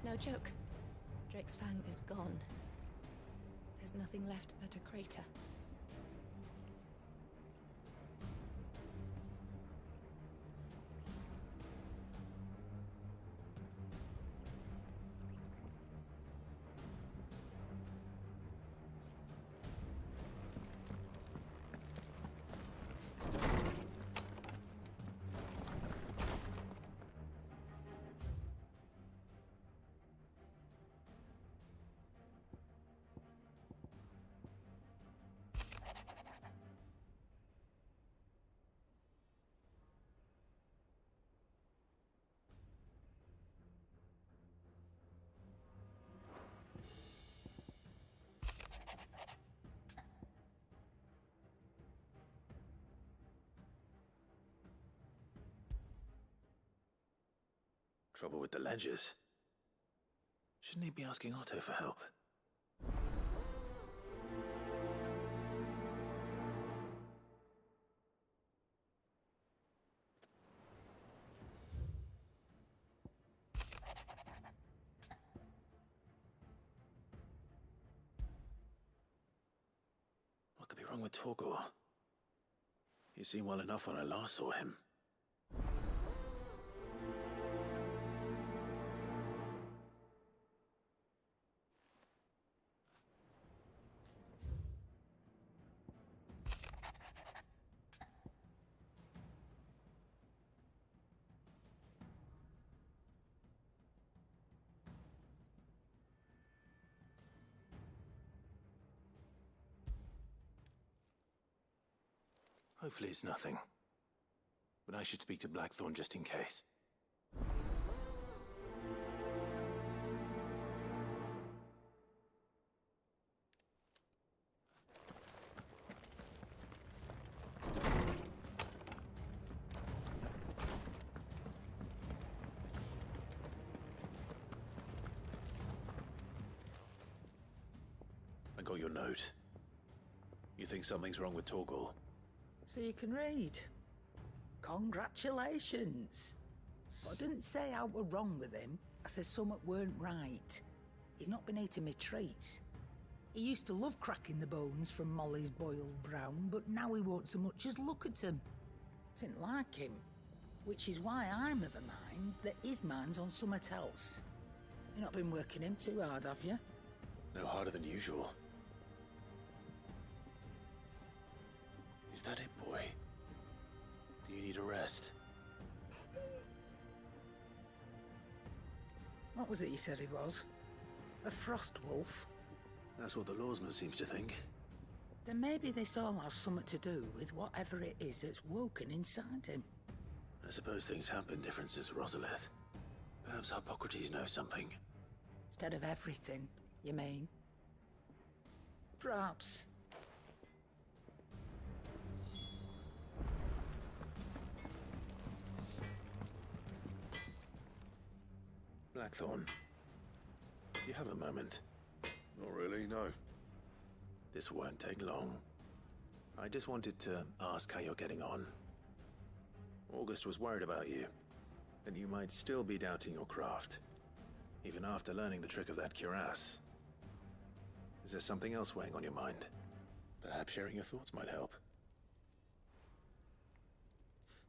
no joke. Drake's Fang is gone. There's nothing left but a crater. Trouble with the ledgers. Shouldn't he be asking Otto for help? What could be wrong with Torgor? He seemed well enough when I last saw him. Hopefully it's nothing. But I should speak to Blackthorn just in case. I got your note. You think something's wrong with Torgor? So you can read. Congratulations. But I didn't say I were wrong with him. I said something weren't right. He's not been eating me treats. He used to love cracking the bones from Molly's boiled brown, but now he won't so much as look at them. Didn't like him. Which is why I'm of a mind that his mind's on something else. You've not been working him too hard, have you? No harder than usual. Is that it, boy? Do you need a rest? What was it you said he was? A frost wolf? That's what the lawsman seems to think. Then maybe this all has something to do with whatever it is that's woken inside him. I suppose things have been different since Rosalith. Perhaps Hippocrates knows something. Instead of everything, you mean? Perhaps. Blackthorn, do you have a moment? Not really, no. This won't take long. I just wanted to ask how you're getting on. August was worried about you, and you might still be doubting your craft, even after learning the trick of that cuirass. Is there something else weighing on your mind? Perhaps sharing your thoughts might help.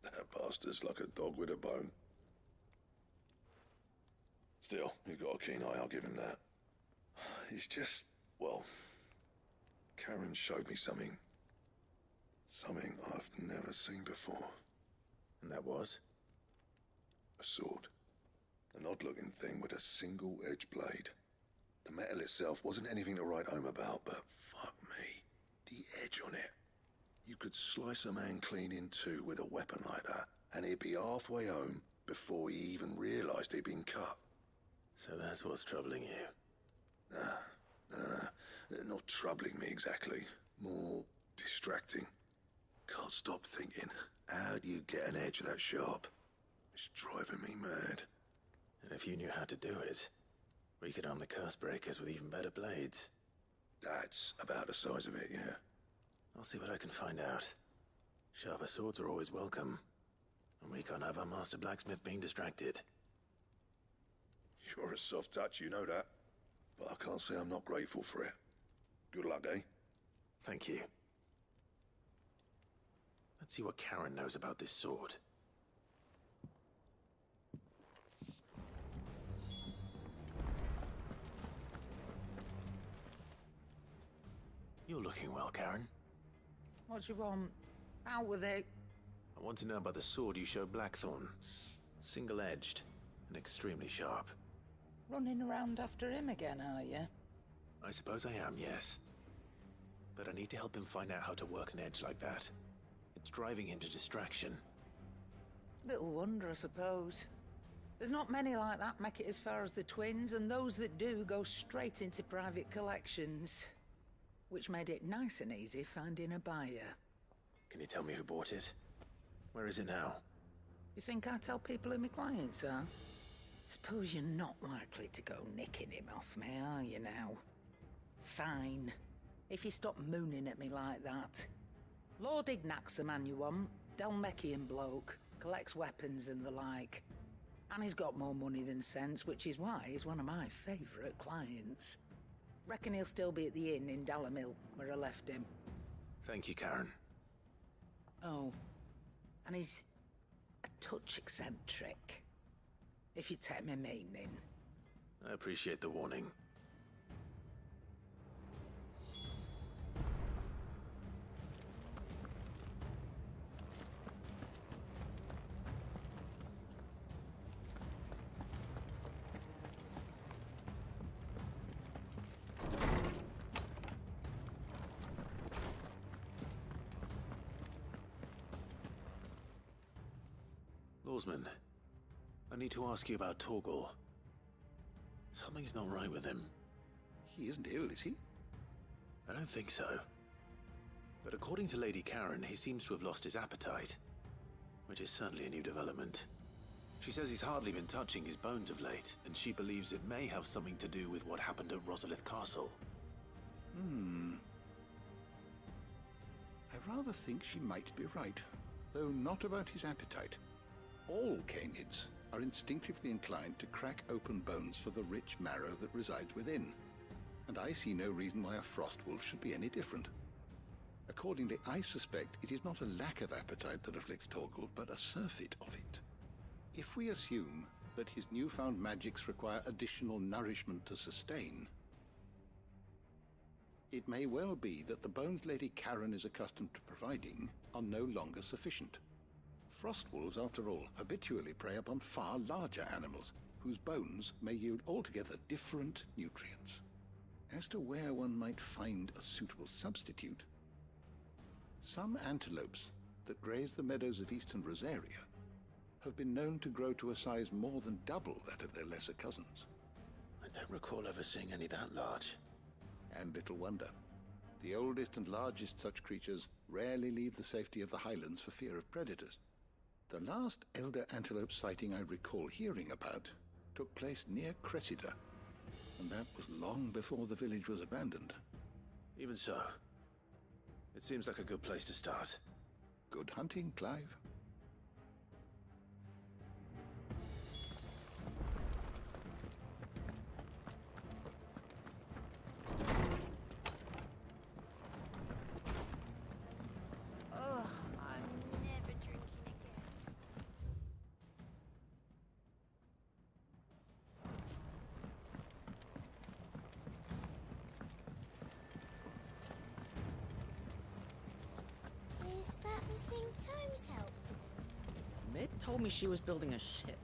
That bastard's like a dog with a bone. Still, you've got a keen eye, I'll give him that. He's just, well, Karen showed me something. Something I've never seen before. And that was? A sword. An odd-looking thing with a single-edged blade. The metal itself wasn't anything to write home about, but fuck me, the edge on it. You could slice a man clean in two with a weapon like that, and he'd be halfway home before he even realised he'd been cut. So that's what's troubling you? No. Not troubling me exactly. More distracting. Can't stop thinking, how do you get an edge that sharp? It's driving me mad. And if you knew how to do it, we could arm the curse breakers with even better blades. That's about the size of it, yeah. I'll see what I can find out. Sharper swords are always welcome. And we can't have our master blacksmith being distracted. You're a soft touch, you know that. But I can't say I'm not grateful for it. Good luck, eh? Thank you. Let's see what Karen knows about this sword. You're looking well, Karen. What do you want? Out with it. I want to know about the sword you showed Blackthorn. Single-edged and extremely sharp. Running around after him again, are you? I suppose I am, yes. But I need to help him find out how to work an edge like that. It's driving him to distraction. Little wonder, I suppose. There's not many like that make it as far as the twins, and those that do go straight into private collections. Which made it nice and easy finding a buyer. Can you tell me who bought it? Where is it now? You think I tell people who my clients are? Suppose you're not likely to go nicking him off me, are you now? Fine. If you stop mooning at me like that. Lord Ignac's the man you want. Delmekian bloke. Collects weapons and the like. And he's got more money than sense, which is why he's one of my favourite clients. Reckon he'll still be at the inn in Dalamil, where I left him. Thank you, Karen. Oh, and he's a touch eccentric, if you take my meaning. I appreciate the warning. Lawsman, I need to ask you about Torgal. Something's not right with him. He isn't ill, is he? I don't think so. But according to Lady Karen, he seems to have lost his appetite, which is certainly a new development. She says he's hardly been touching his bones of late, and she believes it may have something to do with what happened at Rosalith Castle. I rather think she might be right, though not about his appetite. All canids are instinctively inclined to crack open bones for the rich marrow that resides within, and I see no reason why a Frostwolf should be any different. Accordingly, I suspect it is not a lack of appetite that afflicts Torgal, but a surfeit of it. If we assume that his newfound magics require additional nourishment to sustain, it may well be that the bones Lady Karen is accustomed to providing are no longer sufficient. Frostwolves, after all, habitually prey upon far larger animals, whose bones may yield altogether different nutrients. As to where one might find a suitable substitute, some antelopes that graze the meadows of eastern Rosaria have been known to grow to a size more than double that of their lesser cousins. I don't recall ever seeing any that large. And little wonder. The oldest and largest such creatures rarely leave the safety of the highlands for fear of predators. The last elder antelope sighting I recall hearing about took place near Cressida, and that was long before the village was abandoned. Even so, it seems like a good place to start. Good hunting, Clive. Is that the thing Tomes helped? Mid told me she was building a ship.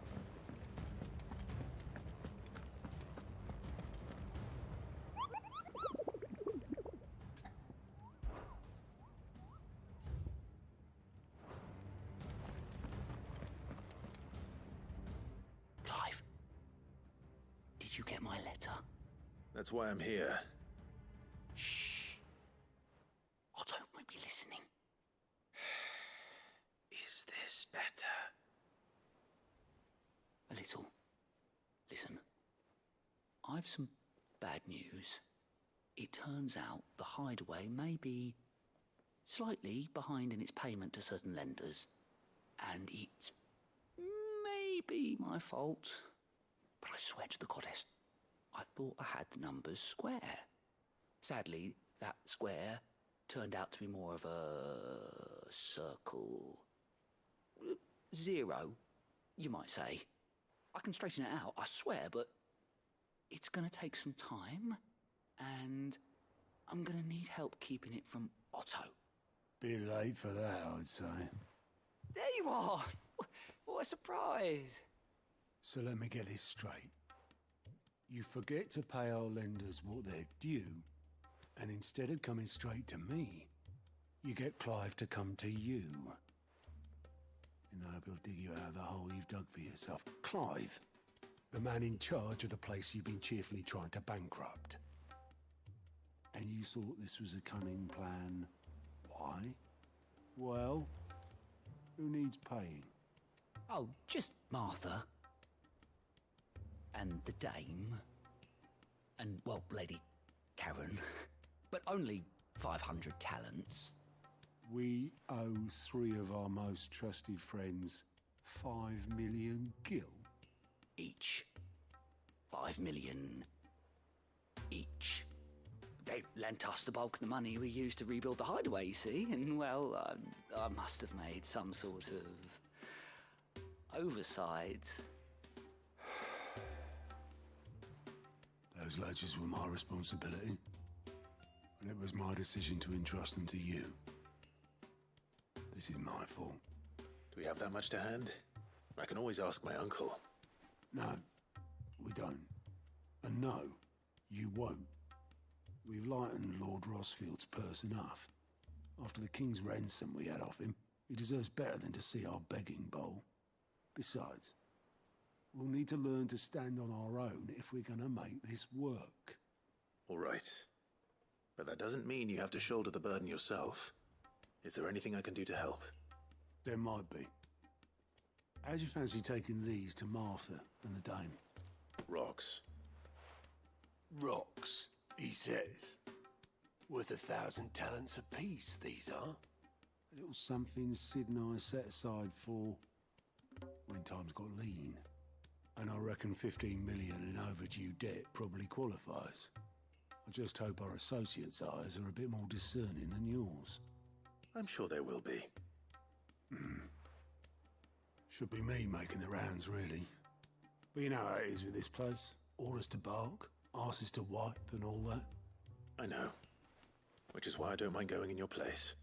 Clive, did you get my letter? That's why I'm here. Shh. Oh, don't make me listening. Is this better? A little. Listen, I've some bad news. It turns out the Hideaway may be slightly behind in its payment to certain lenders, and it's maybe my fault. But I swear to the goddess, I thought I had the numbers square. Sadly, that square turned out to be more of a circle. 0, you might say. I can straighten it out, I swear, but it's gonna take some time, and I'm gonna need help keeping it from Otto. Bit late for that, I'd say. There you are! What a surprise! So let me get this straight. You forget to pay our lenders what they're due, and instead of coming straight to me, you get Clive to come to you. In the hope he'll dig you out of the hole you've dug for yourself. Clive, the man in charge of the place you've been cheerfully trying to bankrupt. And you thought this was a cunning plan. Why? Well, who needs paying? Oh, just Martha. And the dame. And, well, Lady Karen. But only 500 talents. We owe 3 of our most trusted friends 5 million gil. Each. 5 million each. They lent us the bulk of the money we used to rebuild the hideaway, you see, and, well, I must have made some sort of oversight. Those ledgers were my responsibility, and it was my decision to entrust them to you. This is my fault. Do we have that much to hand? I can always ask my uncle. No, we don't. And no, you won't. We've lightened Lord Rosfield's purse enough. After the king's ransom we had off him, he deserves better than to see our begging bowl. Besides, we'll need to learn to stand on our own if we're gonna make this work. All right. But that doesn't mean you have to shoulder the burden yourself. Is there anything I can do to help? There might be. How'd you fancy taking these to Martha and the dame? Rocks. Rocks, he says. Worth 1,000 talents apiece, these are. A little something Sid and I set aside for when times got lean. And I reckon 15 million in overdue debt probably qualifies. I just hope our associates' eyes are a bit more discerning than yours. I'm sure there will be. Should be me making the rounds, really. But you know how it is with this place. Orders to bark, arses to wipe, and all that. I know. Which is why I don't mind going in your place.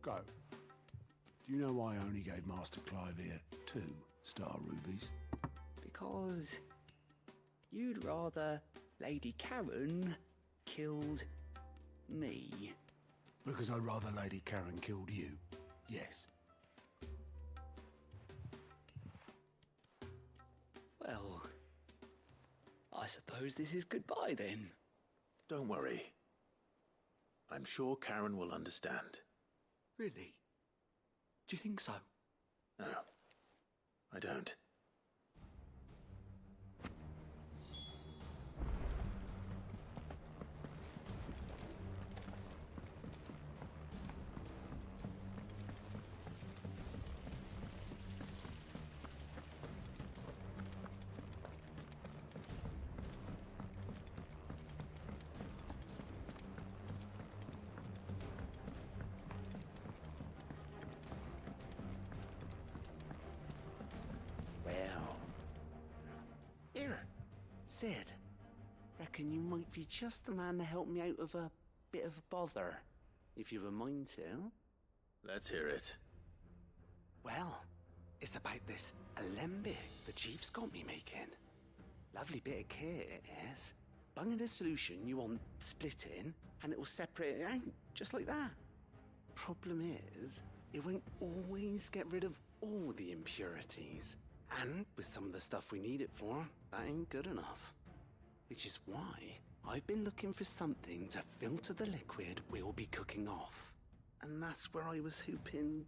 Go. Do you know why I only gave Master Clive here 2 star rubies? Because you'd rather Lady Karen killed me. Because I'd rather Lady Karen killed you. Yes. Well, I suppose this is goodbye then. Don't worry. I'm sure Karen will understand. Really? Do you think so? No, I don't. Sid, reckon you might be just the man to help me out of a bit of bother, if you've a mind to. Let's hear it. Well, it's about this alembic the chief's got me making. Lovely bit of kit it is. Bung in a solution you want splitting, and it will separate it out, just like that. Problem is, it won't always get rid of all the impurities. And with some of the stuff we need it for, that ain't good enough. Which is why I've been looking for something to filter the liquid we'll be cooking off. And that's where I was hoping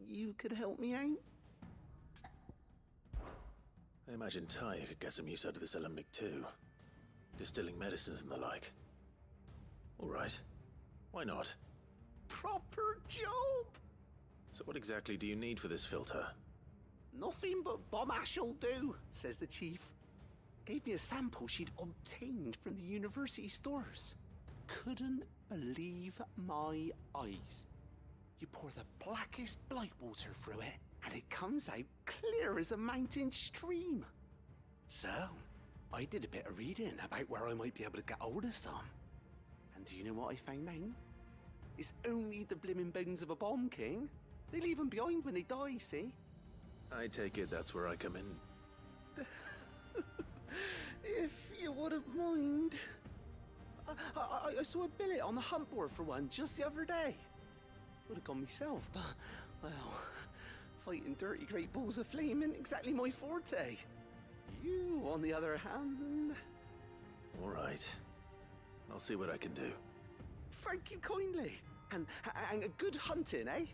you could help me out. I imagine Ty could get some use out of this alembic too. Distilling medicines and the like. All right. Why not? Proper job! So what exactly do you need for this filter? Nothing but bomb ash'll do, says the chief. Gave me a sample she'd obtained from the university stores. Couldn't believe my eyes. You pour the blackest blight water through it, and it comes out clear as a mountain stream. So, I did a bit of reading about where I might be able to get hold of some. And do you know what I found out? It's only the blimmin' bones of a bomb king. They leave them behind when they die, see? I take it that's where I come in. If you wouldn't mind. I saw a billet on the hunt board for one just the other day. Would have gone myself, but, well, fighting dirty great balls of flame ain't exactly my forte. You, on the other hand... All right. I'll see what I can do. Thank you kindly. And a good hunting, eh?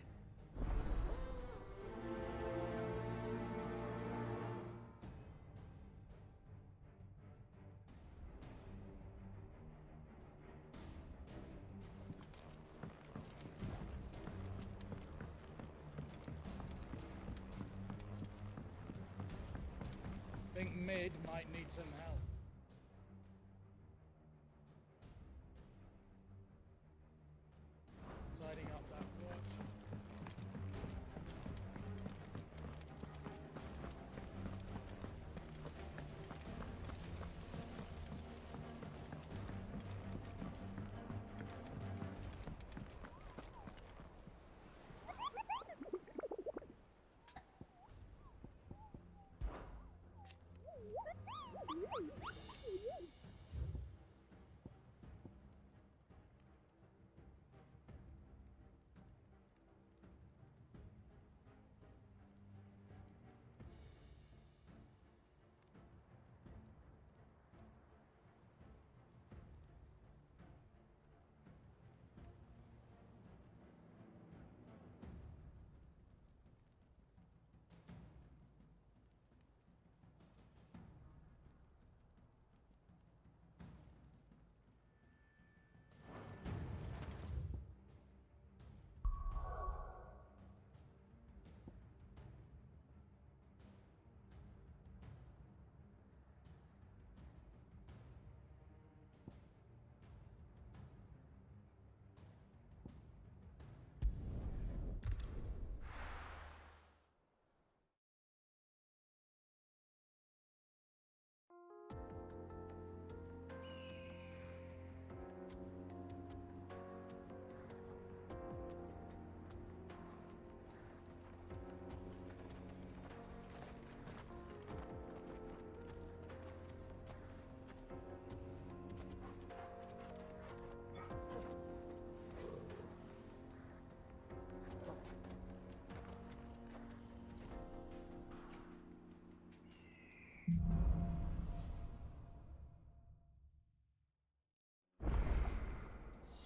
Think Mid might need some help. Tidying up that watch.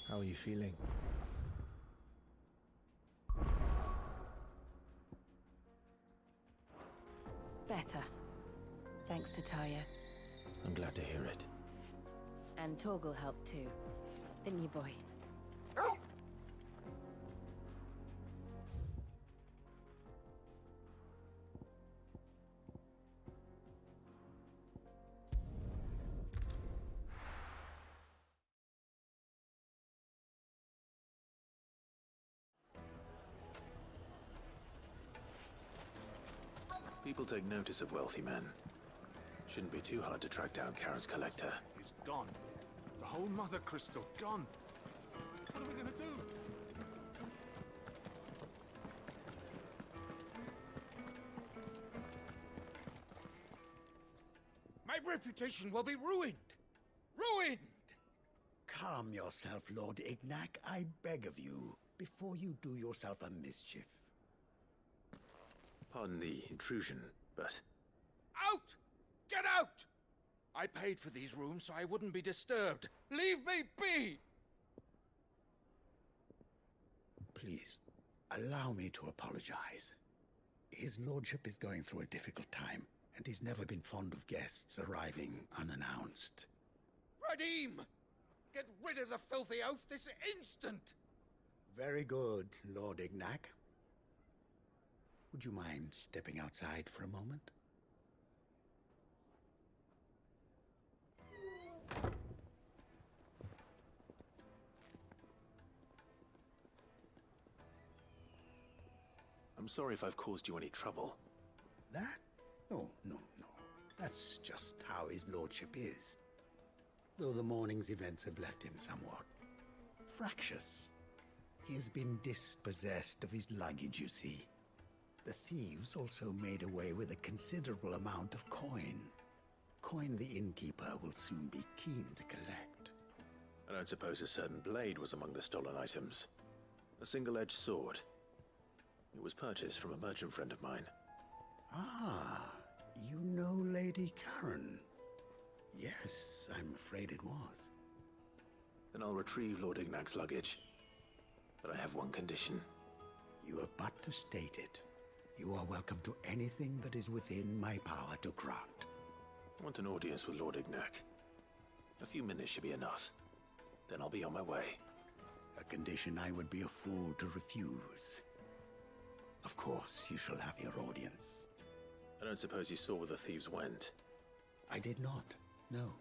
How are you feeling? Better. Thanks to Taya. I'm glad to hear it. And Torgal helped too. Didn't you, boy? People take notice of wealthy men. Shouldn't be too hard to track down Karen's collector. He's gone. The whole Mother Crystal gone. What are we gonna do? My reputation will be ruined! Ruined! Calm yourself, Lord Ignac, I beg of you, before you do yourself a mischief. Pardon the intrusion, but... Out! Get out! I paid for these rooms so I wouldn't be disturbed. Leave me be! Please, allow me to apologize. His lordship is going through a difficult time, and he's never been fond of guests arriving unannounced. Radim! Get rid of the filthy oaf this instant! Very good, Lord Ignac. Would you mind stepping outside for a moment? I'm sorry if I've caused you any trouble. That? Oh, no. That's just how his lordship is. Though the morning's events have left him somewhat fractious. He has been dispossessed of his luggage, you see. The thieves also made away with a considerable amount of coin. Coin the innkeeper will soon be keen to collect. I don't suppose a certain blade was among the stolen items. A single-edged sword. It was purchased from a merchant friend of mine. Ah, you know Lady Karen? Yes, I'm afraid it was. Then I'll retrieve Lord Ignac's luggage. But I have one condition. You have but to state it. You are welcome to anything that is within my power to grant. I want an audience with Lord Ignac. A few minutes should be enough. Then I'll be on my way. A condition I would be a fool to refuse. Of course, you shall have your audience. I don't suppose you saw where the thieves went? I did not, no.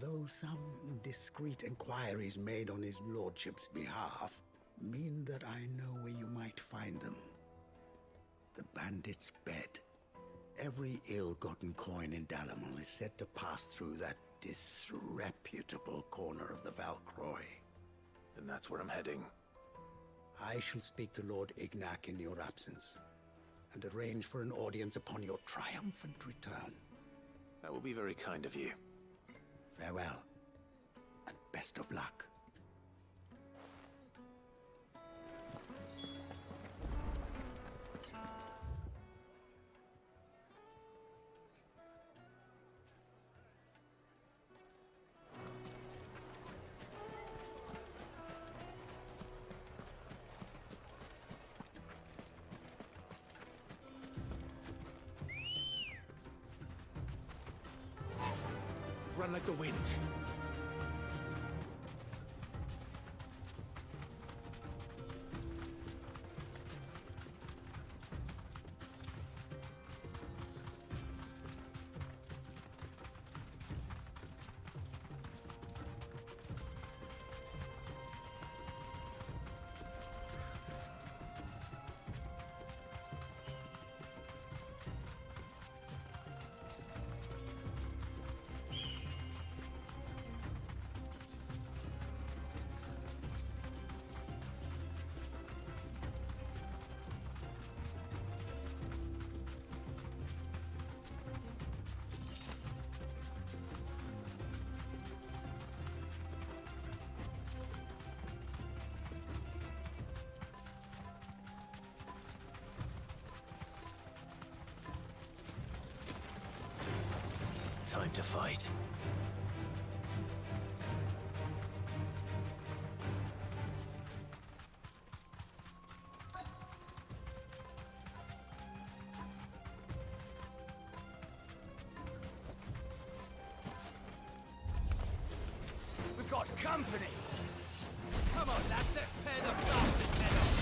Though some discreet inquiries made on his lordship's behalf mean that I know where you might find them. The bandit's bed. Every ill-gotten coin in Dalimil is said to pass through that disreputable corner of the Valcroy. And that's where I'm heading. I shall speak to Lord Ignac in your absence, and arrange for an audience upon your triumphant return. That will be very kind of you. Farewell, and best of luck. Run like the wind. Time to fight. We've got company! Come on, lads, let's tear the bastard's head off!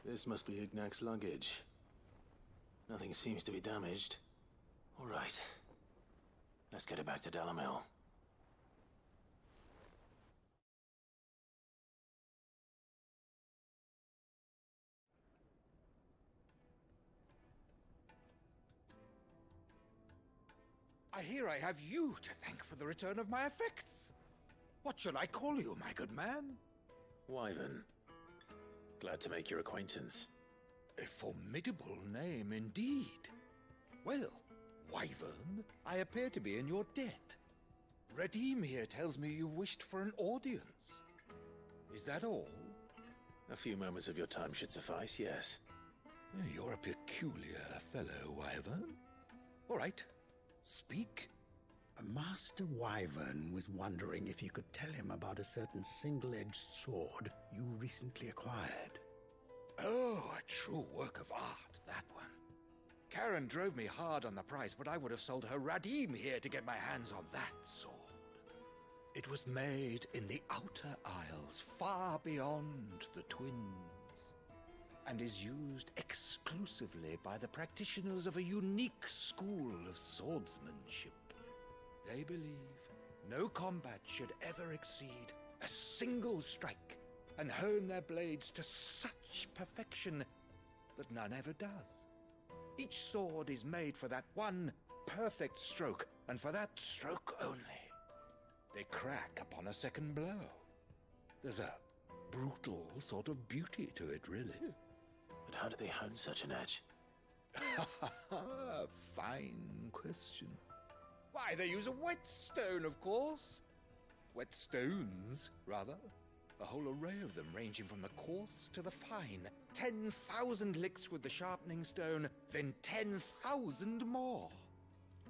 This must be Ignac's luggage. Nothing seems to be damaged. All right. Let's get it back to Delamil. I hear I have you to thank for the return of my effects. What shall I call you, my good man? Wyvern. Glad to make your acquaintance. A formidable name indeed. Well, Wyvern, I appear to be in your debt. Redeem here tells me you wished for an audience. Is that all? A few moments of your time should suffice, yes. You're a peculiar fellow, Wyvern. All right, speak. Master Wyvern was wondering if you could tell him about a certain single-edged sword you recently acquired. Oh, a true work of art, that one. Karen drove me hard on the price, but I would have sold her Radim here to get my hands on that sword. It was made in the Outer Isles, far beyond the Twins, and is used exclusively by the practitioners of a unique school of swordsmanship. They believe no combat should ever exceed a single strike, and hone their blades to such perfection that none ever does. Each sword is made for that one perfect stroke, and for that stroke only. They crack upon a second blow. There's a brutal sort of beauty to it, really. But how do they hone such an edge? Fine question. Why, they use a whetstone, of course. Whetstones, rather. A whole array of them, ranging from the coarse to the fine. 10,000 licks with the sharpening stone, then 10,000 more.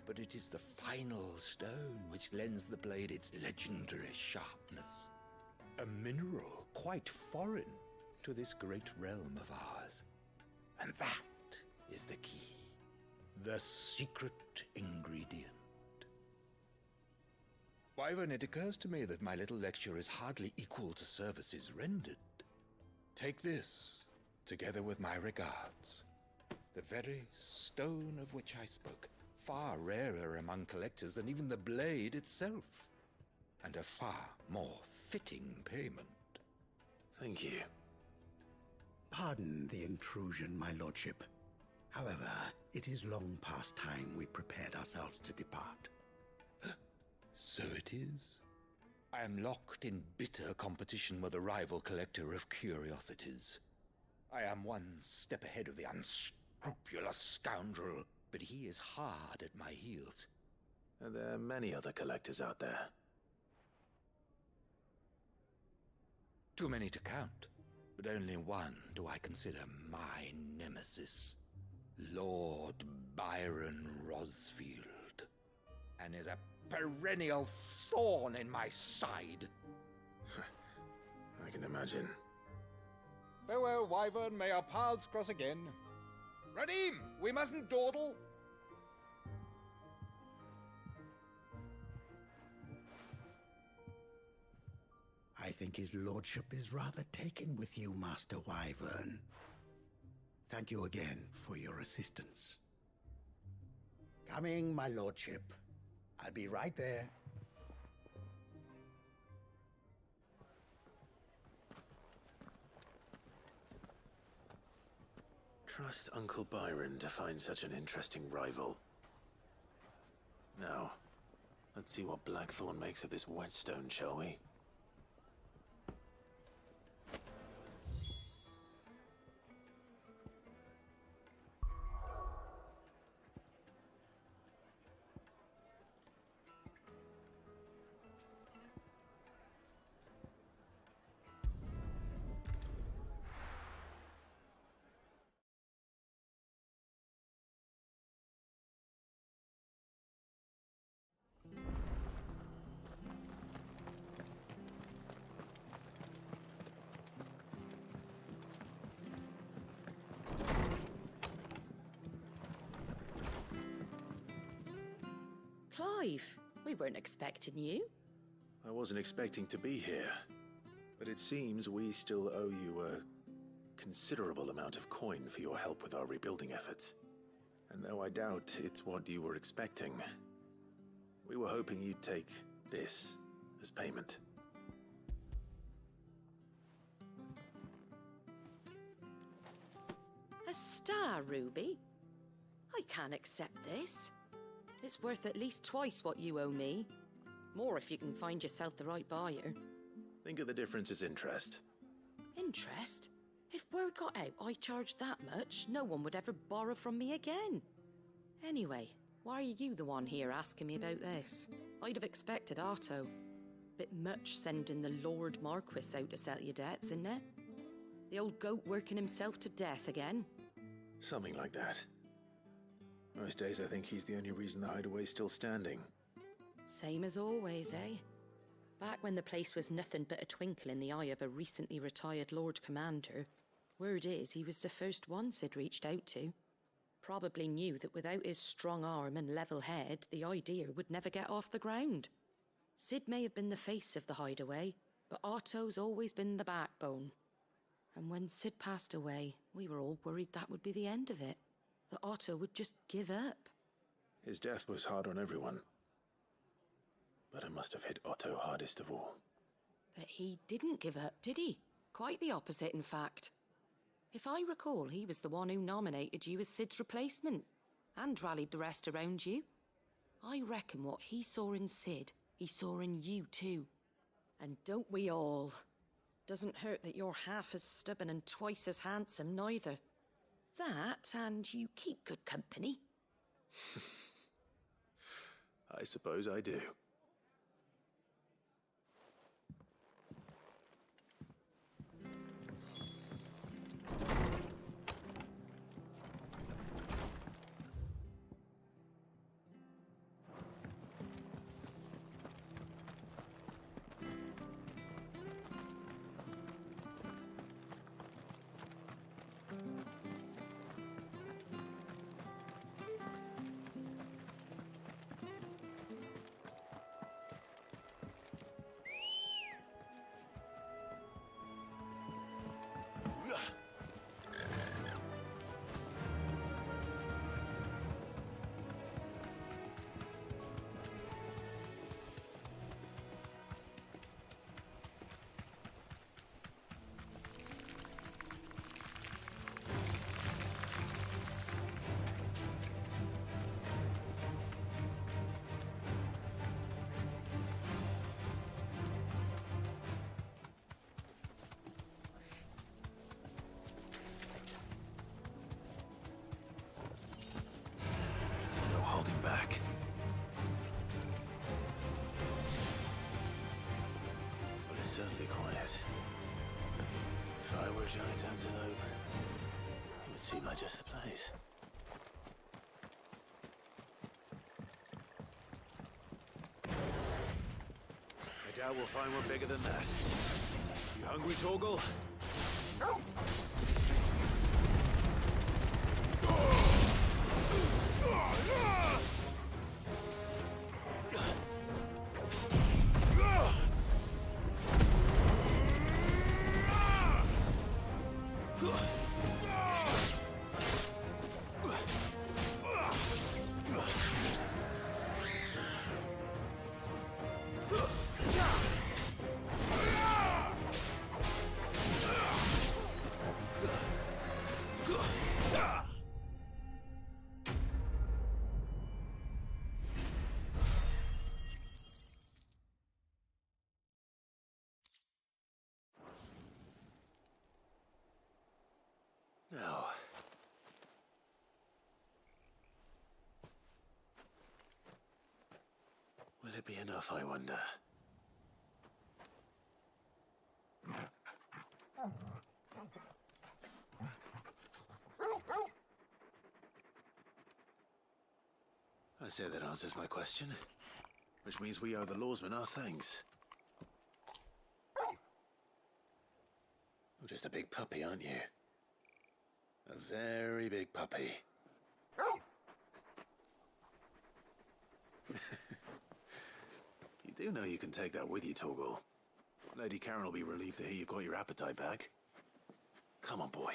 But it is the final stone which lends the blade its legendary sharpness. A mineral quite foreign to this great realm of ours. And that is the key. The secret ingredient. Wyvern, it occurs to me that my little lecture is hardly equal to services rendered. Take this, together with my regards. The very stone of which I spoke, far rarer among collectors than even the blade itself, and a far more fitting payment. Thank you. Pardon the intrusion, my lordship. However, it is long past time we prepared ourselves to depart. So it is. I am locked in bitter competition with a rival collector of curiosities. I am one step ahead of the unscrupulous scoundrel, but he is hard at my heels. Are there many other collectors out there? Too many to count, but only one do I consider my nemesis. Lord Byron Rosfield, and is a perennial thorn in my side. I can imagine. Farewell, Wyvern. May our paths cross again. Radim, we mustn't dawdle. I think his lordship is rather taken with you, Master Wyvern. Thank you again for your assistance. Coming, my lordship. I'll be right there. Trust Uncle Byron to find such an interesting rival. Now, let's see what Blackthorn makes of this whetstone, shall we? Clive, we weren't expecting you. I wasn't expecting to be here, but it seems we still owe you a considerable amount of coin for your help with our rebuilding efforts. And though I doubt it's what you were expecting, we were hoping you'd take this as payment. A star ruby? I can't accept this. It's worth at least twice what you owe me. More if you can find yourself the right buyer. Think of the difference as interest. Interest? If word got out I charged that much, no one would ever borrow from me again. Anyway, why are you the one here asking me about this? I'd have expected Otto. Bit much sending the Lord Marquis out to settle your debts, isn't it? The old goat working himself to death again? Something like that. Most days I think he's the only reason the hideaway's still standing. Same as always, eh? Back when the place was nothing but a twinkle in the eye of a recently retired Lord Commander, word is he was the first one Sid reached out to. Probably knew that without his strong arm and level head, the idea would never get off the ground. Sid may have been the face of the hideaway, but Otto's always been the backbone. And when Sid passed away, we were all worried that would be the end of it. That Otto would just give up. His death was hard on everyone. But it must have hit Otto hardest of all. But he didn't give up, did he? Quite the opposite, in fact. If I recall, he was the one who nominated you as Sid's replacement, and rallied the rest around you. I reckon what he saw in Sid, he saw in you too. And don't we all? Doesn't hurt that you're half as stubborn and twice as handsome, neither. That, and you keep good company. I suppose I do. Back. Well, it's certainly quiet. If I were a giant antelope, it would seem like just the place. I doubt we'll find one bigger than that. You hungry, Torgal? Now, will it be enough, I wonder? I say that answers my question, which means we owe the lawsmen our thanks. You're just a big puppy, aren't you? A very big puppy. You do know you can take that with you, Torgal. Lady Karen will be relieved to hear you've got your appetite back. Come on, boy.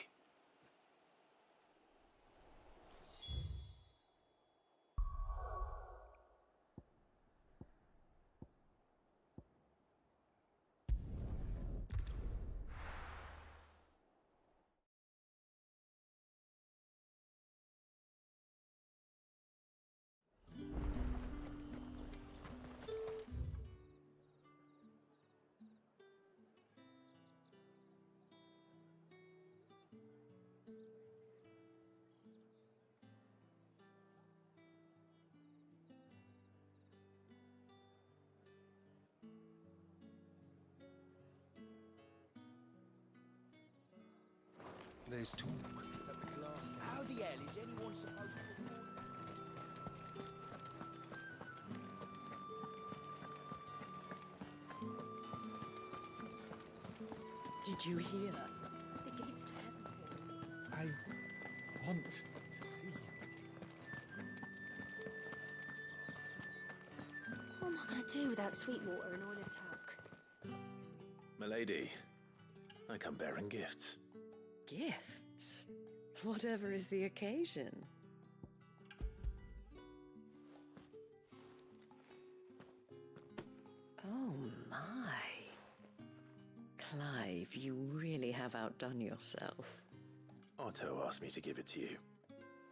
There's talk. How the hell is anyone supposed to afford? Did you hear? The gates to heaven. I want to see you. What am I going to do without Sweetwater and oil of talc? Milady, I come bearing gifts. Gifts? Whatever is the occasion. Oh my. Clive, you really have outdone yourself. Otto asked me to give it to you.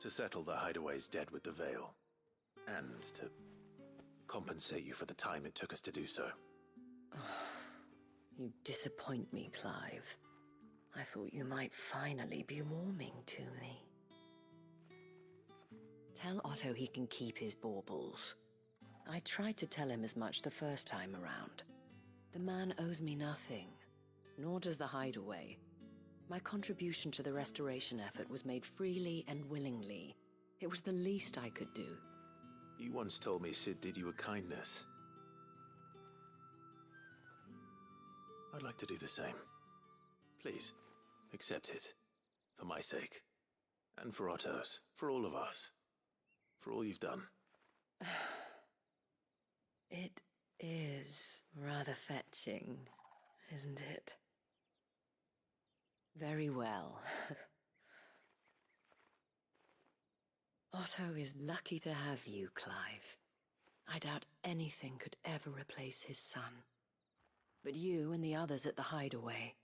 To settle the Hideaway's debt with the Veil. And to compensate you for the time it took us to do so. You disappoint me, Clive. I thought you might finally be warming to me. Tell Otto he can keep his baubles. I tried to tell him as much the first time around. The man owes me nothing, nor does the Hideaway. My contribution to the restoration effort was made freely and willingly. It was the least I could do. You once told me Sid did you a kindness. I'd like to do the same. Please, accept it. For my sake. And for Otto's. For all of us. For all you've done. It is rather fetching, isn't it? Very well. Otto is lucky to have you, Clive. I doubt anything could ever replace his son. But you and the others at the Hideaway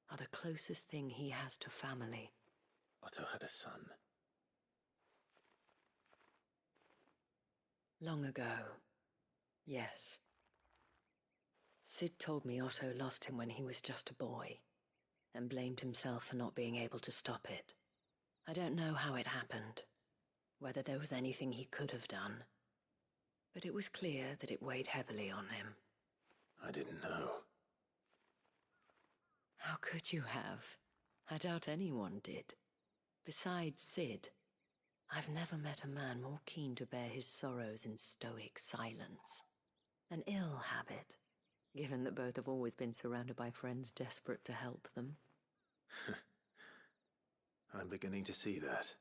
are the closest thing he has to family. Otto had a son. Long ago, yes. Sid told me Otto lost him when he was just a boy, and blamed himself for not being able to stop it. I don't know how it happened, whether there was anything he could have done, but it was clear that it weighed heavily on him. I didn't know. How could you have? I doubt anyone did. Besides Sid, I've never met a man more keen to bear his sorrows in stoic silence. An ill habit, given that both have always been surrounded by friends desperate to help them. I'm beginning to see that.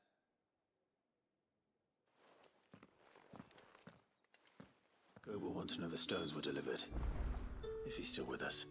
Go will want to know the stones were delivered. If he's still with us.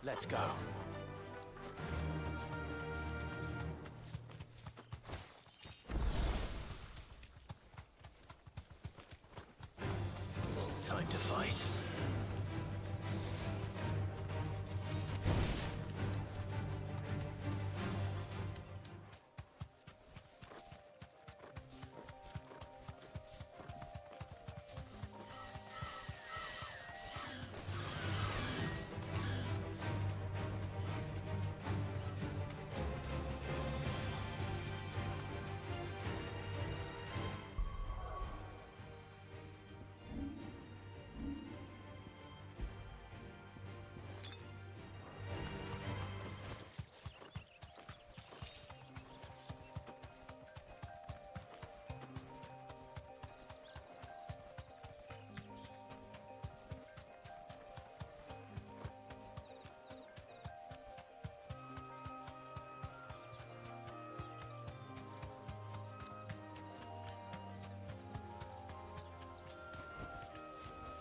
Let's go. Time to fight.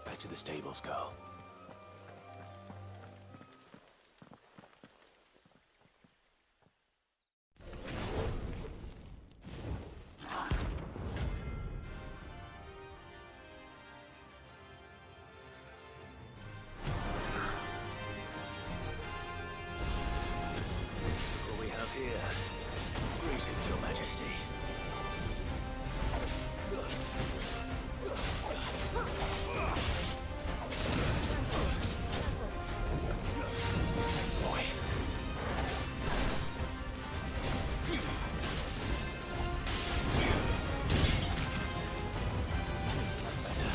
Back to the stables, girl. What we have here? Greetings, Your Majesty. Thanks, boy. That's better.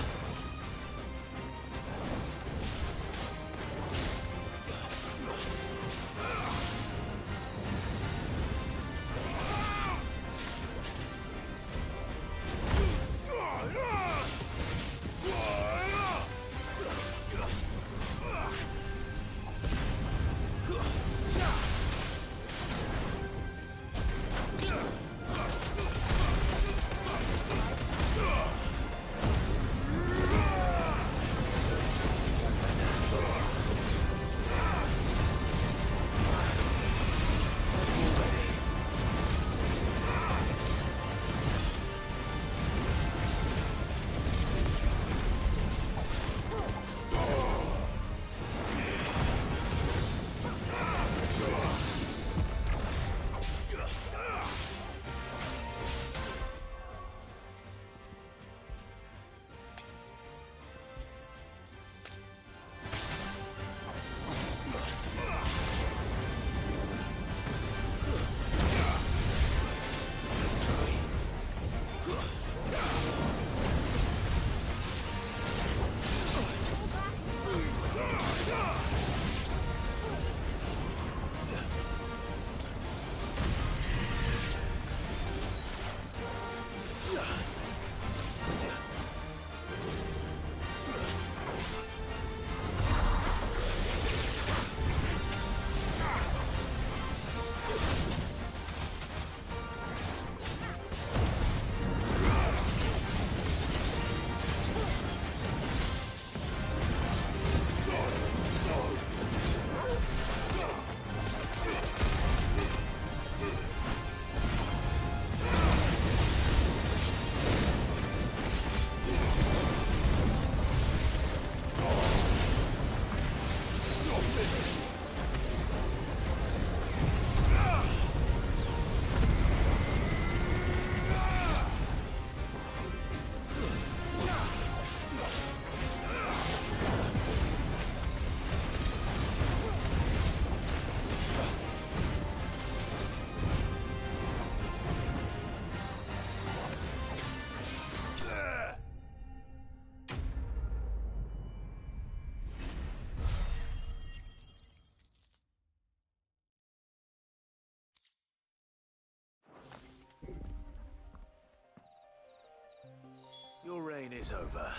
Your reign is over.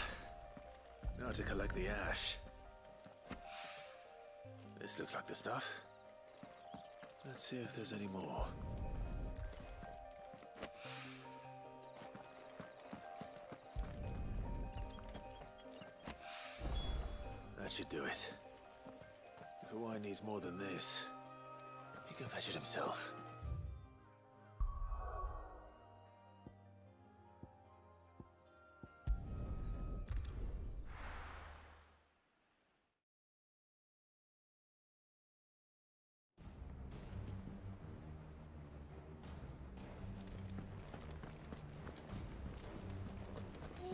Now to collect the ash. This looks like the stuff. Let's see if there's any more. That should do it. If the wine needs more than this, he can fetch it himself.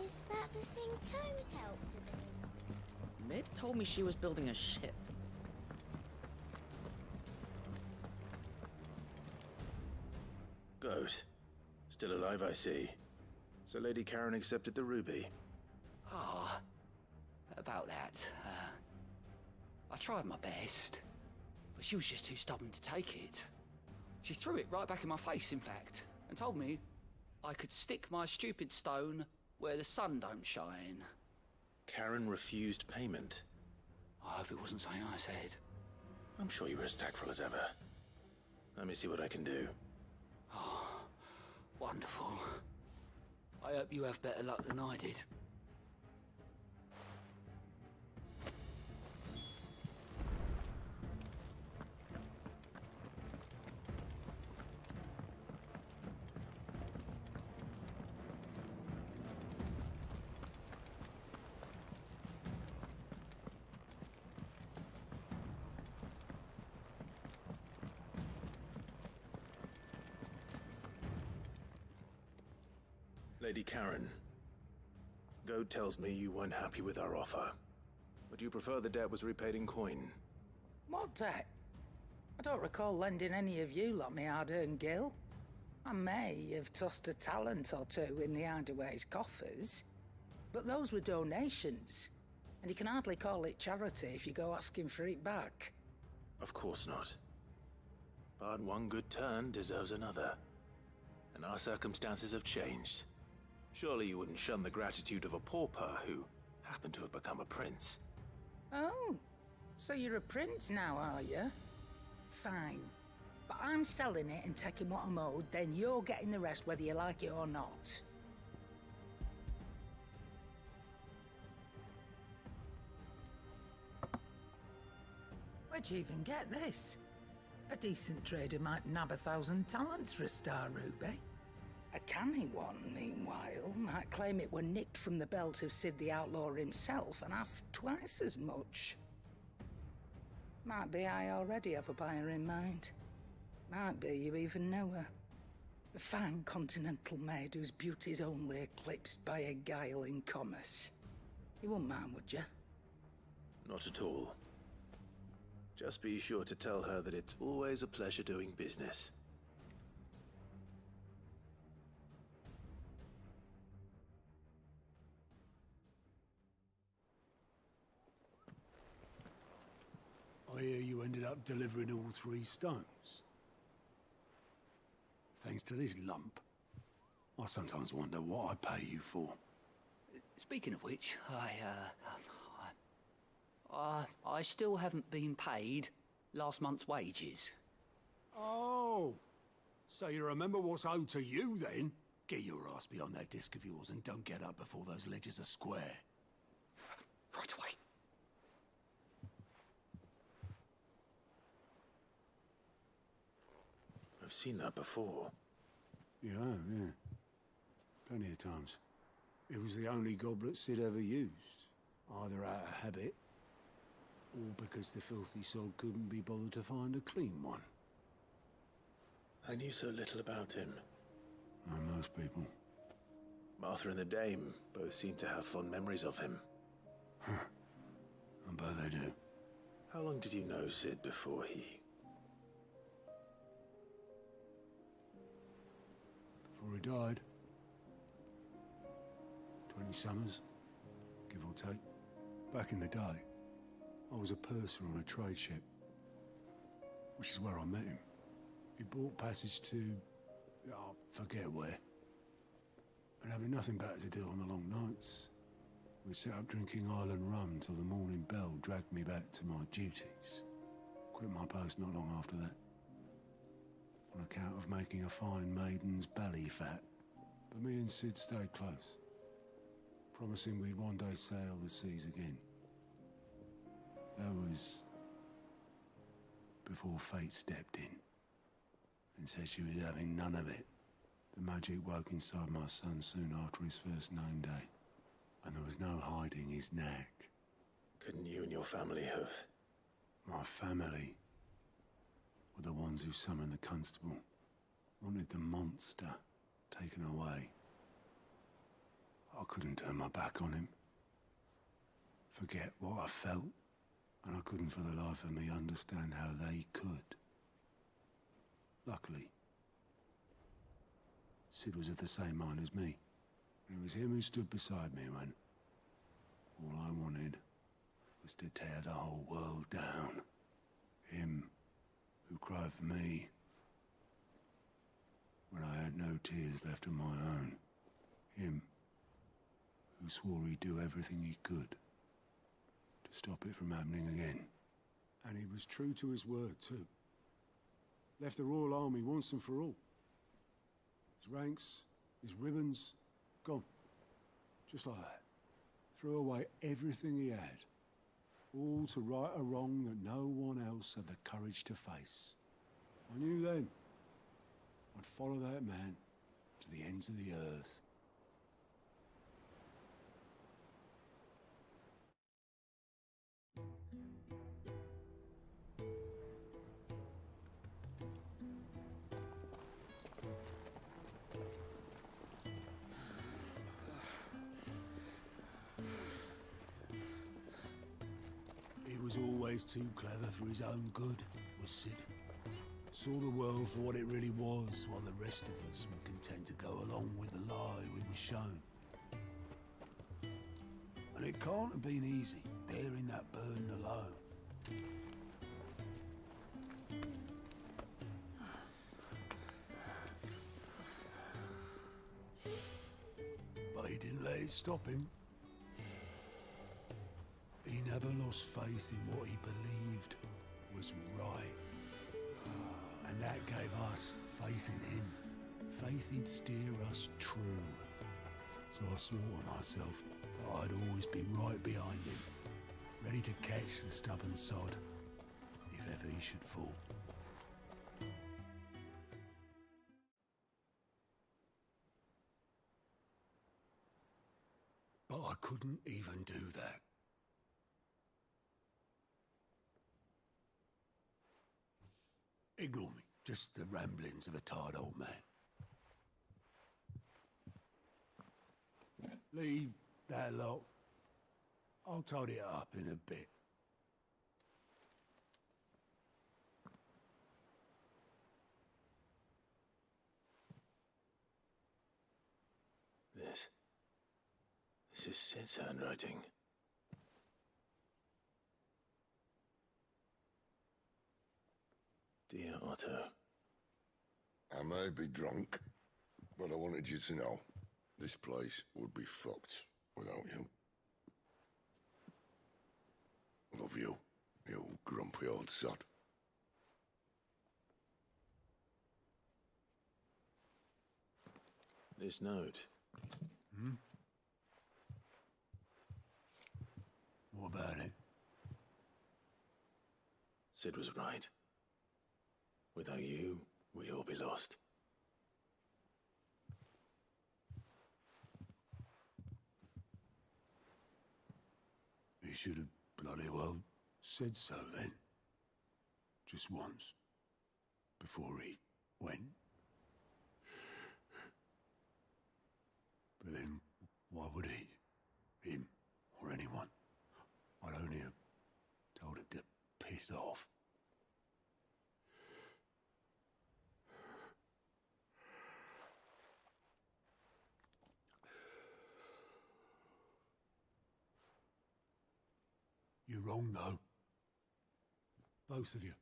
Is that the thing Tomes helped with? Mid told me she was building a ship. Goat. Still alive, I see. So Lady Karen accepted the ruby. Ah, about that. I tried my best, but she was just too stubborn to take it. She threw it right back in my face, in fact, and told me I could stick my stupid stone where the sun don't shine. Karen refused payment. I hope it wasn't something I said. I'm sure you were as tactful as ever. Let me see what I can do. Oh, wonderful. I hope you have better luck than I did. Lady Karen, Goat tells me you weren't happy with our offer. Would you prefer the debt was repaid in coin? What debt? I don't recall lending any of you lot me hard-earned gil. I may have tossed a talent or two in the Hideaway's coffers, but those were donations, and you can hardly call it charity if you go asking for it back. Of course not. But one good turn deserves another. And our circumstances have changed. Surely you wouldn't shun the gratitude of a pauper who happened to have become a prince. Oh, so you're a prince now, are you? Fine. But I'm selling it and taking what I'm owed, then you're getting the rest whether you like it or not. Where'd you even get this? A decent trader might nab 1,000 talents for a star ruby. A canny one, meanwhile, might claim it were nicked from the belt of Sid the Outlaw himself and ask twice as much. Might be I already have a buyer in mind. Might be you even know her. A fine continental maid whose beauty's only eclipsed by a guile in commerce. You wouldn't mind, would you? Not at all. Just be sure to tell her that it's always a pleasure doing business. I hear you ended up delivering all 3 stones. Thanks to this lump. I sometimes wonder what I pay you for. Speaking of which, I still haven't been paid last month's wages. Oh, so you remember what's owed to you then? Get your ass behind that disc of yours and don't get up before those ledgers are square. Right away. I've seen that before. Yeah, yeah. Plenty of times. It was the only goblet Sid ever used. Either out of habit, or because the filthy sod couldn't be bothered to find a clean one. I knew so little about him. Like most people. Martha and the Dame both seem to have fond memories of him. I bet they do. How long did you know Sid before he... Before he died. 20 summers, give or take. Back in the day, I was a purser on a trade ship, which is where I met him. He bought passage to... oh, forget where. And having nothing better to do on the long nights, we set up drinking island rum till the morning bell dragged me back to my duties. Quit my post not long after that. On account of making a fine maiden's belly fat. But me and Sid stayed close, promising we'd one day sail the seas again. That was before fate stepped in and said she was having none of it. The magic woke inside my son soon after his first name day, and there was no hiding his knack. Couldn't you and your family have... My family were the ones who summoned the constable, wanted the monster taken away. I couldn't turn my back on him, forget what I felt, and I couldn't for the life of me understand how they could. Luckily, Sid was of the same mind as me. It was him who stood beside me when all I wanted was to tear the whole world down. Him who cried for me when I had no tears left of my own. Him who swore he'd do everything he could to stop it from happening again. And he was true to his word, too. Left the Royal Army once and for all. His ranks, his ribbons, gone. Just like that. Threw away everything he had. All to right a wrong that no one else had the courage to face. I knew then I'd follow that man to the ends of the earth. He was always too clever for his own good, was Sid. Saw the world for what it really was, while the rest of us were content to go along with the lie we were shown. And it can't have been easy, bearing that burden alone. But he didn't let it stop him. He never lost faith in what he believed was right. And that gave us faith in him. Faith he'd steer us true. So I swore to myself that I'd always be right behind him, ready to catch the stubborn sod, if ever he should fall. But I couldn't even do that. Ignore me. Just the ramblings of a tired old man. Leave that lot. I'll tidy it up in a bit. This is Sid's handwriting. Dear Otto. I may be drunk, but I wanted you to know this place would be fucked without you. Love you, you grumpy old sod. This note. Hmm? What about it? Sid was right. Without you, we'd all be lost. He should have bloody well said so then. Just once. Before he went. But then, why would he? Him, or anyone? I'd only have told him to piss off. You're wrong, though. Both of you.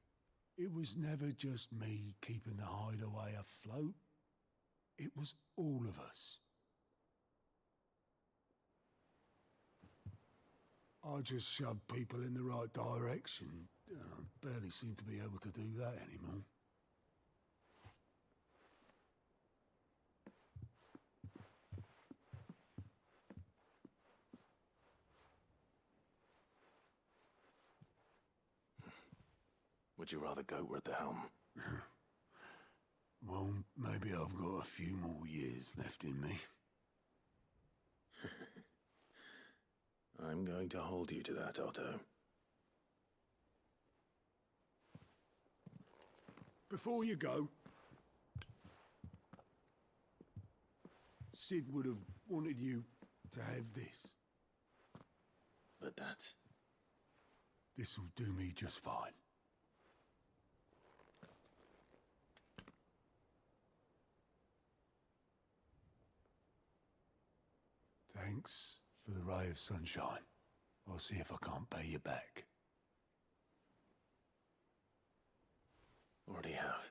It was never just me keeping the hideaway afloat. It was all of us. I just shoved people in the right direction. I barely seem to be able to do that anymore. Would you rather goat at the helm? Well, maybe I've got a few more years left in me. I'm going to hold you to that, Otto. Before you go, Sid would have wanted you to have this. But this'll do me just fine. Thanks for the ray of sunshine. I'll see if I can't pay you back. Already have.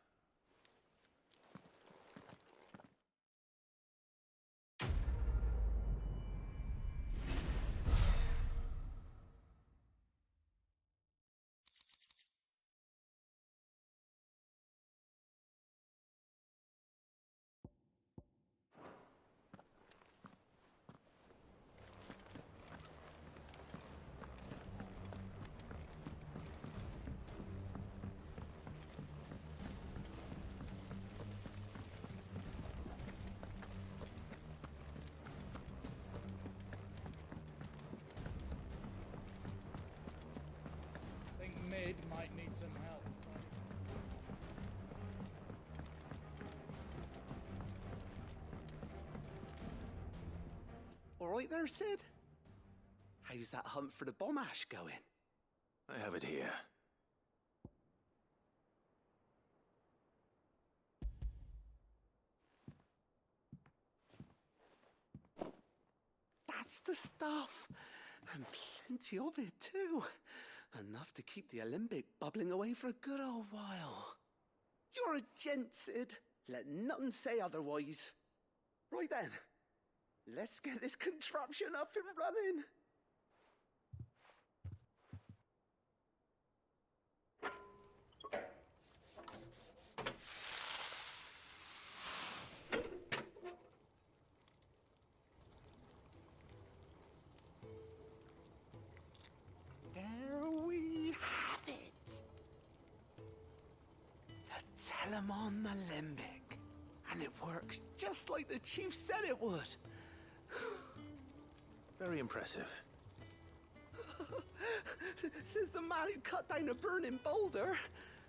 Mid might need some help. All right there, Sid? How's that hunt for the bomb ash going? I have it here. That's the stuff. And plenty of it, too. Enough to keep the Alembic bubbling away for a good old while. You're a gent, Sid. Let nothing say otherwise. Right then, let's get this contraption up and running. Telemon Alembic. And it works just like the chief said it would. Very impressive. Says the man who cut down a burning boulder.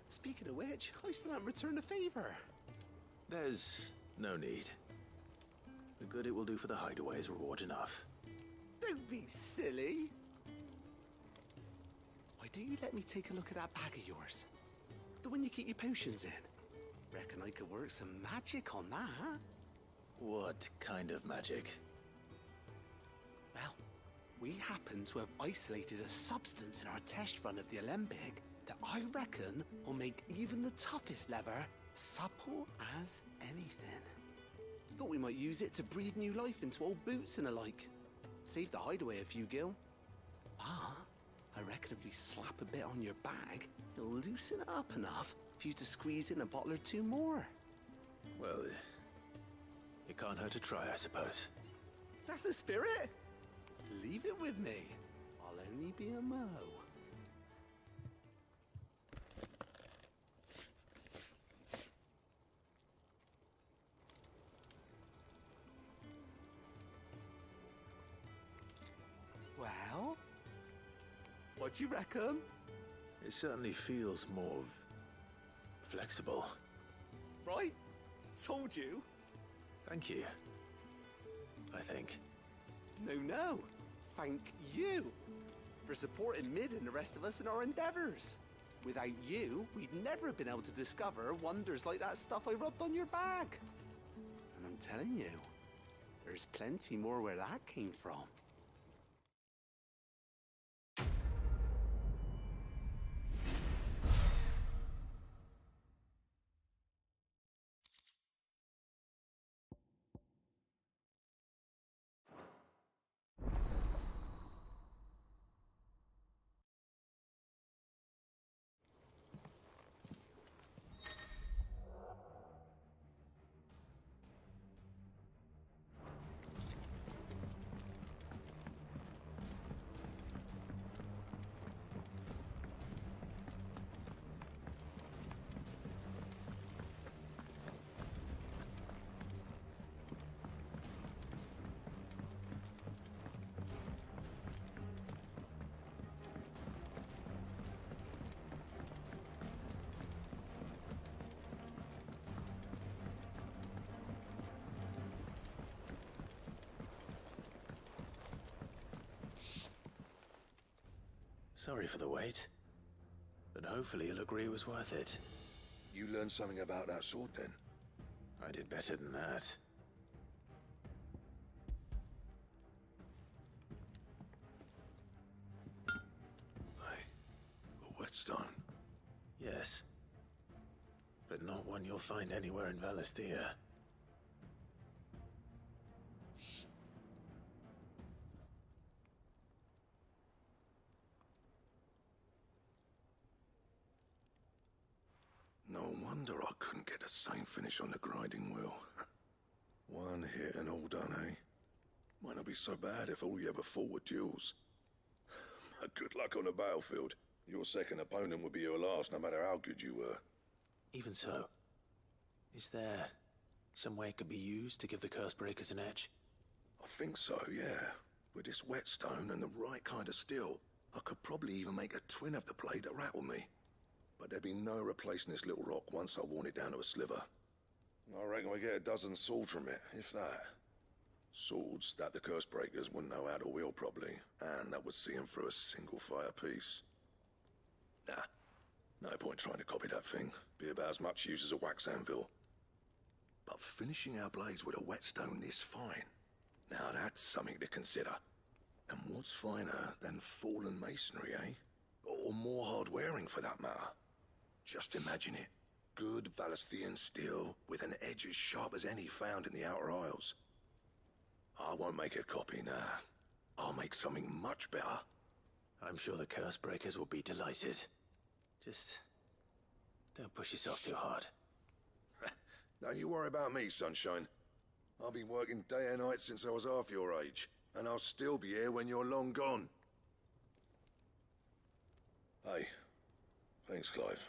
Speaking of which, I still haven't returned the favor. There's no need. The good it will do for the hideaway is reward enough. Don't be silly. Why don't you let me take a look at that bag of yours? The one you keep your potions in. Reckon I could work some magic on that. What kind of magic? Well, we happen to have isolated a substance in our test run of the Alembic that I reckon will make even the toughest lever supple as anything. Thought we might use it to breathe new life into old boots and the like. Save the hideaway a few gil. Ah, I reckon if we slap a bit on your bag, it'll loosen it up enough for you to squeeze in a bottle or two more. Well, it can't hurt to try, I suppose. That's the spirit. Leave it with me. I'll only be a mo. Well, what do you reckon? It certainly feels more flexible. Right? Told you. Thank you. I think. No. Thank you for supporting Mid and the rest of us in our endeavors. Without you, we'd never have been able to discover wonders like that stuff I rubbed on your bag. And I'm telling you, there's plenty more where that came from. Sorry for the wait. But hopefully you'll agree it was worth it. You learned something about that sword, then? I did better than that. A whetstone? Yes. But not one you'll find anywhere in Valisthea. No wonder I couldn't get the same finish on the grinding wheel. One hit and all done, eh? Might not be so bad if all you ever fought were duels. Good luck on the battlefield. Your second opponent would be your last, no matter how good you were. Even so, is there some way it could be used to give the Cursebreakers an edge? I think so, yeah. With this whetstone and the right kind of steel, I could probably even make a twin of the blade that rattled me. But there'd be no replacing this little rock once I worn it down to a sliver. I reckon we get a dozen swords from it, if that. Swords that the Cursebreakers wouldn't know how to wield properly, and that would see them through a single fire piece. Nah, no point trying to copy that thing. Be about as much use as a wax anvil. But finishing our blades with a whetstone this fine, now that's something to consider. And what's finer than fallen masonry, eh? Or more hard-wearing, for that matter. Just imagine it. Good Valisthean steel with an edge as sharp as any found in the Outer Isles. I won't make a copy, nah. I'll make something much better. I'm sure the Cursebreakers will be delighted. Just don't push yourself too hard. Don't you worry about me, sunshine. I've been working day and night since I was half your age, and I'll still be here when you're long gone. Hey, thanks, Clive.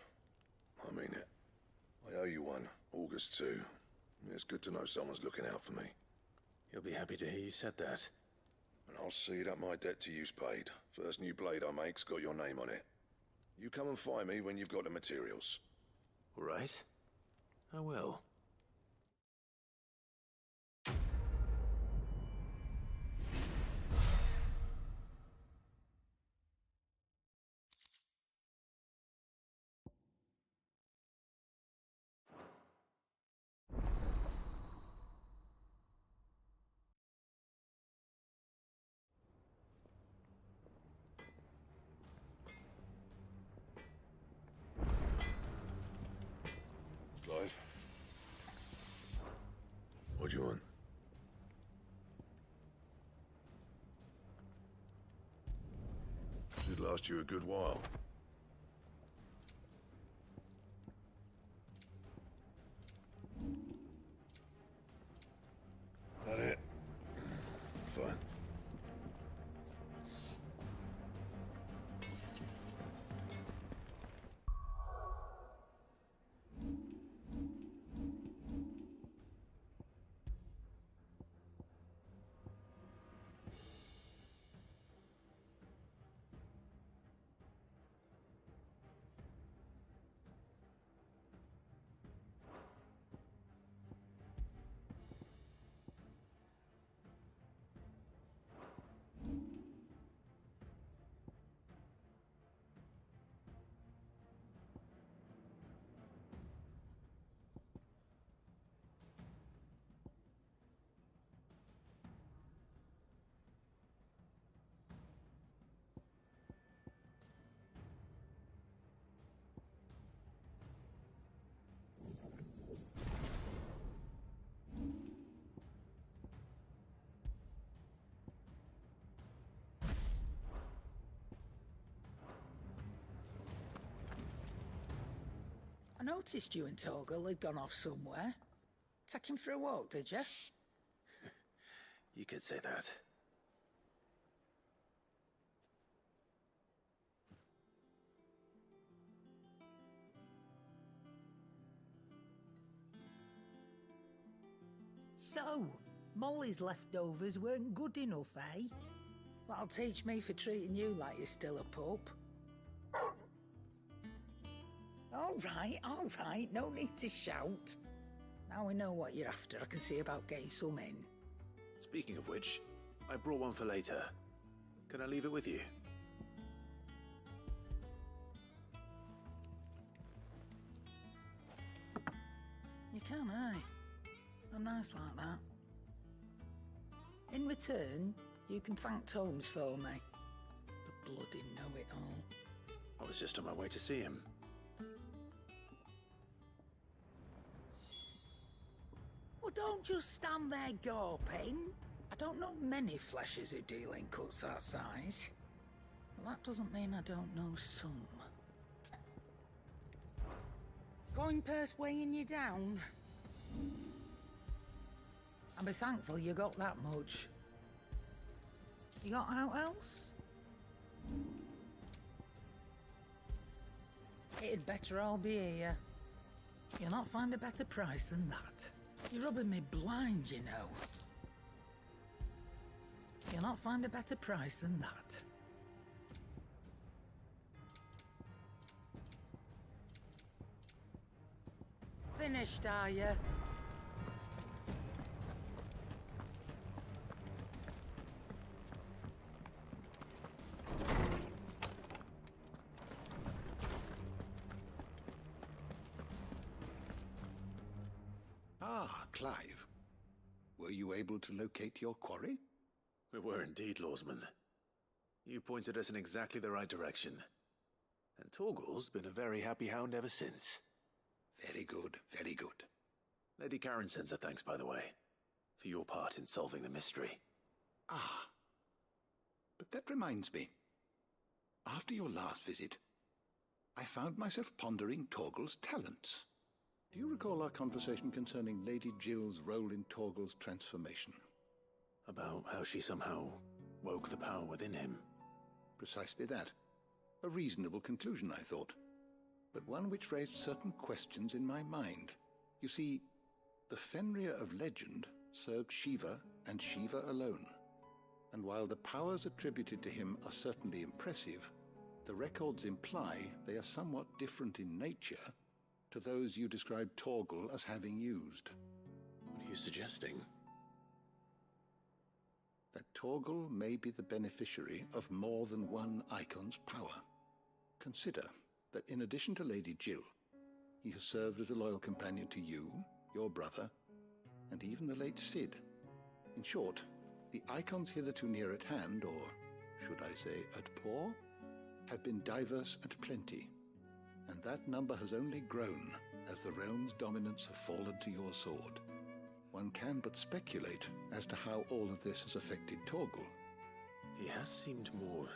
I mean it. I owe you one. August too. It's good to know someone's looking out for me. He'll be happy to hear you said that. And I'll see that my debt to you's paid. First new blade I make's got your name on it. You come and find me when you've got the materials. All right. I will. Clive? What do you want? Should last you a good while. That it? Fine. I noticed you and Torgal had gone off somewhere. Take him for a walk, did you? You could say that. So, Molly's leftovers weren't good enough, eh? That'll teach me for treating you like you're still a pup. All right, no need to shout. Now we know what you're after, I can see about getting some in. Speaking of which, I brought one for later. Can I leave it with you? nice like that. In return, you can thank Tomes for me. The bloody know-it-all. I was just on my way to see him. Well, don't just stand there gawping. I don't know many fleshers who deal in cuts that size. Well, that doesn't mean I don't know some. Coin purse weighing you down? I'll be thankful you got that much. You got out else? It'd better all be here. You'll not find a better price than that. You're rubbing me blind, you know. You'll not find a better price than that. Finished, are you? Ah, Clive. Were you able to locate your quarry? We were indeed, Lawsman. You pointed us in exactly the right direction. And Torgal's been a very happy hound ever since. Very good, very good. Lady Karen sends her thanks, by the way, for your part in solving the mystery. Ah. But that reminds me. After your last visit, I found myself pondering Torgal's talents. Do you recall our conversation concerning Lady Jill's role in Torgal's transformation? About how she somehow woke the power within him? Precisely that. A reasonable conclusion, I thought, but one which raised certain questions in my mind. You see, the Fenrir of legend served Shiva and Shiva alone, and while the powers attributed to him are certainly impressive, the records imply they are somewhat different in nature to those you described Torgal as having used. What are you suggesting? That Torgal may be the beneficiary of more than one Icon's power. Consider that in addition to Lady Jill, he has served as a loyal companion to you, your brother, and even the late Cid. In short, the Icons hitherto near at hand, or should I say at paw, have been diverse and plenty, and that number has only grown as the realm's dominance have fallen to your sword. One can but speculate as to how all of this has affected Torgal. He has seemed more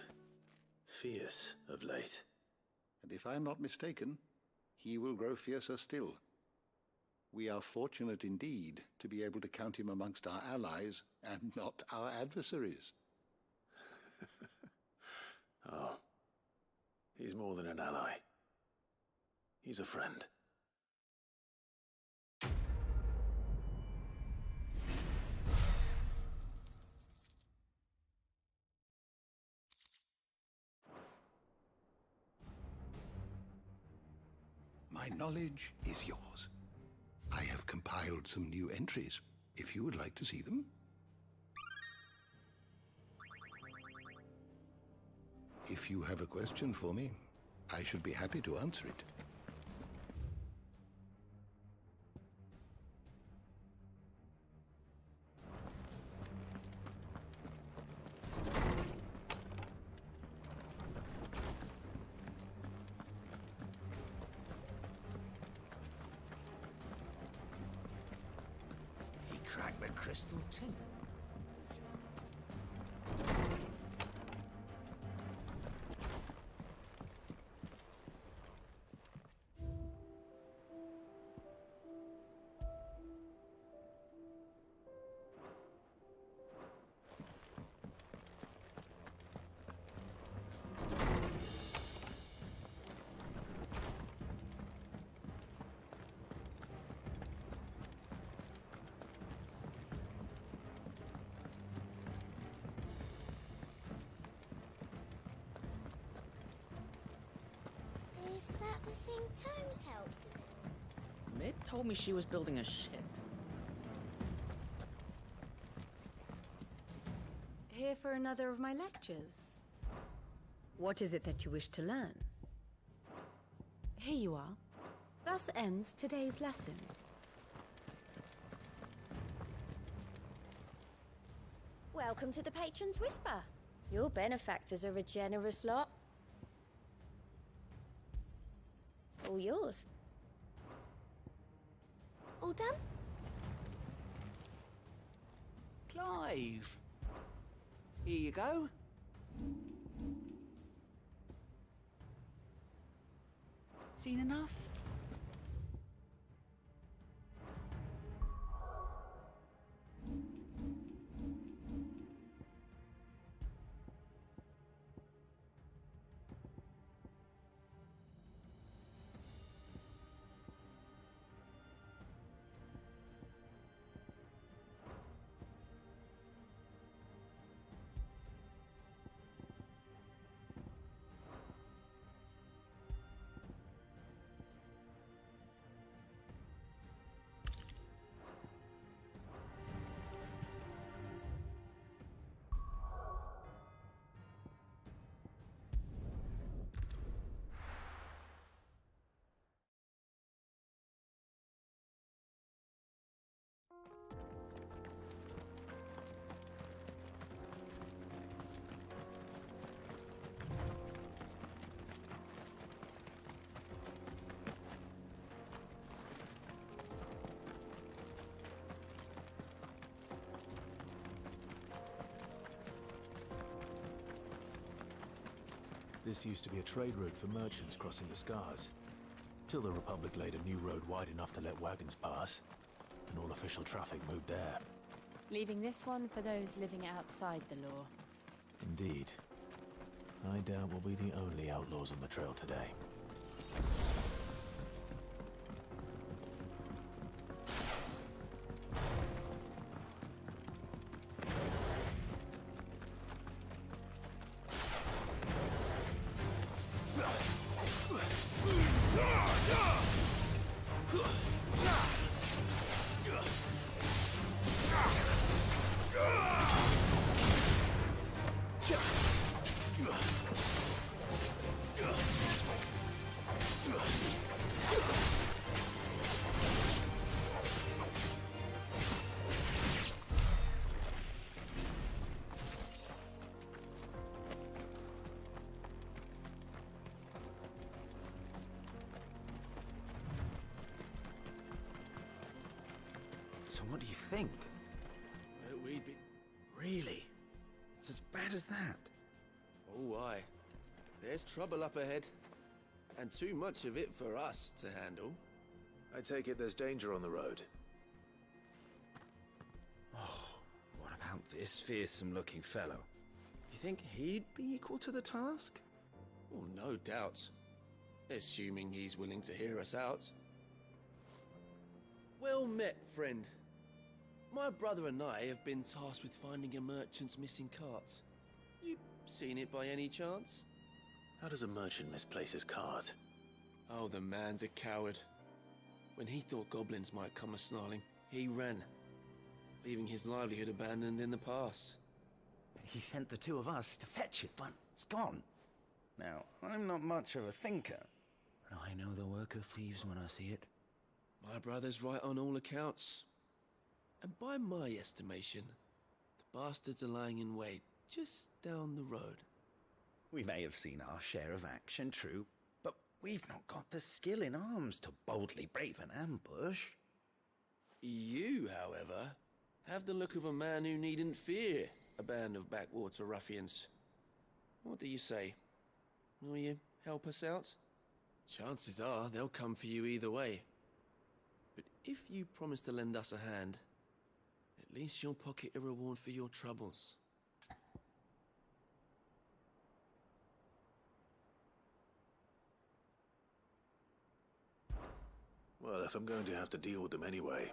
fierce of late. And if I am not mistaken, he will grow fiercer still. We are fortunate indeed to be able to count him amongst our allies and not our adversaries. Oh, he's more than an ally. He's a friend. My knowledge is yours. I have compiled some new entries, if you would like to see them. If you have a question for me, I should be happy to answer it. Crack the crystal too. Is that the thing Tomes helped with? Mid told me she was building a ship. Here for another of my lectures. What is it that you wish to learn? Here you are. Thus ends today's lesson. Welcome to the Patron's Whisper. Your benefactors are a generous lot. All yours. All done? Clive! Here you go. Seen enough? This used to be a trade route for merchants crossing the Scars, till the Republic laid a new road wide enough to let wagons pass, and all official traffic moved there. Leaving this one for those living outside the law. Indeed. I doubt we'll be the only outlaws on the trail today. So what do you think? That we'd be... Really? It's as bad as that? Oh, aye. There's trouble up ahead. And too much of it for us to handle. I take it there's danger on the road. Oh, what about this fearsome-looking fellow? You think he'd be equal to the task? Well, no doubt. Assuming he's willing to hear us out. Well met, friend. My brother and I have been tasked with finding a merchant's missing cart. You seen it by any chance? How does a merchant misplace his cart? Oh, the man's a coward. When he thought goblins might come a-snarling, he ran, leaving his livelihood abandoned in the pass. He sent the two of us to fetch it, but it's gone. Now, I'm not much of a thinker, but I know the work of thieves when I see it. My brother's right on all accounts. And by my estimation, the bastards are lying in wait just down the road. We may have seen our share of action, true, but we've not got the skill in arms to boldly brave an ambush. You, however, have the look of a man who needn't fear a band of backwater ruffians. What do you say? Will you help us out? Chances are they'll come for you either way. But if you promise to lend us a hand, at least you'll pocket a reward for your troubles. Well, if I'm going to have to deal with them anyway.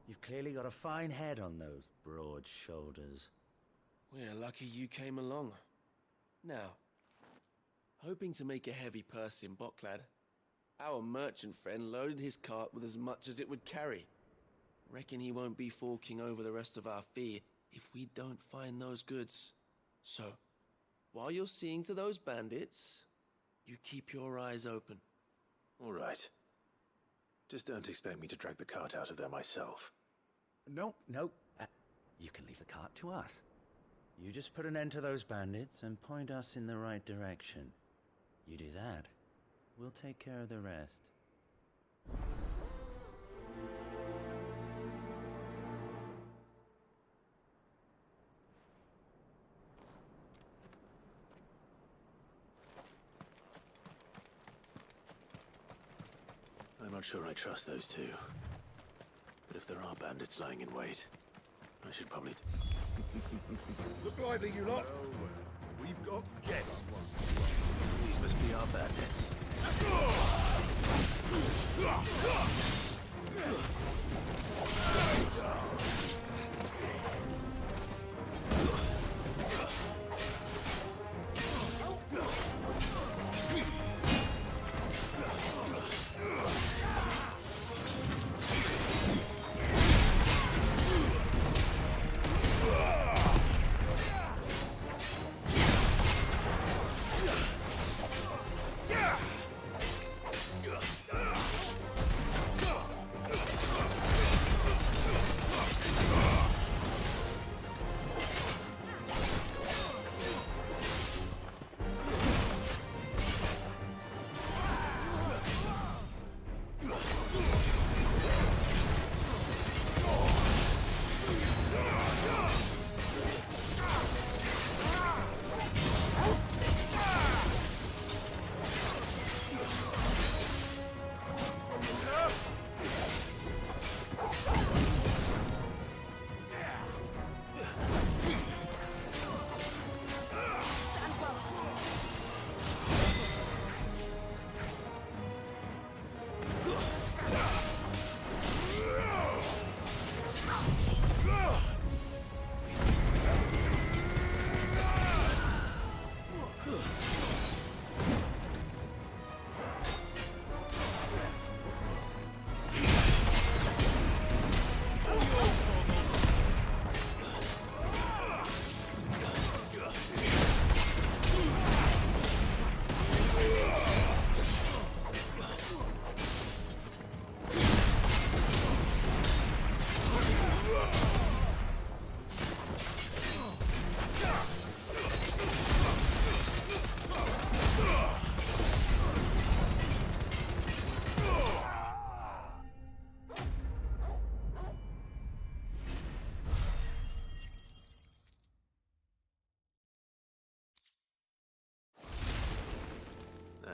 You've clearly got a fine head on those broad shoulders. We're lucky you came along. Now, hoping to make a heavy purse in Boklad, our merchant friend loaded his cart with as much as it would carry. Reckon he won't be forking over the rest of our fee if we don't find those goods. So, while you're seeing to those bandits, you keep your eyes open. All right. Just don't expect me to drag the cart out of there myself. No. You can leave the cart to us. You just put an end to those bandits and point us in the right direction. You do that, we'll take care of the rest. I'm not sure I trust those two. But if there are bandits lying in wait, I should probably... Look lively, you lot! We've got guests. These must be our bandits.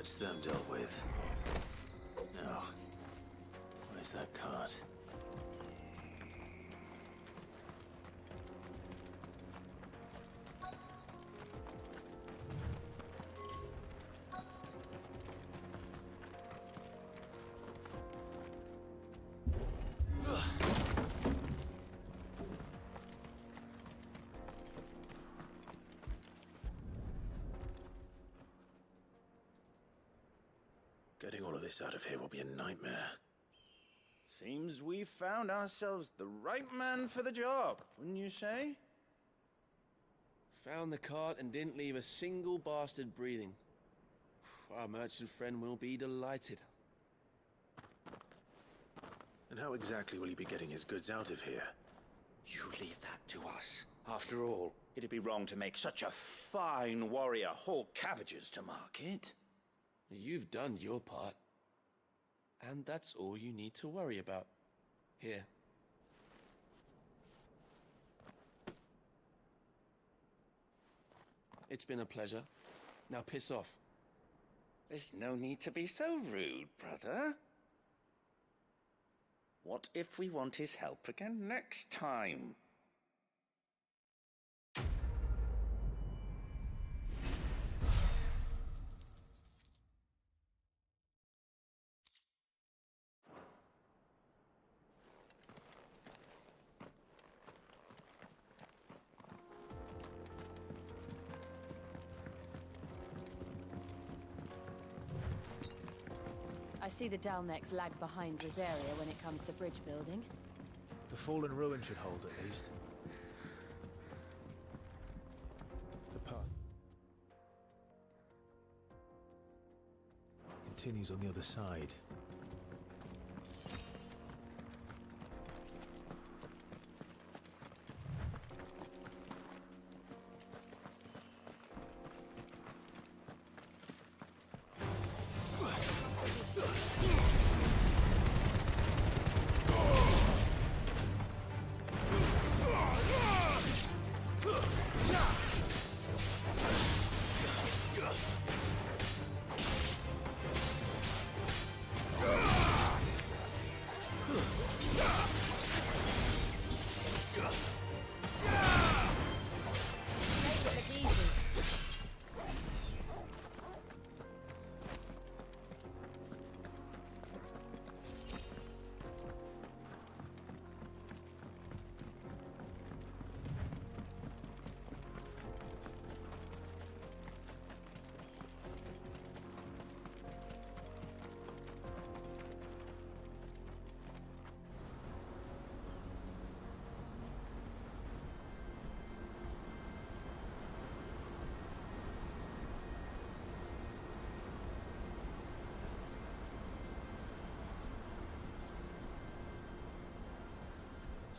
That's them dealt with. Now, where's that cart? Getting all of this out of here will be a nightmare. Seems we've found ourselves the right man for the job, wouldn't you say? Found the cart and didn't leave a single bastard breathing. Our merchant friend will be delighted. And how exactly will he be getting his goods out of here? You leave that to us. After all, it'd be wrong to make such a fine warrior haul cabbages to market. You've done your part. And that's all you need to worry about. Here. It's been a pleasure. Now piss off. There's no need to be so rude, brother. What if we want his help again next time? I see the Dalmex lag behind Rosaria when it comes to bridge building. The fallen ruin should hold, at least. The path continues on the other side.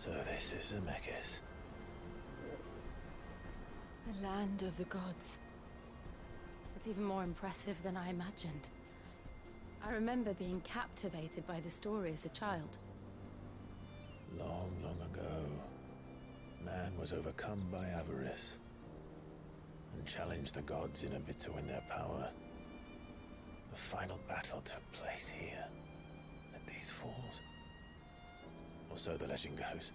So this is Zemeckis. The land of the gods. It's even more impressive than I imagined. I remember being captivated by the story as a child. Long, long ago, man was overcome by avarice and challenged the gods in a bid to win their power. The final battle took place here, at these falls. Or so the legend goes.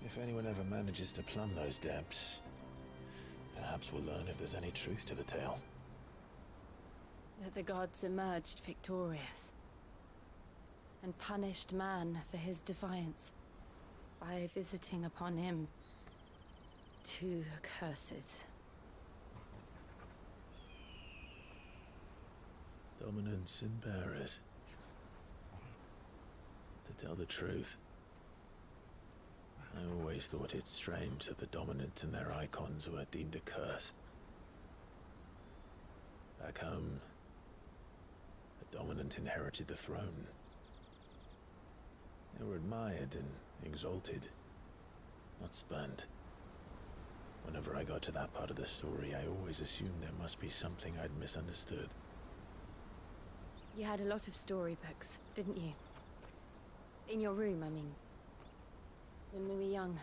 If anyone ever manages to plumb those depths, perhaps we'll learn if there's any truth to the tale. That the gods emerged victorious and punished man for his defiance by visiting upon him 2 curses. Dominants and bearers. To tell the truth, I always thought it strange that the dominants and their icons were deemed a curse. Back home, the dominant inherited the throne. They were admired and exalted, not spurned. Whenever I got to that part of the story, I always assumed there must be something I'd misunderstood. You had a lot of storybooks, didn't you? In your room, I mean. When we were young.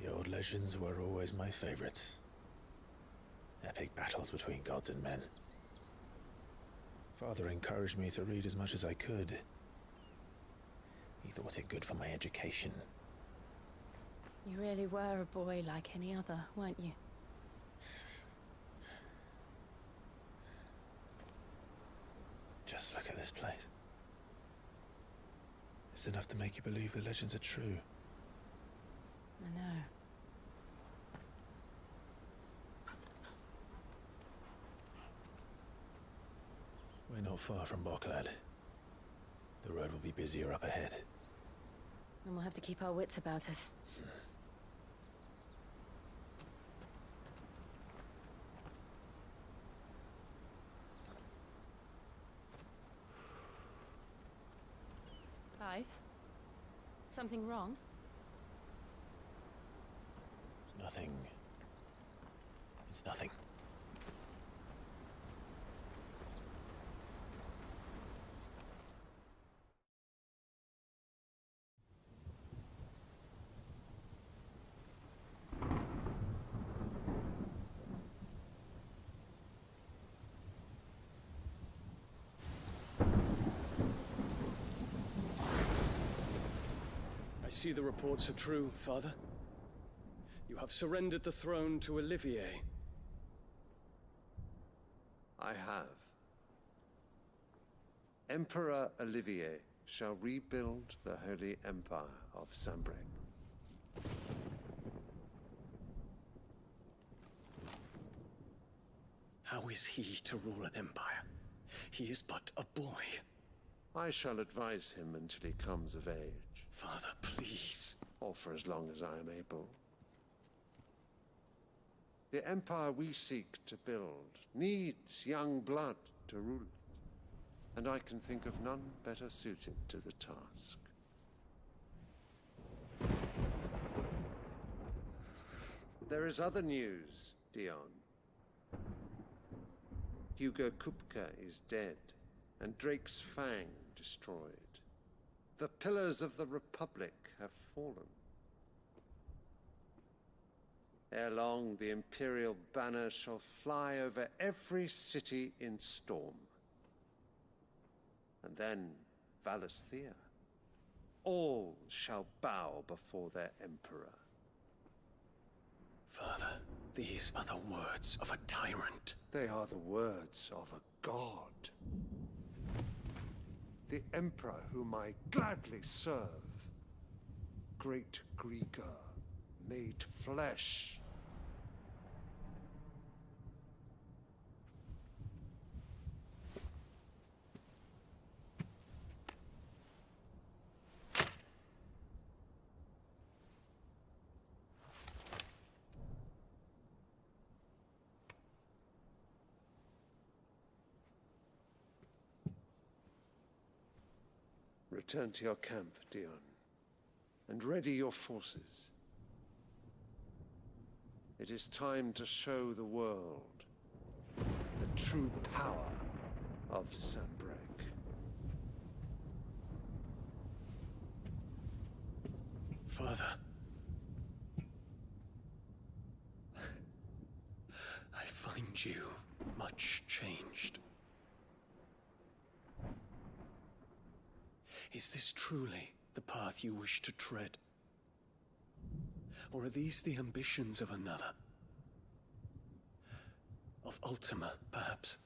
The old legends were always my favorites. Epic battles between gods and men. Father encouraged me to read as much as I could. He thought it good for my education. You really were a boy like any other, weren't you? Just look at this place. It's enough to make you believe the legends are true. I know. We're not far from Boklad. The road will be busier up ahead. And we'll have to keep our wits about us. Clive? Something wrong? Nothing. It's nothing. I see the reports are true, Father. You have surrendered the throne to Olivier. I have. Emperor Olivier shall rebuild the Holy Empire of Sanbreque. How is he to rule an empire? He is but a boy. I shall advise him until he comes of age. Father, please. Or for as long as I am able. The empire we seek to build needs young blood to rule it, and I can think of none better suited to the task. There is other news, Dion. Hugo Kupka is dead, and Drake's Fang destroyed. The pillars of the Republic have fallen. Ere long, the Imperial banner shall fly over every city in Storm. And then Valisthea. All shall bow before their Emperor. Father, these are the words of a tyrant. They are the words of a god. The Emperor whom I gladly serve. Great Greagor, made flesh. Return to your camp, Dion, and ready your forces. It is time to show the world the true power of Sanbreque. Father. I find you much changed. Is this truly the path you wish to tread? Or are these the ambitions of another? Of Ultima, perhaps?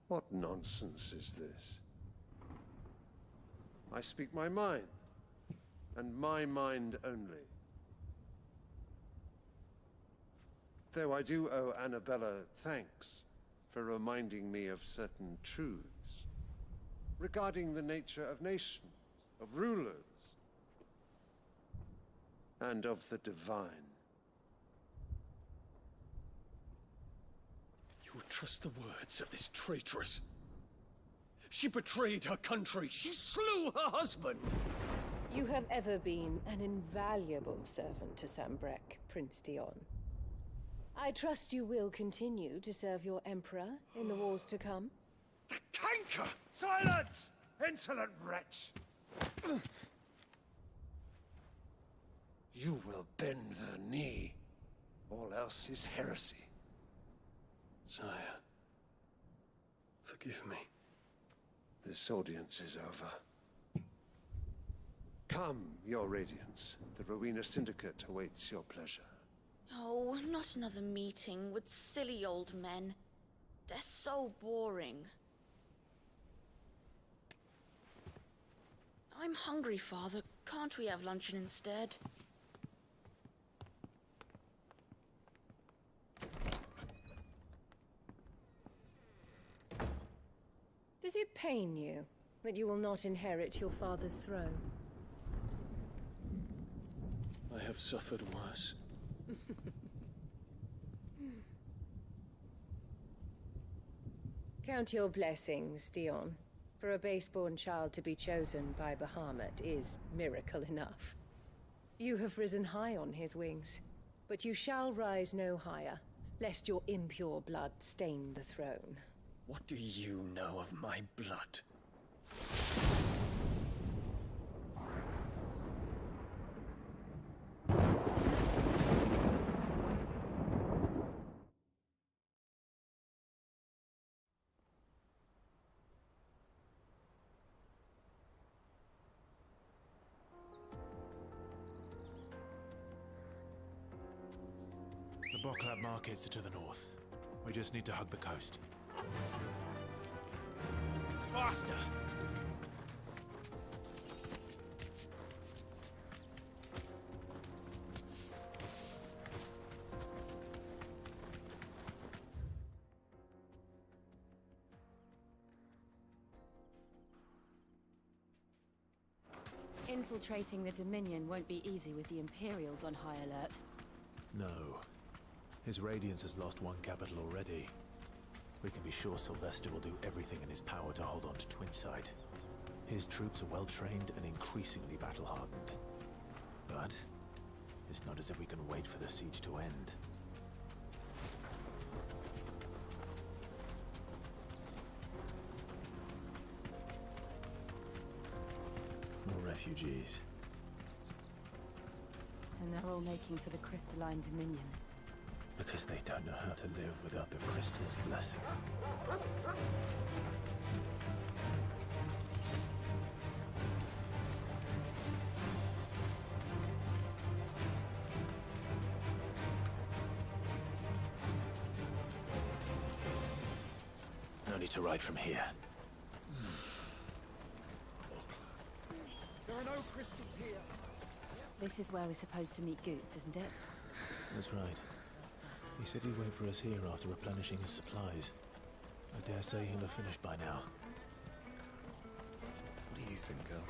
What nonsense is this? I speak my mind, and my mind only. Though I do owe Annabella thanks for reminding me of certain truths regarding the nature of nations, of rulers, and of the divine. You would trust the words of this traitress? She betrayed her country. She slew her husband. You have ever been an invaluable servant to Sanbreque, Prince Dion. I trust you will continue to serve your Emperor in the wars to come. The canker! Silence! Insolent wretch! You will bend the knee. All else is heresy. Sire, forgive me. This audience is over. Come, your Radiance. The Rowena Syndicate awaits your pleasure. Oh, not another meeting with silly old men. They're so boring. I'm hungry, Father. Can't we have luncheon instead? Does it pain you that you will not inherit your father's throne? I have suffered worse. Count your blessings, Dion. For a base-born child to be chosen by Bahamut is miracle enough. You have risen high on his wings, but you shall rise no higher, lest your impure blood stain the throne. What do you know of my blood? The Boklab markets are to the north. We just need to hug the coast. Faster! Infiltrating the Dominion won't be easy with the Imperials on high alert. No. His Radiance has lost one capital already. We can be sure Sylvester will do everything in his power to hold on to Twinside. His troops are well-trained and increasingly battle-hardened. But it's not as if we can wait for the siege to end. More refugees. And they're all making for the Crystalline Dominion. Because they don't know how to live without the Crystal's blessing. No need to ride from here. There are no crystals here. This is where we're supposed to meet Goots, isn't it? That's right. He said he'd wait for us here after replenishing his supplies. I dare say he'll have finished by now. What do you think, girl?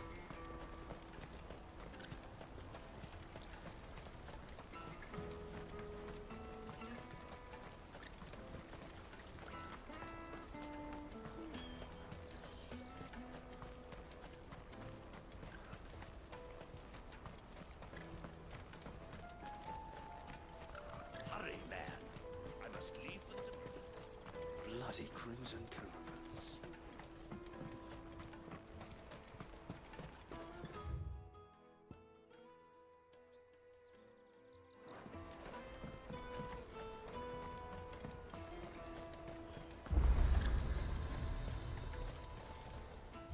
bloody Crimson Caravans.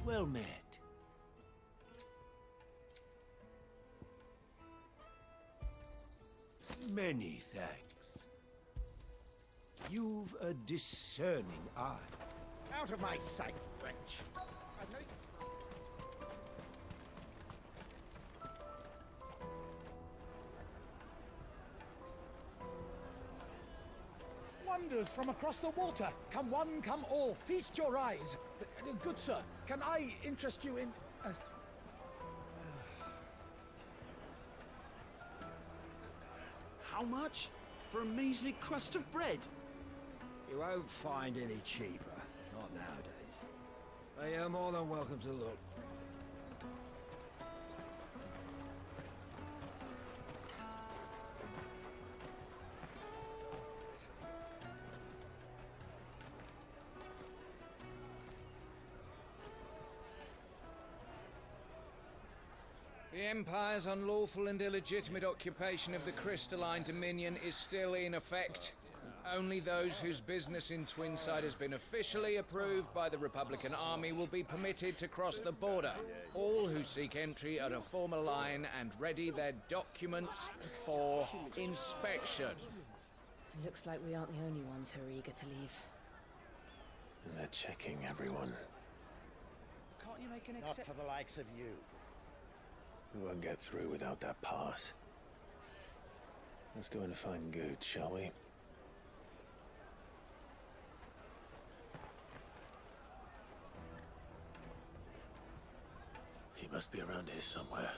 Well met. Many thanks. You've a discerning eye. Out of my sight, wretch. I know you... Wonders from across the water. Come one, come all. Feast your eyes. Good sir, can I interest you in... How much? For a measly crust of bread? You won't find any cheaper. Not nowadays. But you're more than welcome to look. The Empire's unlawful and illegitimate occupation of the Crystalline Dominion is still in effect. Only those whose business in Twinside has been officially approved by the Republican Army will be permitted to cross the border. All who seek entry are to form a line and ready their documents for inspection. It looks like we aren't the only ones who are eager to leave. And they're checking everyone. Can't you make an exception? Not for the likes of you. We won't get through without that pass. Let's go in and find Good, shall we? He must be around here somewhere.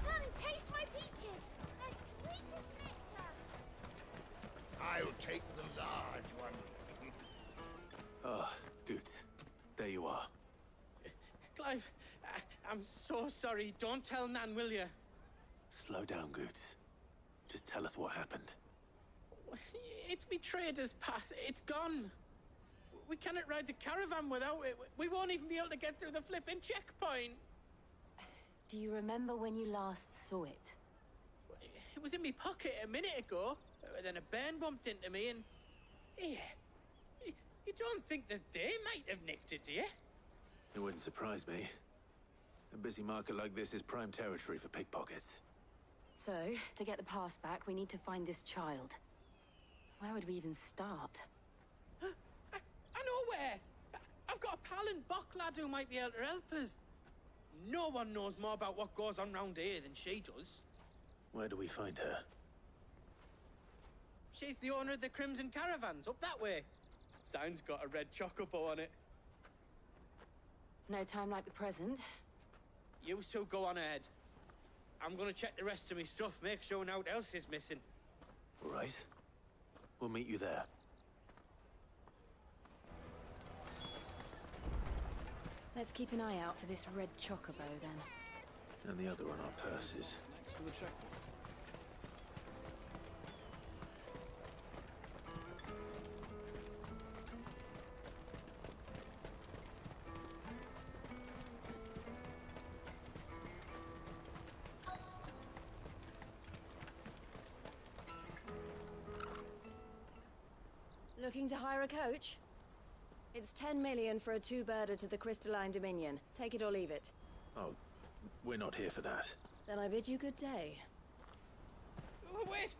Come, taste my peaches. They're sweet as nectar. I'll take the large one. Ah, Good. There you are. Clive, I'm so sorry. Don't tell Nan, will you? Slow down, Good. Just tell us what happened. It's me trader's pass. It's gone. We cannot ride the caravan without it. We won't even be able to get through the flipping checkpoint. Do you remember when you last saw it? It was in my pocket a minute ago. Then a bairn bumped into me and... Here. You don't think that they might have nicked it, do you? It wouldn't surprise me. A busy market like this is prime territory for pickpockets. So, to get the pass back, we need to find this child. Where would we even start? I know where! I've got a pal in Bocklad who might be able to help us. No one knows more about what goes on round here than she does. Where do we find her? She's the owner of the Crimson Caravans, up that way. Sign's got a red chocobo on it. No time like the present. You two go on ahead. I'm gonna check the rest of my stuff, make sure naught else is missing. All right. We'll meet you there. Let's keep an eye out for this red chocobo, then. And the other on our purses. Next to the checkpoint. Looking to hire a coach? It's 10 million for a two-birder to the Crystalline Dominion. Take it or leave it. Oh, we're not here for that. Then I bid you good day. Oh, wait!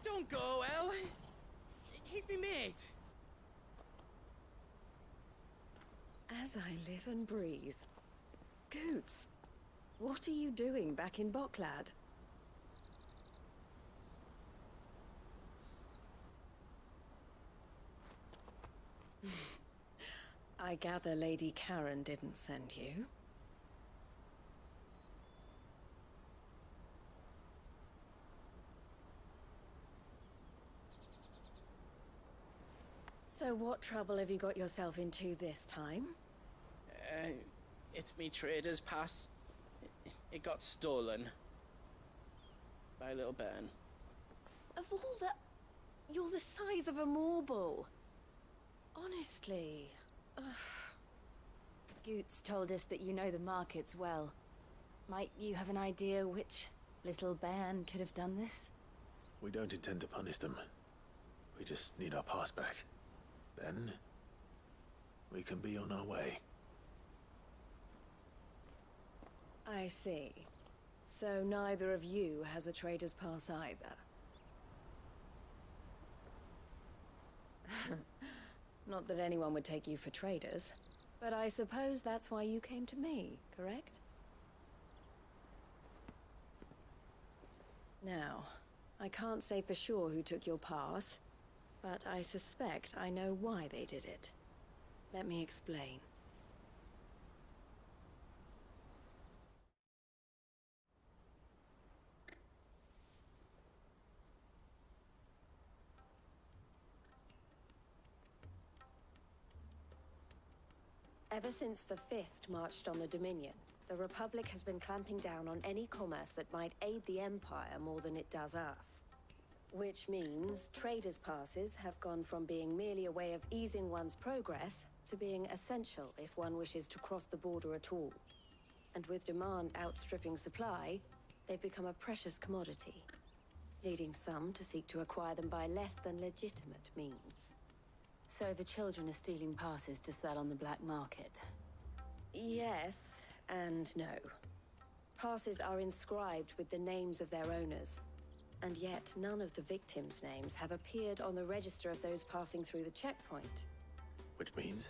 Don't go, El. He's me mate. As I live and breathe. Goots, what are you doing back in Bocklad? I gather Lady Karen didn't send you. So what trouble have you got yourself into this time? It's me trader's pass. It got stolen. By a little bairn. Of all the... You're the size of a marble. Honestly... ugh. Goots told us that you know the markets well. Might you have an idea which little band could have done this? We don't intend to punish them. We just need our pass back. Then, we can be on our way. I see. So neither of you has a trader's pass either. Not that anyone would take you for traders, but I suppose that's why you came to me, correct? Now, I can't say for sure who took your pass, but I suspect I know why they did it. Let me explain. Ever since the Fist marched on the Dominion, the Republic has been clamping down on any commerce that might aid the Empire more than it does us. Which means traders' passes have gone from being merely a way of easing one's progress to being essential if one wishes to cross the border at all. And with demand outstripping supply, they've become a precious commodity, leading some to seek to acquire them by less than legitimate means. So the children are stealing passes to sell on the black market? Yes and no. Passes are inscribed with the names of their owners, and yet none of the victims' names have appeared on the register of those passing through the checkpoint. Which means?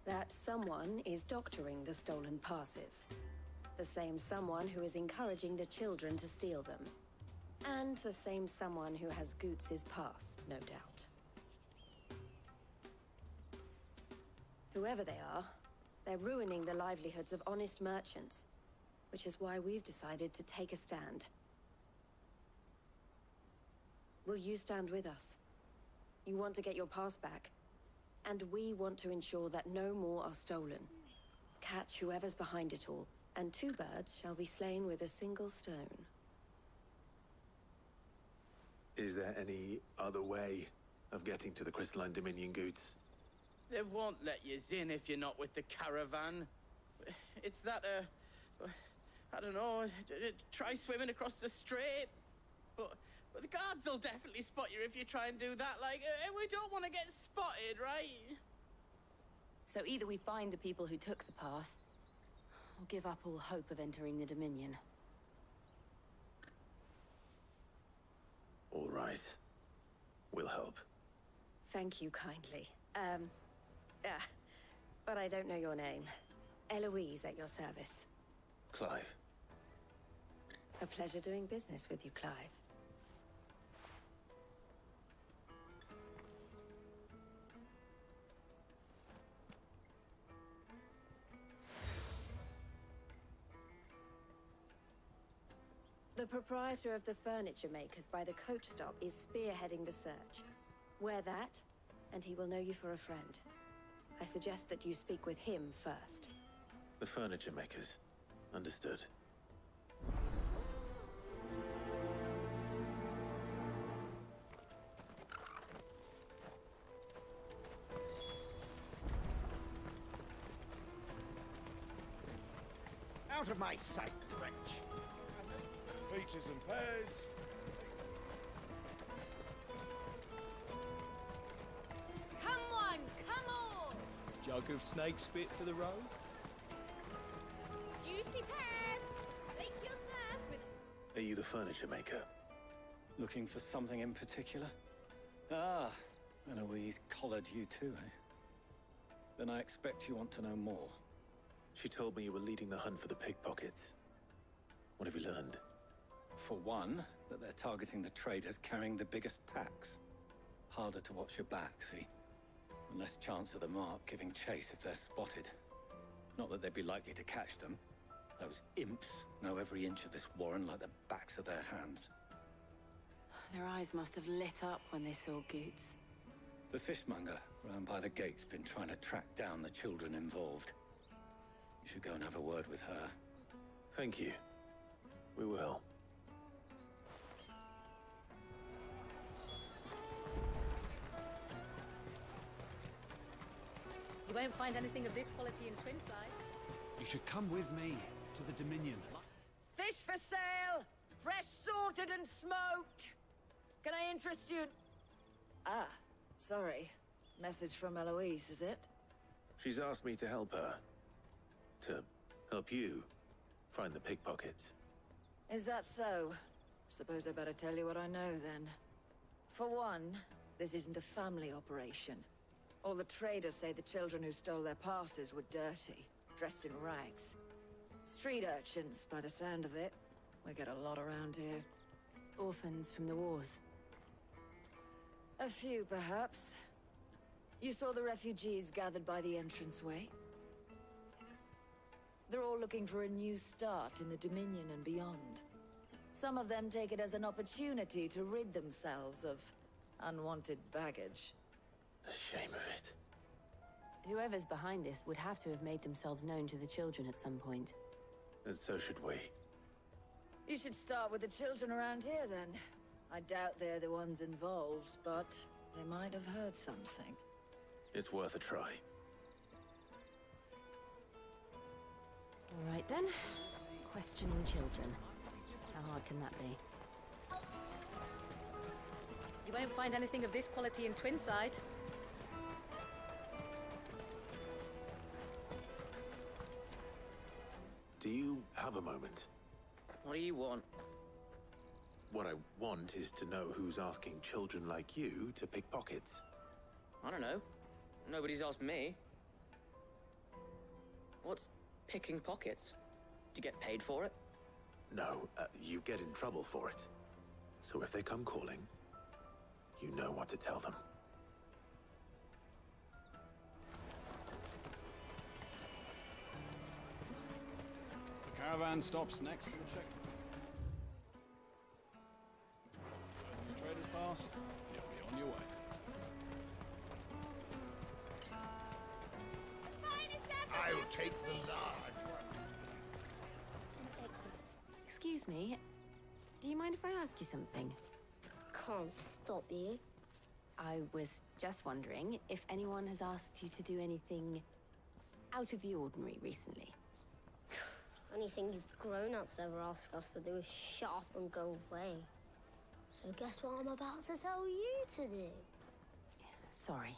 That someone is doctoring the stolen passes. The same someone who is encouraging the children to steal them. And the same someone who has Goots' pass, no doubt. Whoever they are, they're ruining the livelihoods of honest merchants, which is why we've decided to take a stand. Will you stand with us? You want to get your pass back, and we want to ensure that no more are stolen. Catch whoever's behind it all, and two birds shall be slain with a single stone. Is there any other way of getting to the Crystalline Dominion, Goots? They won't let you in if you're not with the caravan. It's that, I don't know, try swimming across the strait. But the guards will definitely spot you if you try and do that. Like, we don't want to get spotted, right? So either we find the people who took the pass, or give up all hope of entering the Dominion. All right. We'll help. Thank you kindly. But I don't know your name. Eloise at your service. Clive. A pleasure doing business with you, Clive. The proprietor of the furniture makers by the coach stop is spearheading the search. Wear that, and he will know you for a friend. I suggest that you speak with him first. The furniture makers. Understood. Out of my sight, wretch! Peaches and pears. Come on, come on! Jug of snake spit for the road? Juicy pears! Slake your thirst with... Are you the furniture maker? Looking for something in particular? Ah, Eloise collared you too, eh? Then I expect you want to know more. She told me you were leading the hunt for the pickpockets. What have you learned? For one, that they're targeting the traders carrying the biggest packs. Harder to watch your back, see? And less chance of the mark giving chase if they're spotted. Not that they'd be likely to catch them. Those imps know every inch of this warren like the backs of their hands. Their eyes must have lit up when they saw Goots. The fishmonger round by the gate's been trying to track down the children involved. You should go and have a word with her. Thank you. We will. You won't find anything of this quality in Twinside. You should come with me to the Dominion. Fish for sale! Fresh sorted and smoked! Can I interest you? Ah, sorry. Message from Eloise, is it? She's asked me to help her. To help you find the pickpockets. Is that so? Suppose I better tell you what I know, then. For one, this isn't a family operation. All the traders say the children who stole their passes were dirty, dressed in rags. Street urchins, by the sound of it. We get a lot around here. Orphans from the wars. A few, perhaps. You saw the refugees gathered by the entranceway? They're all looking for a new start in the Dominion and beyond. Some of them take it as an opportunity to rid themselves of unwanted baggage. The shame of it. Whoever's behind this would have to have made themselves known to the children at some point. And so should we. You should start with the children around here, then. I doubt they're the ones involved, but they might have heard something. It's worth a try. All right, then. Questioning children. How hard can that be? You won't find anything of this quality in Twinside. Do you have a moment? What do you want? What I want is to know who's asking children like you to pick pockets. I don't know. Nobody's asked me. What's picking pockets? Do you get paid for it? No, you get in trouble for it. So if they come calling, you know what to tell them. The caravan stops next to the check. Traders pass. You'll be on your way. I'll take the large one. Excuse me. Do you mind if I ask you something? Can't stop you. I was just wondering if anyone has asked you to do anything out of the ordinary recently. Anything you grown-ups ever ask us to do is shut up and go away. So guess what I'm about to tell you to do? Sorry.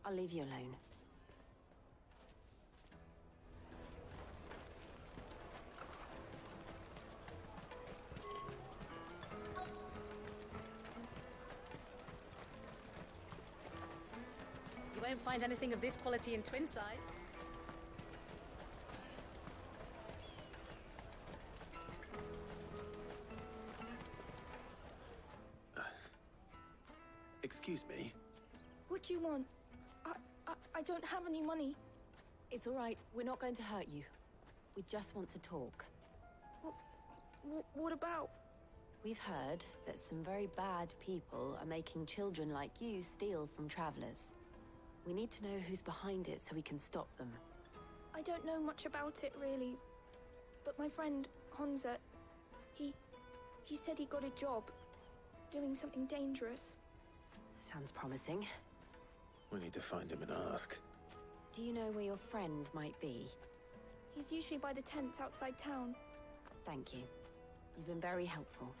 I'll leave you alone. You won't find anything of this quality in Twinside. Excuse me? What do you want? I don't have any money. It's all right. We're not going to hurt you. We just want to talk. What about? We've heard that some very bad people are making children like you steal from travelers. We need to know who's behind it so we can stop them. I don't know much about it, really. But my friend, Honza, he said he got a job doing something dangerous. Sounds promising. We need to find him and ask. Do you know where your friend might be? He's usually by the tents outside town. Thank you. You've been very helpful.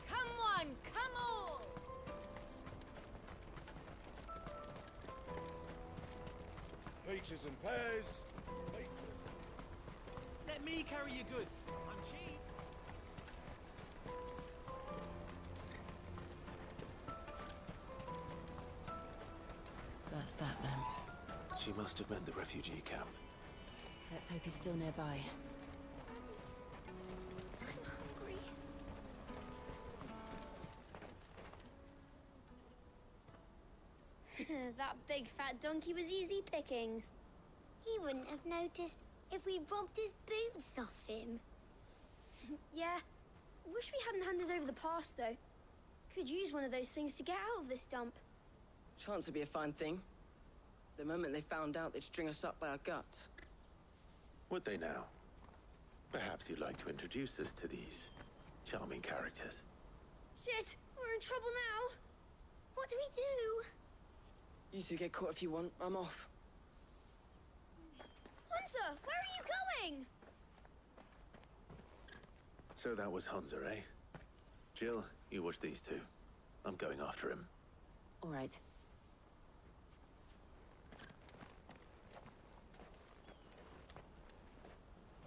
Come on, come on! Peaches and pears. Let me carry your goods. I'm cheap. That's that then. She must have meant the refugee camp. Let's hope he's still nearby. That big fat donkey was easy pickings. He wouldn't have noticed if we'd robbed his boots off him. Yeah. Wish we hadn't handed over the pass, though. Could use one of those things to get out of this dump. Chance would be a fine thing. The moment they found out, they'd string us up by our guts. Would they now? Perhaps you'd like to introduce us to these charming characters. Shit, we're in trouble now. What do we do? You two get caught if you want. I'm off. Hunter, where are you going? So that was Hunter, eh? Jill, you watch these two. I'm going after him. All right.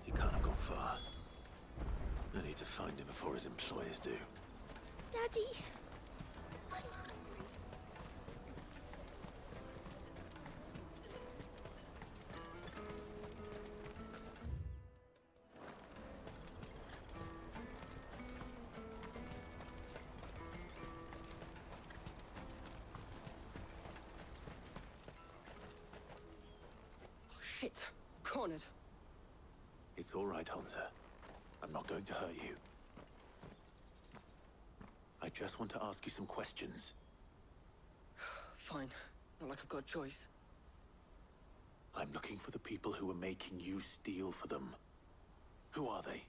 He can't have gone far. I need to find him before his employers do. Daddy. Shit. Cornered. It's all right, Hunter. I'm not going to hurt you. I just want to ask you some questions. Fine. Not like I've got a choice. I'm looking for the people who are making you steal for them. Who are they?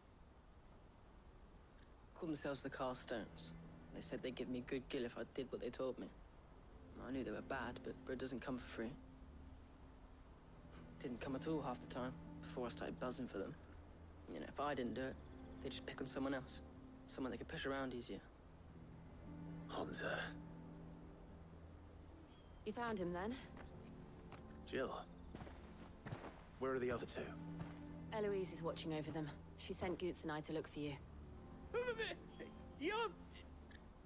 Call themselves the Carstones. They said they'd give me good gill if I did what they told me. I knew they were bad, but bread doesn't come for free. Didn't come at all half the time, before I started buzzing for them. You know, if I didn't do it, they'd just pick on someone else. Someone they could push around easier. Hunter. You found him then? Jill. Where are the other two? Eloise is watching over them. She sent Goots and I to look for you. You're...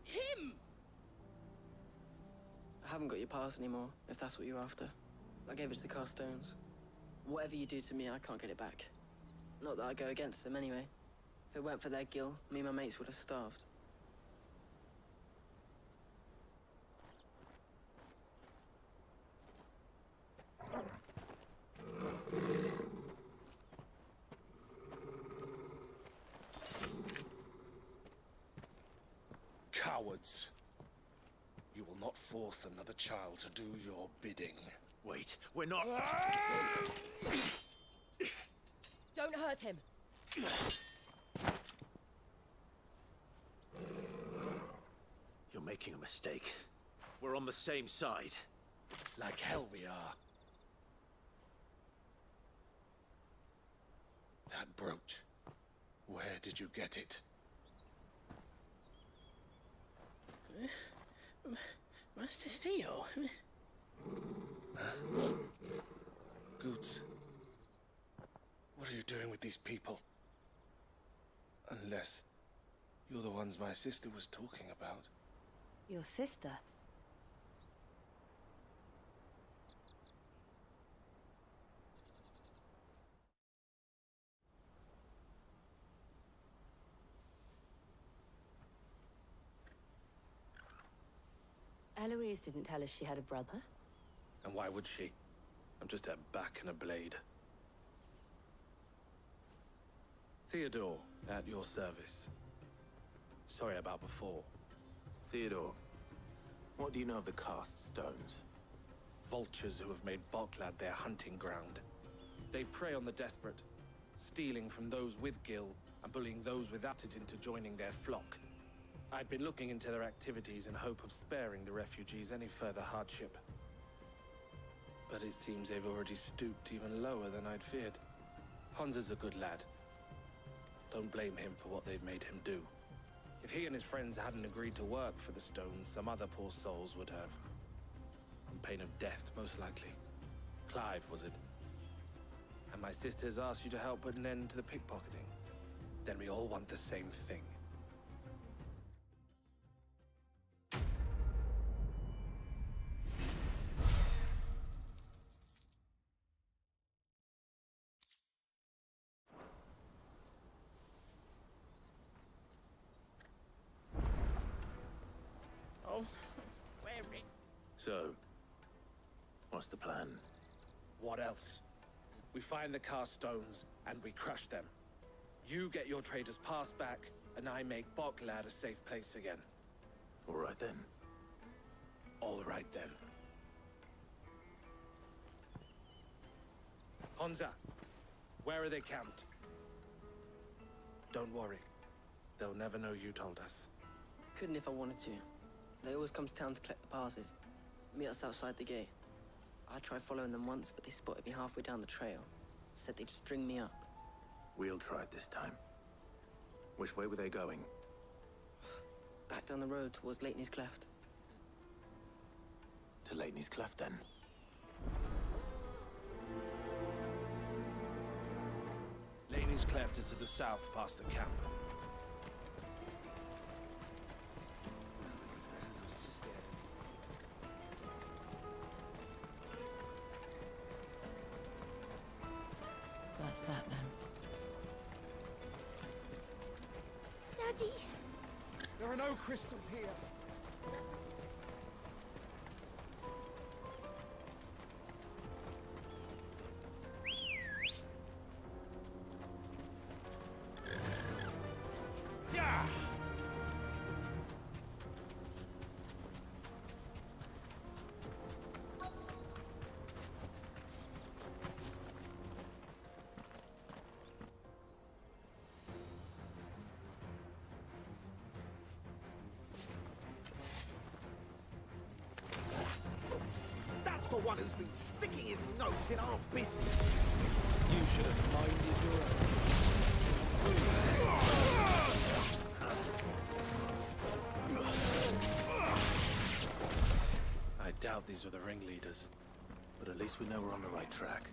him! I haven't got your pass anymore, if that's what you're after. I gave it to the Carstones. Whatever you do to me, I can't get it back. Not that I go against them anyway. If it weren't for their gill, me and my mates would have starved. Cowards. You will not force another child to do your bidding. Wait, we're not... Don't hurt him. You're making a mistake. We're on the same side. Like hell we are. That brooch. Where did you get it? Master Theo? Goots. What are you doing with these people? Unless you're the ones my sister was talking about. Your sister? Eloise didn't tell us she had a brother. And why would she? I'm just a back and a blade. Theodore, at your service. Sorry about before. Theodore, what do you know of the Cast Stones? Vultures who have made Boklad their hunting ground. They prey on the desperate, stealing from those with gill and bullying those without it into joining their flock. I'd been looking into their activities in hope of sparing the refugees any further hardship. But it seems they've already stooped even lower than I'd feared. Hunter's a good lad. Don't blame him for what they've made him do. If he and his friends hadn't agreed to work for the Stones, some other poor souls would have. On pain of death, most likely. Clive, was it? And my sisters asked you to help put an end to the pickpocketing. Then we all want the same thing. So, what's the plan? What else? We find the Carstones, and we crush them. You get your trader's pass back, and I make Boklad a safe place again. All right then. All right then. Honza, where are they camped? Don't worry. They'll never know you told us. Couldn't if I wanted to. They always come to town to collect the passes. Meet us outside the gate. I tried following them once, but they spotted me halfway down the trail. Said they'd string me up. We'll try it this time. Which way were they going? Back down the road towards Leitney's Cleft. To Leitney's Cleft, then. Laney's Cleft is to the south, past the camp. That's that, then. Daddy! There are no crystals here. Yeah! That's the one who's been sticking his nose in our business. You should have minded your own. I doubt these were the ringleaders. But at least we know we're on the right track.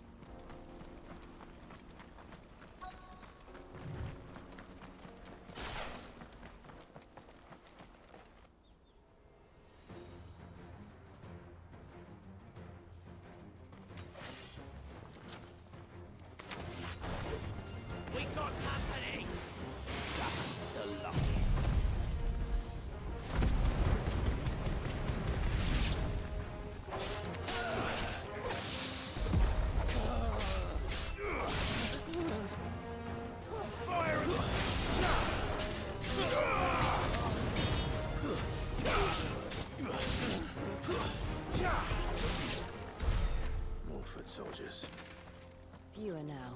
We got company! That's the lot. More foot soldiers. Fewer now.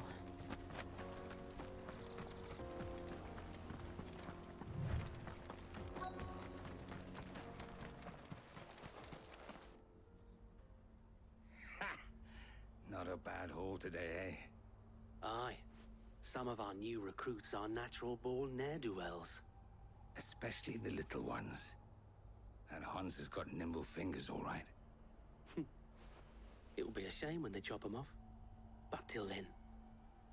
Not a bad haul today, eh? Aye. Some of our new recruits are natural-born ne'er-do-wells. Especially the little ones. That Hans has got nimble fingers, all right. It will be a shame when they chop them off. But till then,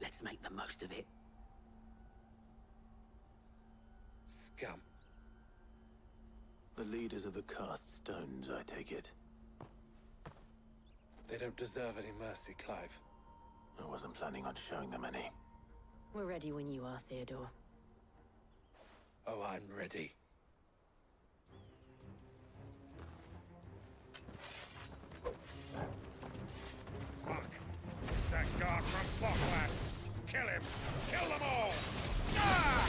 let's make the most of it. Scum. The leaders of the Cast Stones, I take it. They don't deserve any mercy, Clive. I wasn't planning on showing them any. We're ready when you are, Theodore. Oh, I'm ready. Fuck! It's that guard from Bocklad! Kill him! Kill them all! Ah!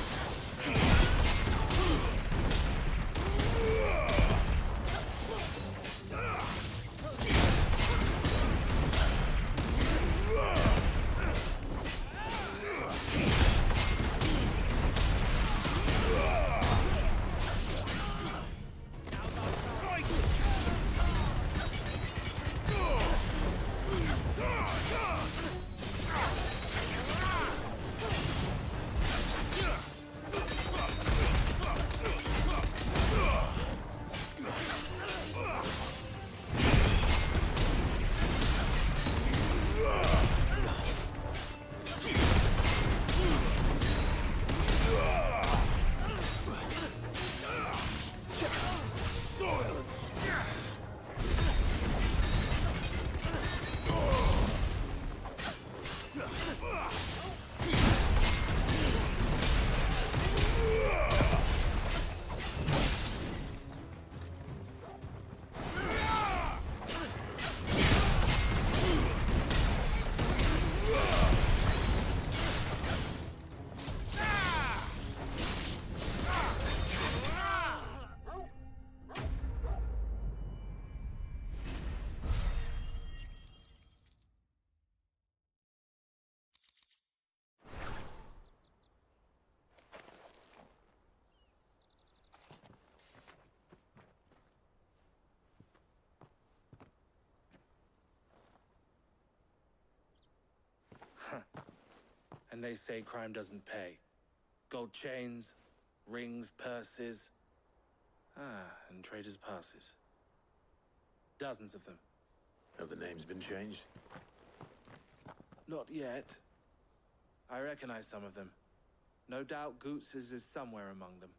And they say crime doesn't pay. Gold chains, rings, purses. And traders' passes. Dozens of them. Have the names been changed? Not yet. I recognize some of them. No doubt Goots's is somewhere among them.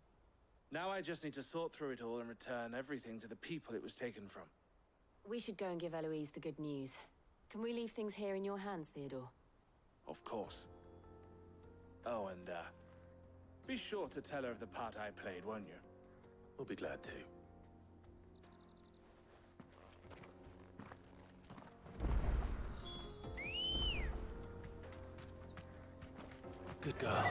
Now I just need to sort through it all and return everything to the people it was taken from. We should go and give Eloise the good news. Can we leave things here in your hands, Theodore? Of course. Oh, and, be sure to tell her of the part I played, won't you? We'll be glad to. Good girl.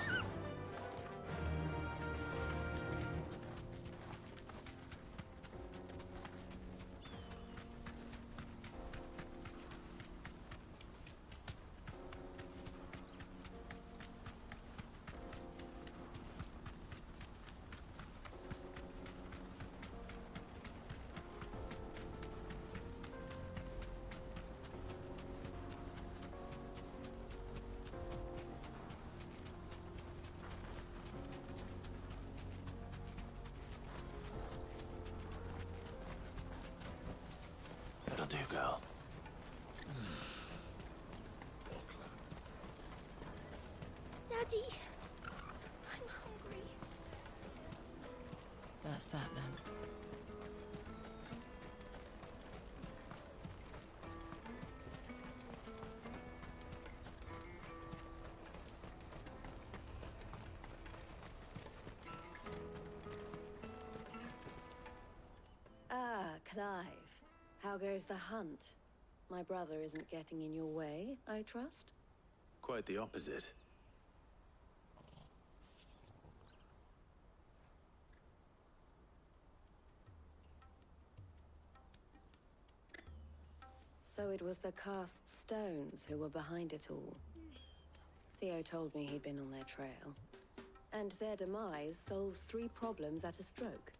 That'll do, girl. Daddy, I'm hungry. That's that then. Ah, Clive. How goes the hunt? My brother isn't getting in your way, I trust? Quite the opposite. So it was the cast stones who were behind it all. Theo told me he'd been on their trail. And their demise solves 3 problems at a stroke.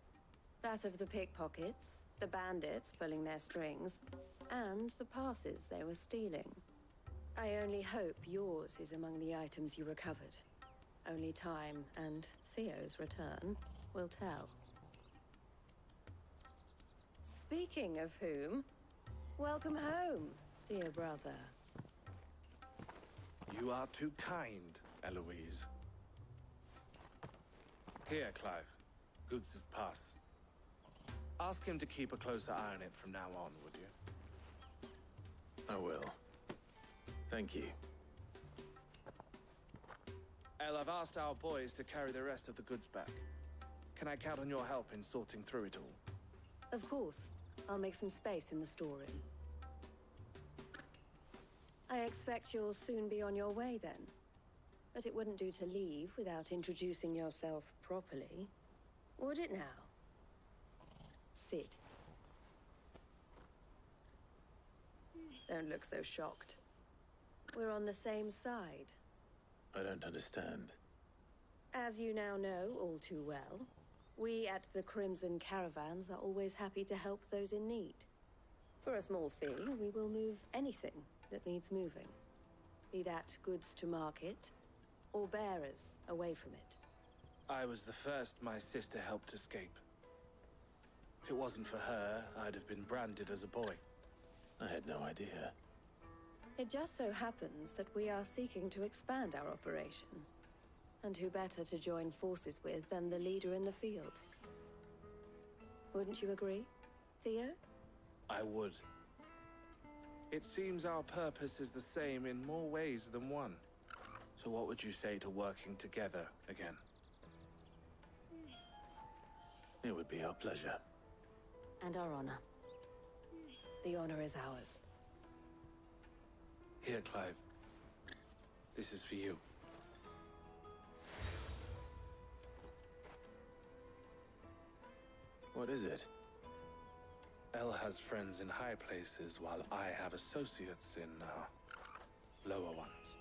That of the pickpockets, the bandits pulling their strings, and the passes they were stealing. I only hope yours is among the items you recovered. Only time and Theo's return will tell. Speaking of whom, welcome home, dear brother. You are too kind, Eloise. Here, Clive. Goods' pass. Ask him to keep a closer eye on it from now on, would you? I will. Thank you. El, I've asked our boys to carry the rest of the goods back. Can I count on your help in sorting through it all? Of course. I'll make some space in the storeroom. I expect you'll soon be on your way then. But it wouldn't do to leave without introducing yourself properly. Would it now? Sid. Don't look so shocked. We're on the same side. I don't understand. As you now know all too well, we at the Crimson Caravans are always happy to help those in need. For a small fee, we will move anything that needs moving. Be that goods to market, or bearers away from it. I was the first my sister helped escape. If it wasn't for her, I'd have been branded as a boy. I had no idea. It just so happens that we are seeking to expand our operation. And who better to join forces with than the leader in the field? Wouldn't you agree, Theo? I would. It seems our purpose is the same in more ways than one. So what would you say to working together again? It would be our pleasure. And our honor. The honor is ours. Here, Clive. This is for you. What is it? El has friends in high places, while I have associates in, lower ones.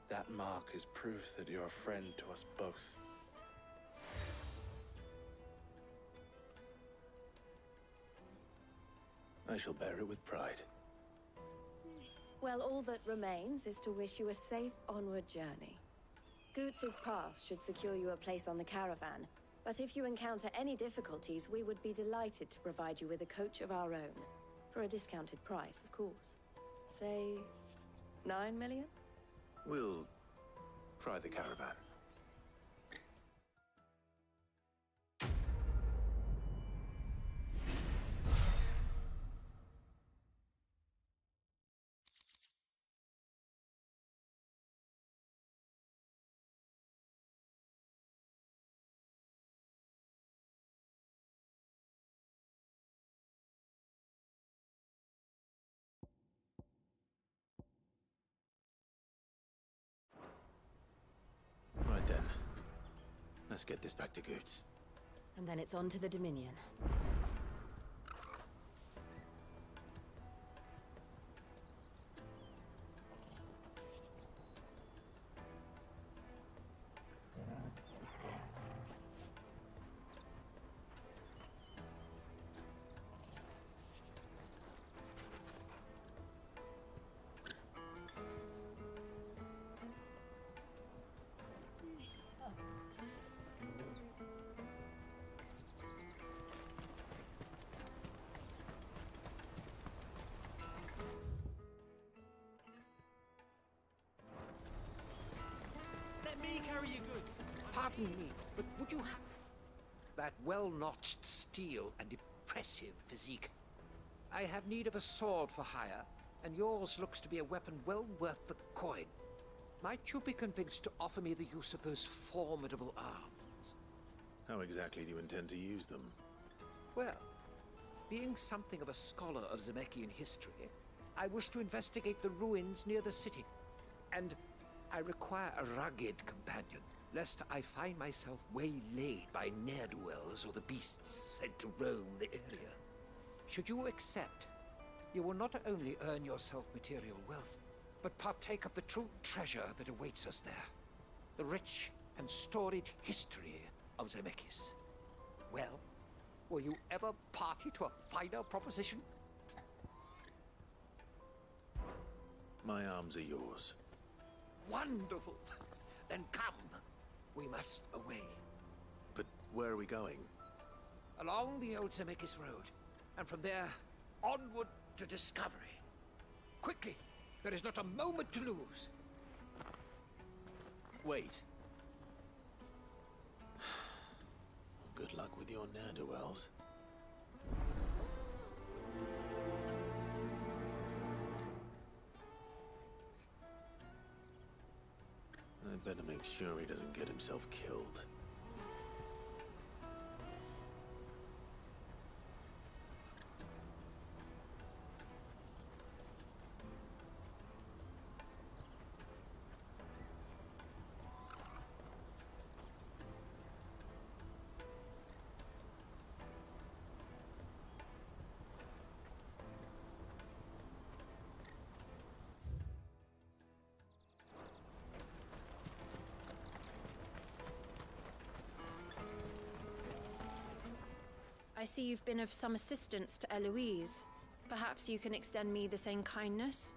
That mark is proof that you're a friend to us both. I shall bear it with pride. Well, all that remains is to wish you a safe onward journey. Goots's pass should secure you a place on the caravan, but if you encounter any difficulties, we would be delighted to provide you with a coach of our own. For a discounted price, of course. Say, 9 million? We'll try the caravan. Right then. Let's get this back to Goots. And then it's on to the Dominion. Let me carry your goods. Pardon me, but would you have that well-notched steel and impressive physique? I have need of a sword for hire, and yours looks to be a weapon well worth the coin. Might you be convinced to offer me the use of those formidable arms? How exactly do you intend to use them? Well, being something of a scholar of Zemeckis history, I wish to investigate the ruins near the city, and I require a rugged companion, lest I find myself waylaid by ne'er-do-wells or the beasts sent to roam the area. Should you accept, you will not only earn yourself material wealth, but partake of the true treasure that awaits us there. The rich and storied history of Zemeckis. Well, were you ever party to a finer proposition? My arms are yours. Wonderful! Then come. We must away. But where are we going? Along the old Zemeckis Road, and from there, onward to Discovery. Quickly! There is not a moment to lose. Wait. Good luck with your ne'er-do-wells. I'd better make sure he doesn't get himself killed. I see you've been of some assistance to Eloise. Perhaps you can extend me the same kindness?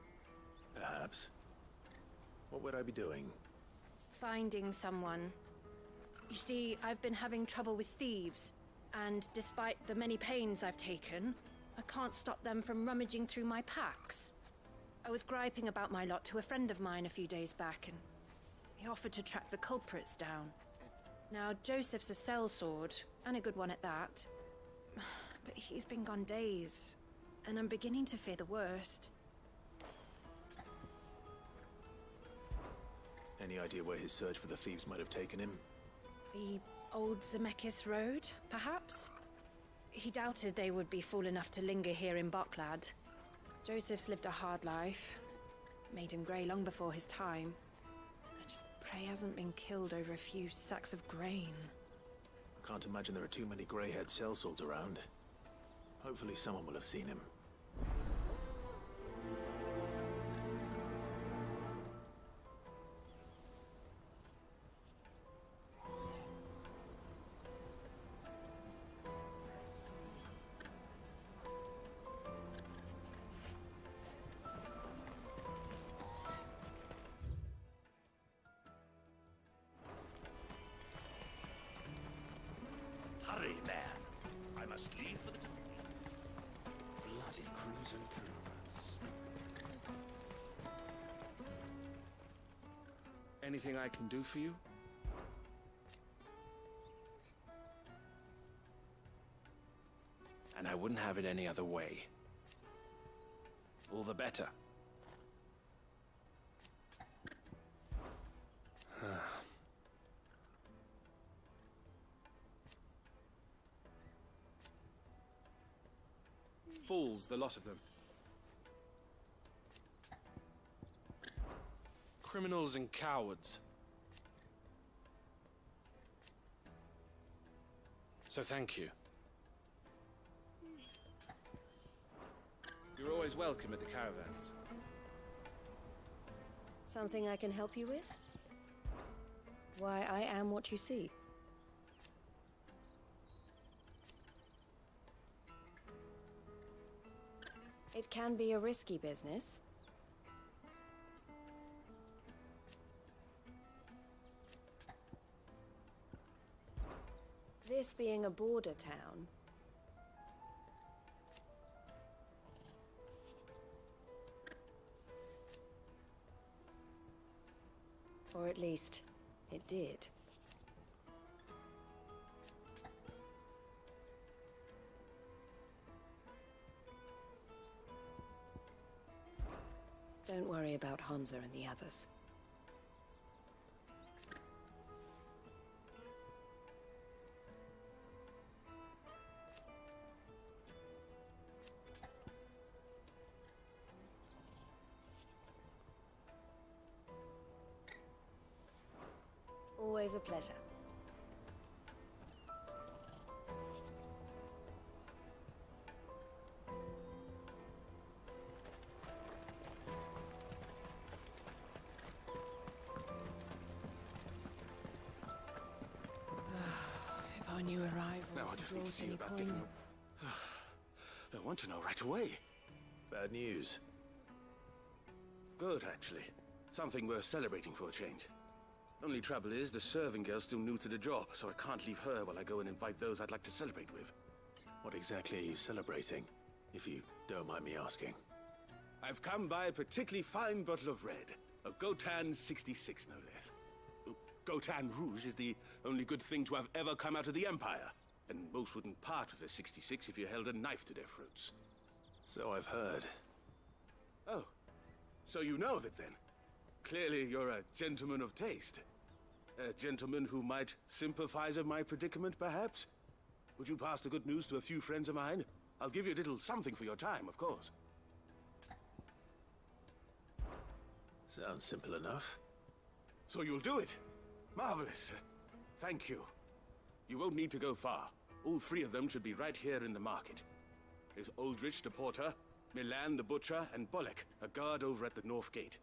Perhaps. What would I be doing? Finding someone. You see, I've been having trouble with thieves, and despite the many pains I've taken, I can't stop them from rummaging through my packs. I was griping about my lot to a friend of mine a few days back, and he offered to track the culprits down. Now, Joseph's a sellsword, and a good one at that. But he's been gone days, and I'm beginning to fear the worst. Any idea where his search for the thieves might have taken him? The old Zemeckis Road, perhaps? He doubted they would be fool enough to linger here in Boklad. Joseph's lived a hard life. Made him grey long before his time. I just pray he hasn't been killed over a few sacks of grain. I can't imagine there are too many grey-haired sellswords around. Hopefully someone will have seen him. Hurry, man. I must leave for the time. Bloody crimson caravans. Anything I can do for you? And I wouldn't have it any other way. All the better. Fools, the lot of them. Criminals and cowards. So thank you. You're always welcome at the caravans. Something I can help you with? Why, I am what you see. It can be a risky business. This being a border town, or at least, it did. Don't worry about Hansa and the others. Always a pleasure. If our new arrivals Now I just need to see any about getting coin. them. I want to know right away. Bad news. Good, actually. Something worth celebrating for a change. Only trouble is, the serving girl's still new to the job, so I can't leave her while I go and invite those I'd like to celebrate with. What exactly are you celebrating, if you don't mind me asking? I've come by a particularly fine bottle of red. A Gotan 66, no less. Gotan Rouge is the only good thing to have ever come out of the Empire. And most wouldn't part with a 66 if you held a knife to their throats. So I've heard. Oh, so you know of it then? Clearly you're a gentleman of taste. A gentleman who might sympathize with my predicament, perhaps? Would you pass the good news to a few friends of mine? I'll give you a little something for your time, of course. Sounds simple enough. So you'll do it? Marvelous. Thank you. You won't need to go far. All three of them should be right here in the market. There's Aldrich the porter, Milan the butcher, and Bolek, a guard over at the North Gate.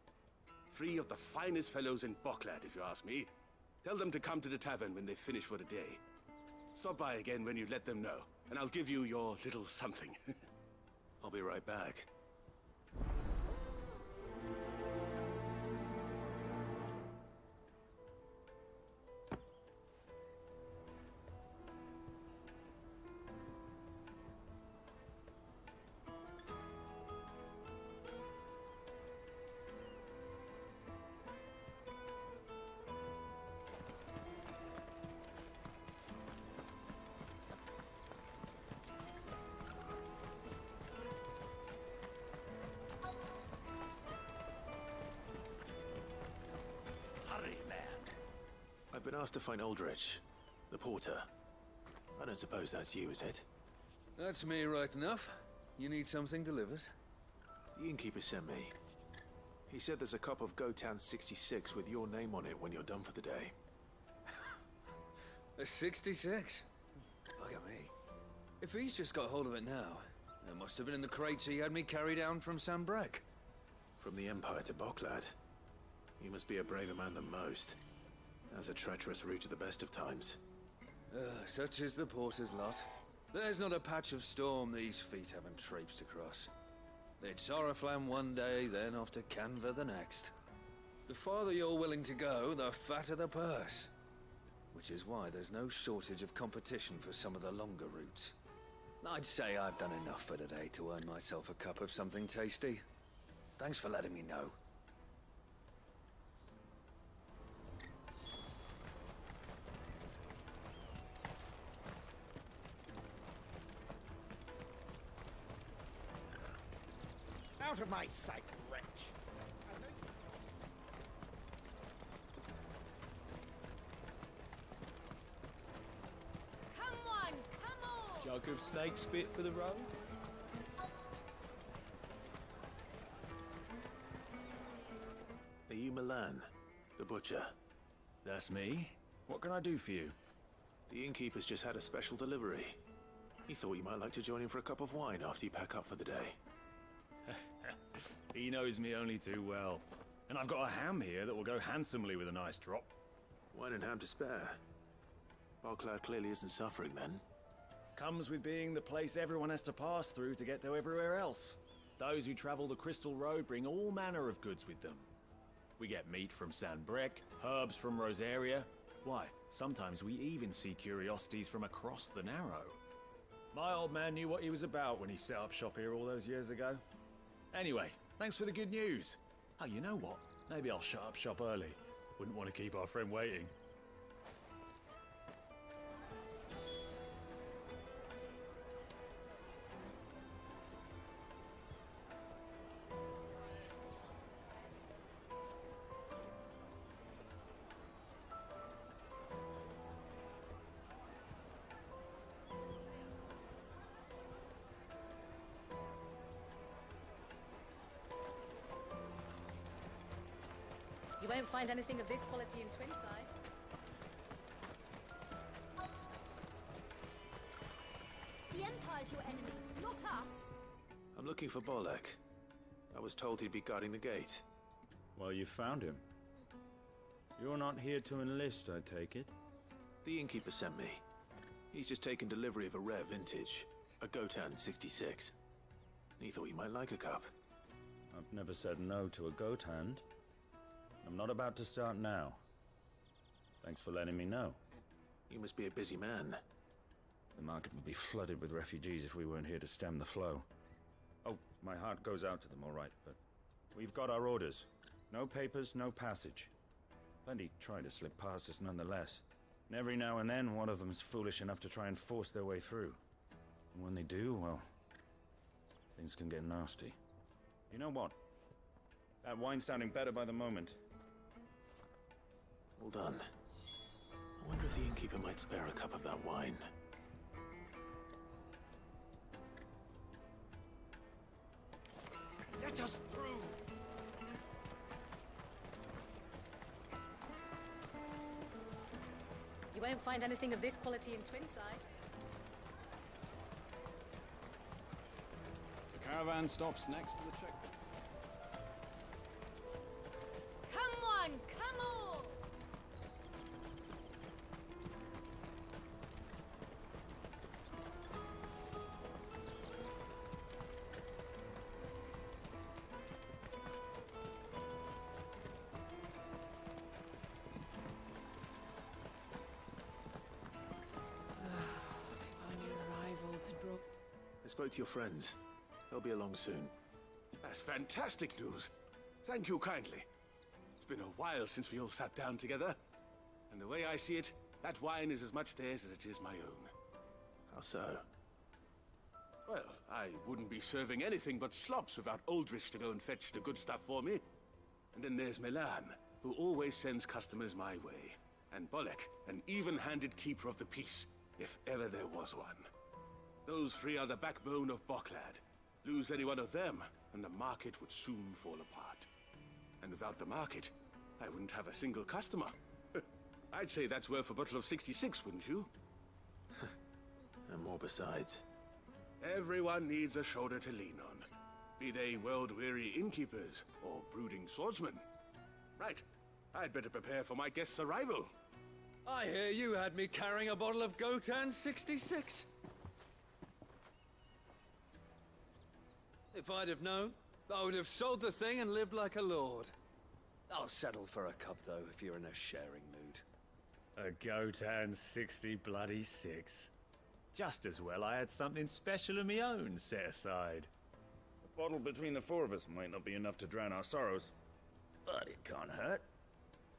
Three of the finest fellows in Boklad, if you ask me. Tell them to come to the tavern when they finish for the day. Stop by again when you let them know, and I'll give you your little something. I'll be right back. I've been asked to find Aldrich, the porter. I don't suppose that's you, is it? That's me right enough. You need something delivered? The innkeeper sent me. He said there's a cup of Gotan 66 with your name on it when you're done for the day. A 66? Look at me. If he's just got hold of it now, it must have been in the crates he had me carry down from Sambrek. From the Empire to Boklad. You must be a braver man than most. That's a treacherous route at the best of times. Such is the porter's lot. There's not a patch of storm these feet haven't traipsed across. It's Oriflamme one day, then off to Canva the next. The farther you're willing to go, the fatter the purse. which is why there's no shortage of competition for some of the longer routes. I'd say I've done enough for today to earn myself a cup of something tasty. Thanks for letting me know. Out of my sight, wretch! Come on, come on! Jug of snake spit for the road? Are you Milan, the butcher? That's me. What can I do for you? The innkeeper's just had a special delivery. He thought you might like to join him for a cup of wine after you pack up for the day. He knows me only too well. And I've got a ham here that will go handsomely with a nice drop. Wine and ham to spare. Bogclad clearly isn't suffering then. Comes with being the place everyone has to pass through to get to everywhere else. Those who travel the Crystal Road bring all manner of goods with them. We get meat from Sanbreque, herbs from Rosaria. Why, sometimes we even see curiosities from across the Narrow. My old man knew what he was about when he set up shop here all those years ago. Anyway, thanks for the good news. Oh, you know what? Maybe I'll shut up shop early. Wouldn't want to keep our friend waiting. You won't find anything of this quality in Twinside. The Empire's your enemy, not us. I'm looking for Bolek. I was told he'd be guarding the gate. Well, you found him. You're not here to enlist, I take it? The innkeeper sent me. He's just taken delivery of a rare vintage, a Gotan 66. He thought you might like a cup. I've never said no to a goat hand. I'm not about to start now. Thanks for letting me know. You must be a busy man. The market would be flooded with refugees if we weren't here to stem the flow. Oh, my heart goes out to them, all right, but we've got our orders. No papers, no passage. Plenty try to slip past us nonetheless. And every now and then, one of them's foolish enough to try and force their way through. And when they do, well, things can get nasty. You know what? That wine's sounding better by the moment. Well done. I wonder if the innkeeper might spare a cup of that wine. Let us through! You won't find anything of this quality in Twinside. The caravan stops next to the checkpoint. Come on, come on! I spoke to your friends. They'll be along soon. That's fantastic news. Thank you kindly. It's been a while since we all sat down together. And the way I see it, that wine is as much theirs as it is my own. How so? Well, I wouldn't be serving anything but slops without Aldrich to go and fetch the good stuff for me. And then there's Milan, who always sends customers my way. And Bolek, an even-handed keeper of the peace, if ever there was one. Those three are the backbone of Bogclad. Lose any one of them, and the market would soon fall apart. And without the market, I wouldn't have a single customer. I'd say that's worth a bottle of 66, wouldn't you? And more besides. Everyone needs a shoulder to lean on. Be they world-weary innkeepers or brooding swordsmen. Right, I'd better prepare for my guest's arrival. I hear you had me carrying a bottle of Gotan 66. If I'd have known, I would have sold the thing and lived like a lord. I'll settle for a cup, though, if you're in a sharing mood. A goat and 60 bloody 6. Just as well I had something special of my own set aside. A bottle between the four of us might not be enough to drown our sorrows, but it can't hurt.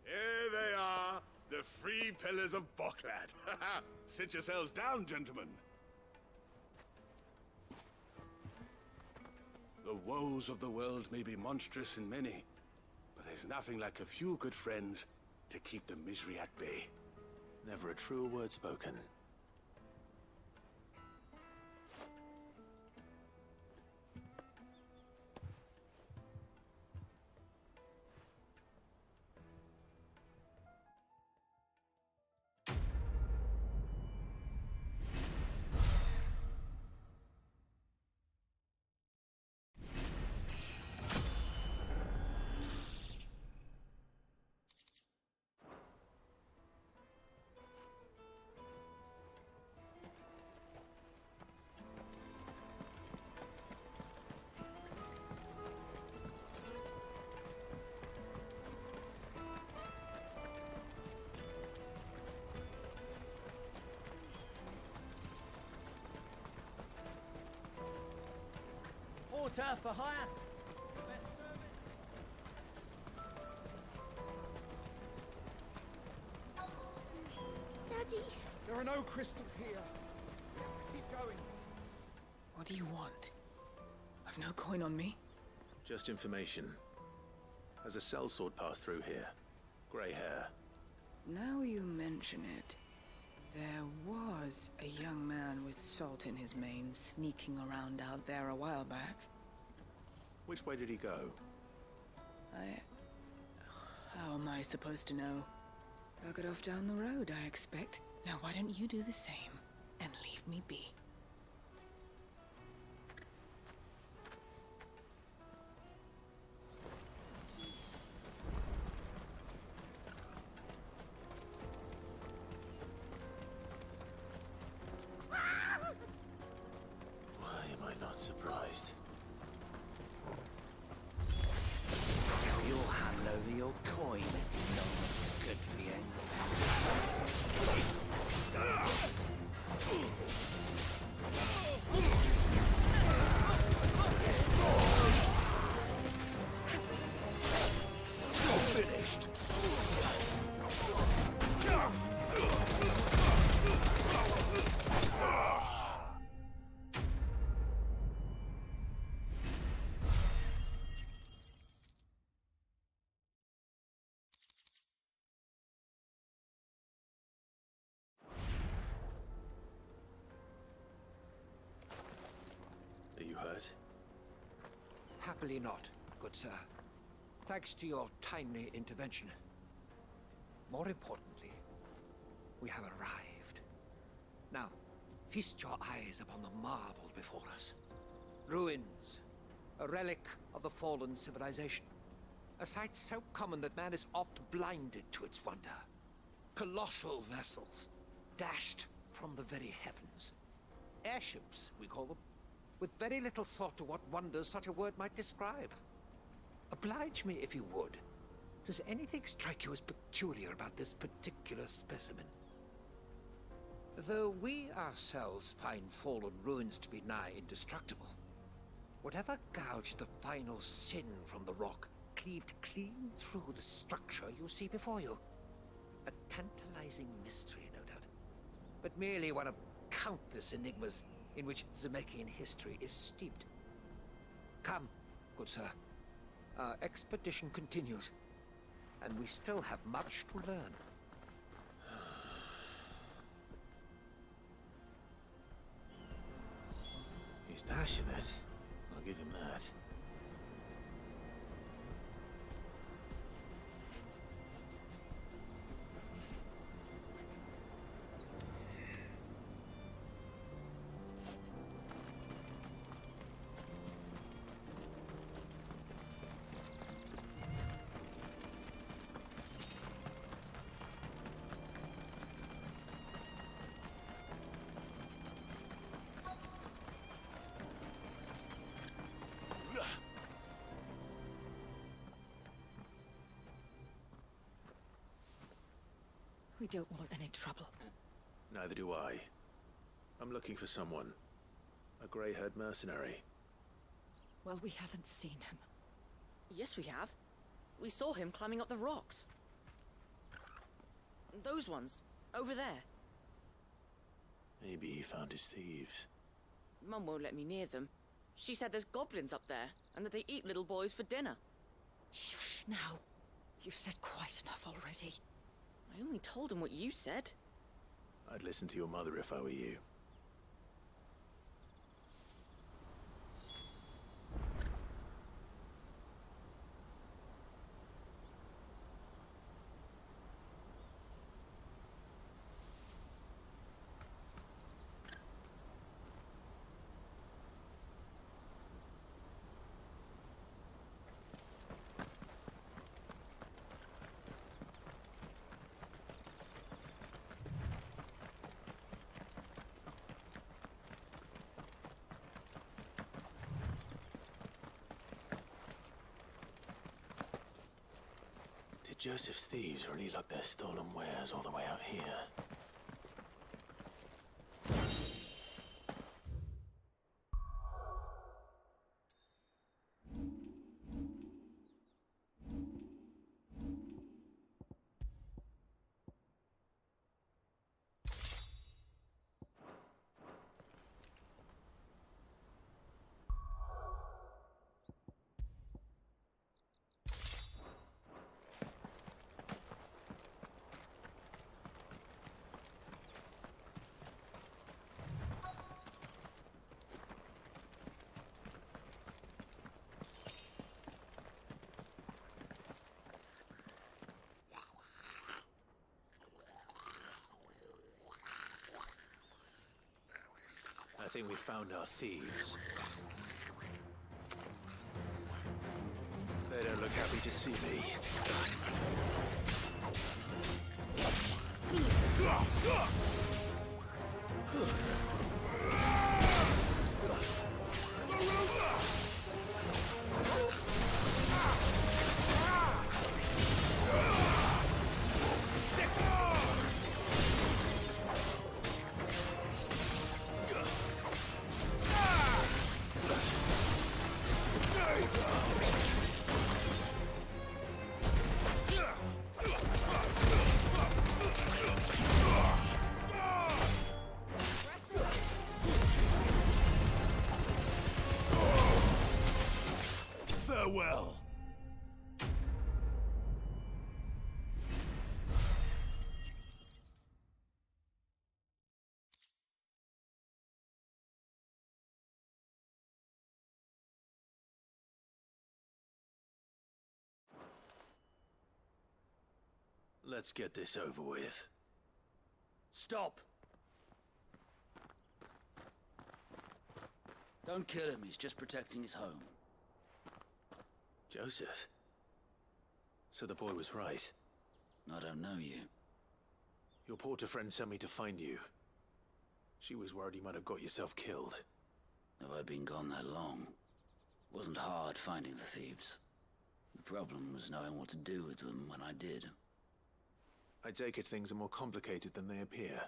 Here they are, the free pillars of Boklad. Sit yourselves down, gentlemen. The woes of the world may be monstrous in many, but there's nothing like a few good friends to keep the misery at bay. Never a truer word spoken. Porter for hire. Best service. Daddy. There are no crystals here. We have to keep going. What do you want? I've no coin on me. Just information. Has a sellsword passed through here? Grey hair. Now you mention it, there was a young man with salt in his mane sneaking around out there a while back. Which way did he go? How am I supposed to know? Bug it off down the road, I expect. Now why don't you do the same and leave me be? Why am I not surprised? You'll hand over your coin. No, good for you. Finished. Are you hurt? Happily not, good sir. Thanks to your timely intervention. More importantly, we have arrived. Now, feast your eyes upon the marvel before us. Ruins, a relic of the fallen civilization. A sight so common that man is oft blinded to its wonder. Colossal vessels, dashed from the very heavens. Airships, we call them, with very little thought to what wonders such a word might describe. Oblige me if you would. Does anything strike you as peculiar about this particular specimen? Though we ourselves find fallen ruins to be nigh indestructible, whatever gouged the final sin from the rock cleaved clean through the structure you see before you. A tantalizing mystery, no doubt, but merely one of countless enigmas in which Zemeckyan history is steeped. Come, good sir. Our expedition continues, and we still have much to learn. He's passionate. I'll give him that. don't want any trouble. Neither do I. I'm looking for someone. A grey-haired mercenary. Well, we haven't seen him. Yes, we have. We saw him climbing up the rocks. Those ones, over there. Maybe he found his thieves. Mum won't let me near them. She said there's goblins up there, and that they eat little boys for dinner. Shush now. You've said quite enough already. I only told him what you said. I'd listen to your mother if I were you. Did Joseph's thieves really lug their stolen wares all the way out here? I think we found our thieves. They don't look happy to see me. Farewell. Let's get this over with. Stop! Don't kill him, he's just protecting his home. Joseph? So the boy was right. I don't know you. Your porter friend sent me to find you. She was worried you might have got yourself killed. Have I been gone that long? Wasn't hard finding the thieves. The problem was knowing what to do with them when I did. I take it things are more complicated than they appear.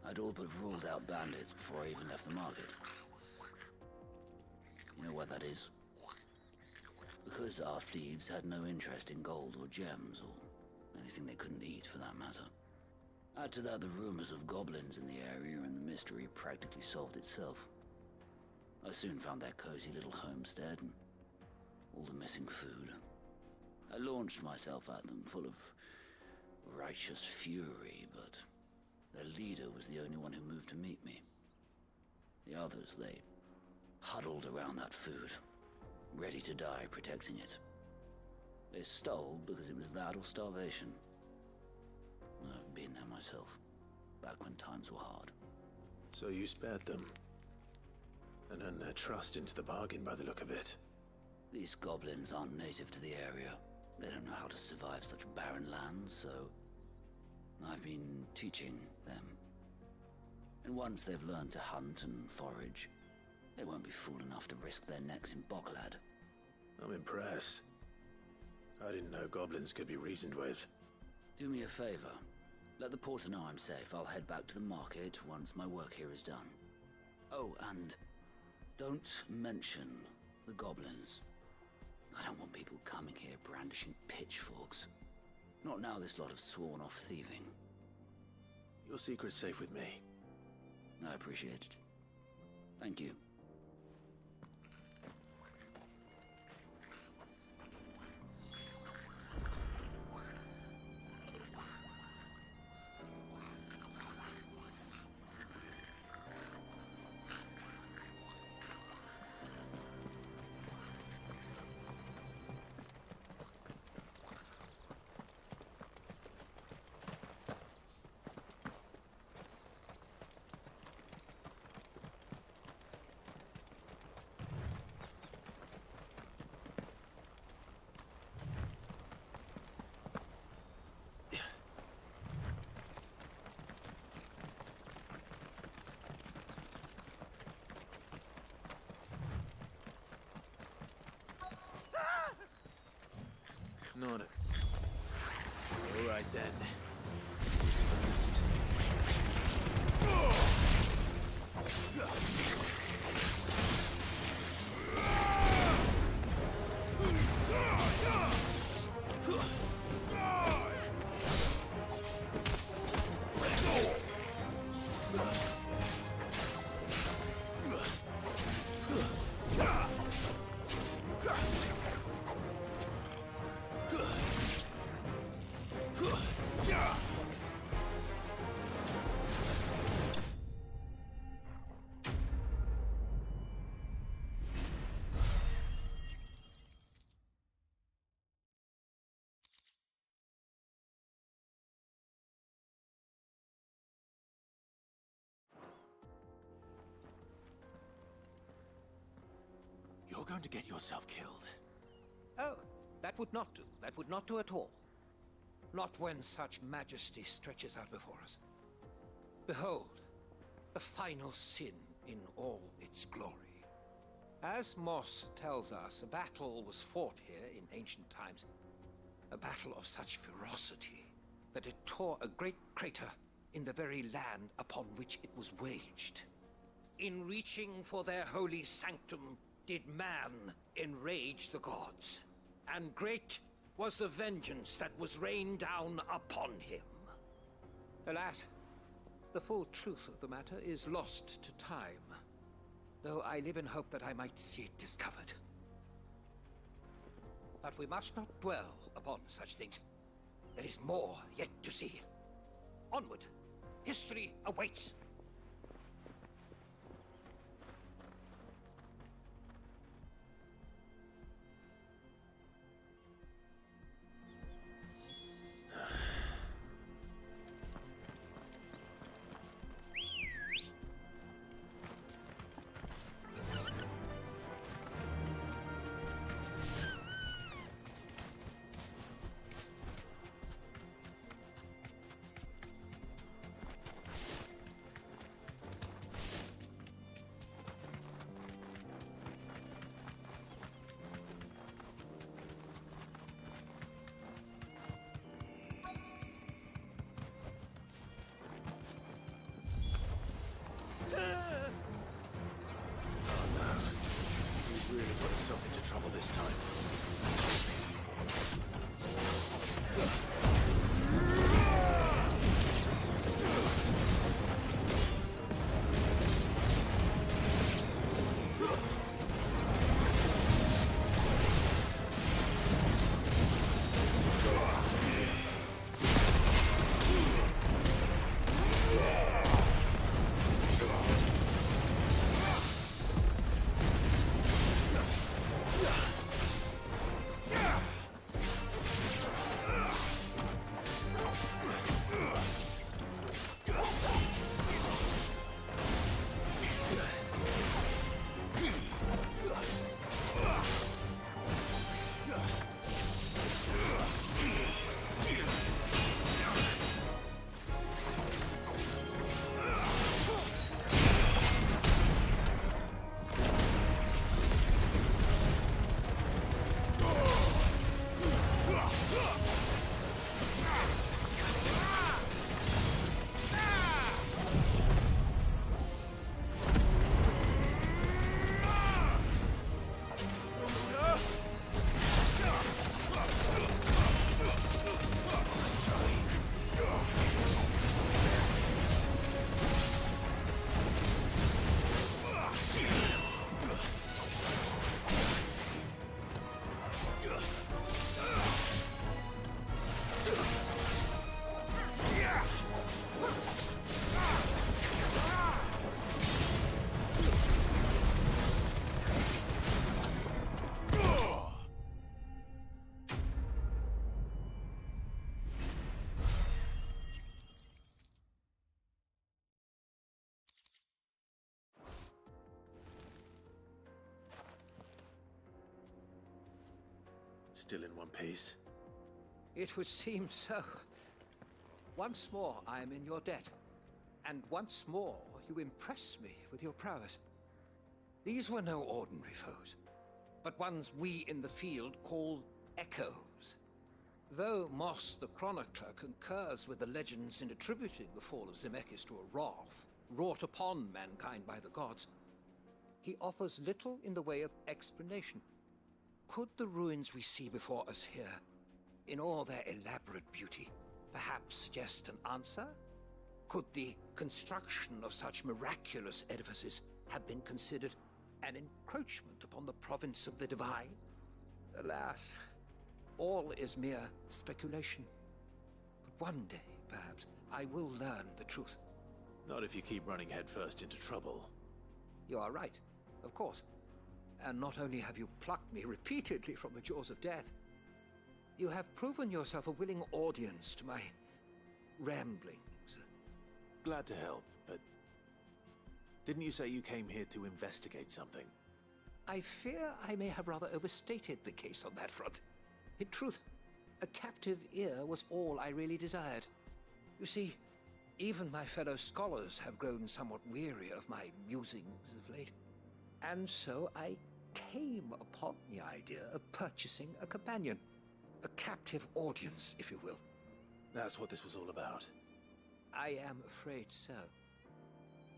I'd all but ruled out bandits before I even left the market. You know why that is? Because our thieves had no interest in gold or gems, or anything they couldn't eat for that matter. Add to that the rumors of goblins in the area, and the mystery practically solved itself. I soon found their cozy little homestead and all the missing food. I launched myself at them, full of righteous fury, but their leader was the only one who moved to meet me. The others, they huddled around that food, ready to die protecting it. They stole because it was that or starvation. I've been there myself, back when times were hard. So you spared them? And earned their trust into the bargain by the look of it. These goblins aren't native to the area. They don't know how to survive such barren lands, so I've been teaching them. And once they've learned to hunt and forage, They won't be fool enough to risk their necks in Boklad. I'm impressed. I didn't know goblins could be reasoned with. Do me a favor. Let the porter know I'm safe. I'll head back to the market once my work here is done. Oh, and don't mention the goblins. I don't want people coming here brandishing pitchforks. Not now this lot have sworn off thieving. Your secret's safe with me. I appreciate it. Thank you. Not it. All right then. Who's first? You're going to get yourself killed. Oh, that would not do. That would not do at all. Not when such majesty stretches out before us. Behold, the final sin in all its glory. As Moss tells us, a battle was fought here in ancient times. A battle of such ferocity that it tore a great crater in the very land upon which it was waged. In reaching for their holy sanctum, did man enrage the gods, and great was the vengeance that was rained down upon him. Alas, the full truth of the matter is lost to time, though I live in hope that I might see it discovered. But we must not dwell upon such things. There is more yet to see. Onward! History awaits! Still in one piece? It would seem so. Once more, I am in your debt. And once more, you impress me with your prowess. These were no ordinary foes, but ones we in the field call echoes. Though Moss the Chronicler concurs with the legends in attributing the fall of Zemeckis to a wrath wrought upon mankind by the gods, he offers little in the way of explanation. Could the ruins we see before us here, in all their elaborate beauty, perhaps suggest an answer? Could the construction of such miraculous edifices have been considered an encroachment upon the province of the divine? Alas, all is mere speculation. But one day, perhaps, I will learn the truth. Not if you keep running headfirst into trouble. You are right, of course. And not only have you plucked me repeatedly from the jaws of death, you have proven yourself a willing audience to my ramblings. Glad to help, but didn't you say you came here to investigate something? I fear I may have rather overstated the case on that front. In truth, a captive ear was all I really desired. You see, even my fellow scholars have grown somewhat weary of my musings of late. And so I came upon the idea of purchasing a companion. A captive audience, if you will. That's what this was all about. I am afraid so.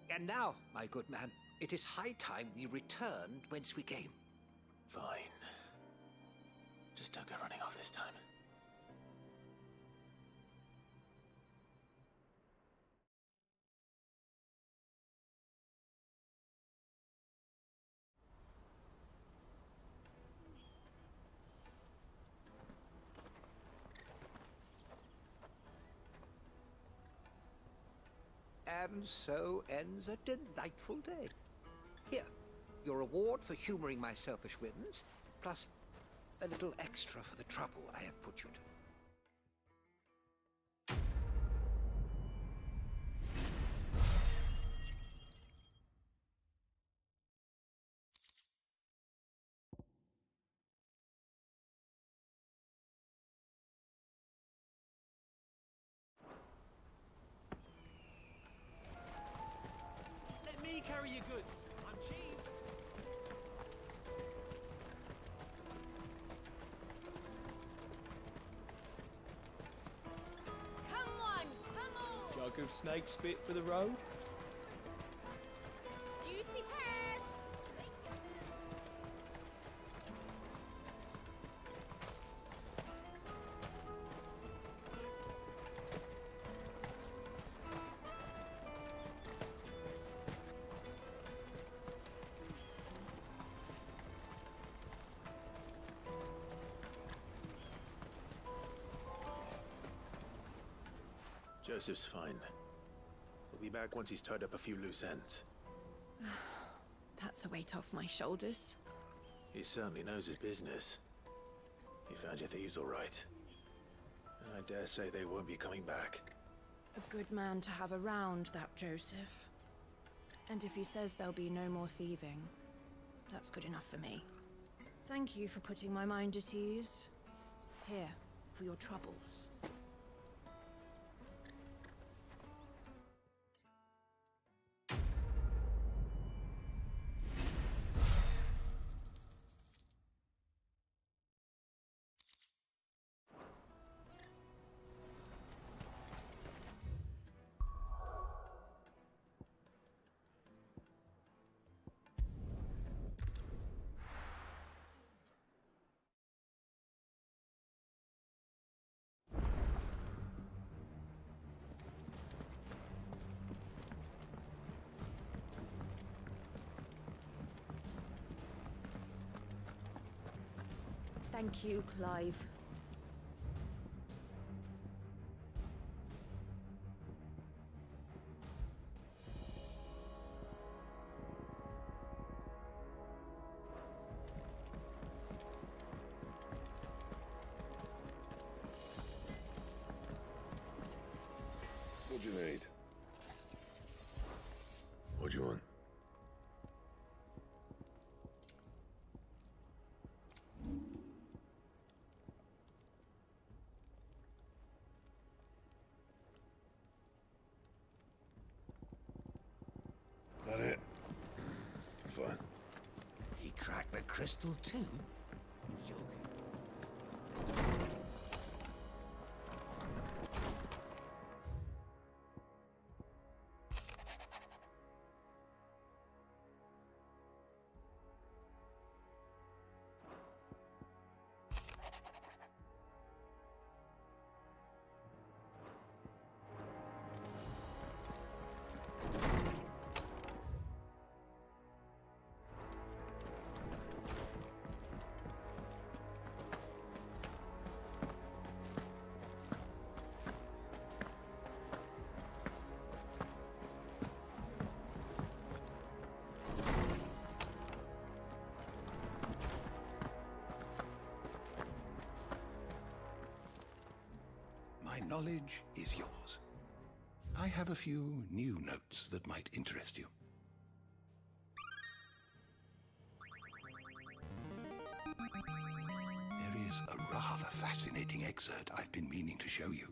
And now, my good man, it is high time we returned whence we came. Fine. Just don't go running off this time. And so ends a delightful day. Here, your reward for humoring my selfish whims, plus a little extra for the trouble I have put you to. Let me carry your goods. I'm cheap. Come on! Jug of snake spit for the road. Juicy pears! Joseph's fine. He'll be back once he's tied up a few loose ends. That's a weight off my shoulders. He certainly knows his business. He found your thieves all right. And I dare say they won't be coming back. A good man to have around, that Joseph. And if he says there'll be no more thieving, that's good enough for me. Thank you for putting my mind at ease. Here, for your troubles. Thank you, Clive. What do you need? What do you want? crystal too? My knowledge is yours. I have a few new notes that might interest you. There is a rather fascinating excerpt I've been meaning to show you.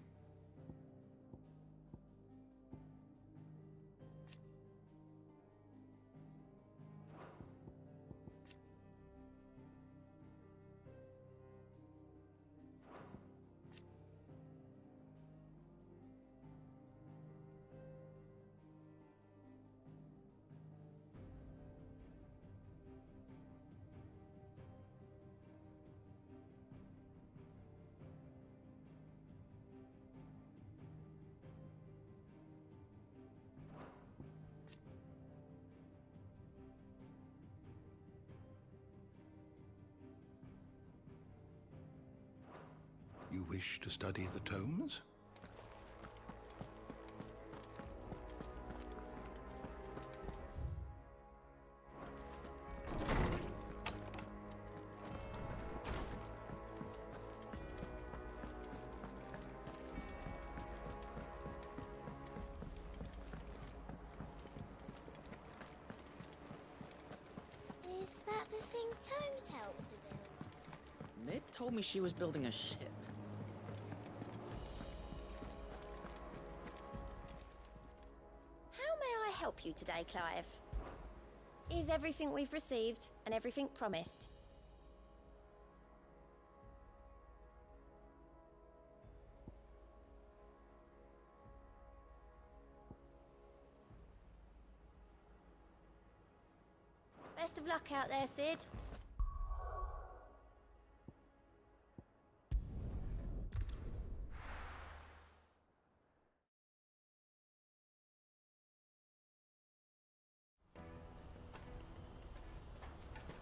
You wish to study the tomes? Is that the thing Tomes helped to build? Mid told me she was building a ship. How may I help you today, Clive? Is everything we've received and everything promised? Best of luck out there, Sid.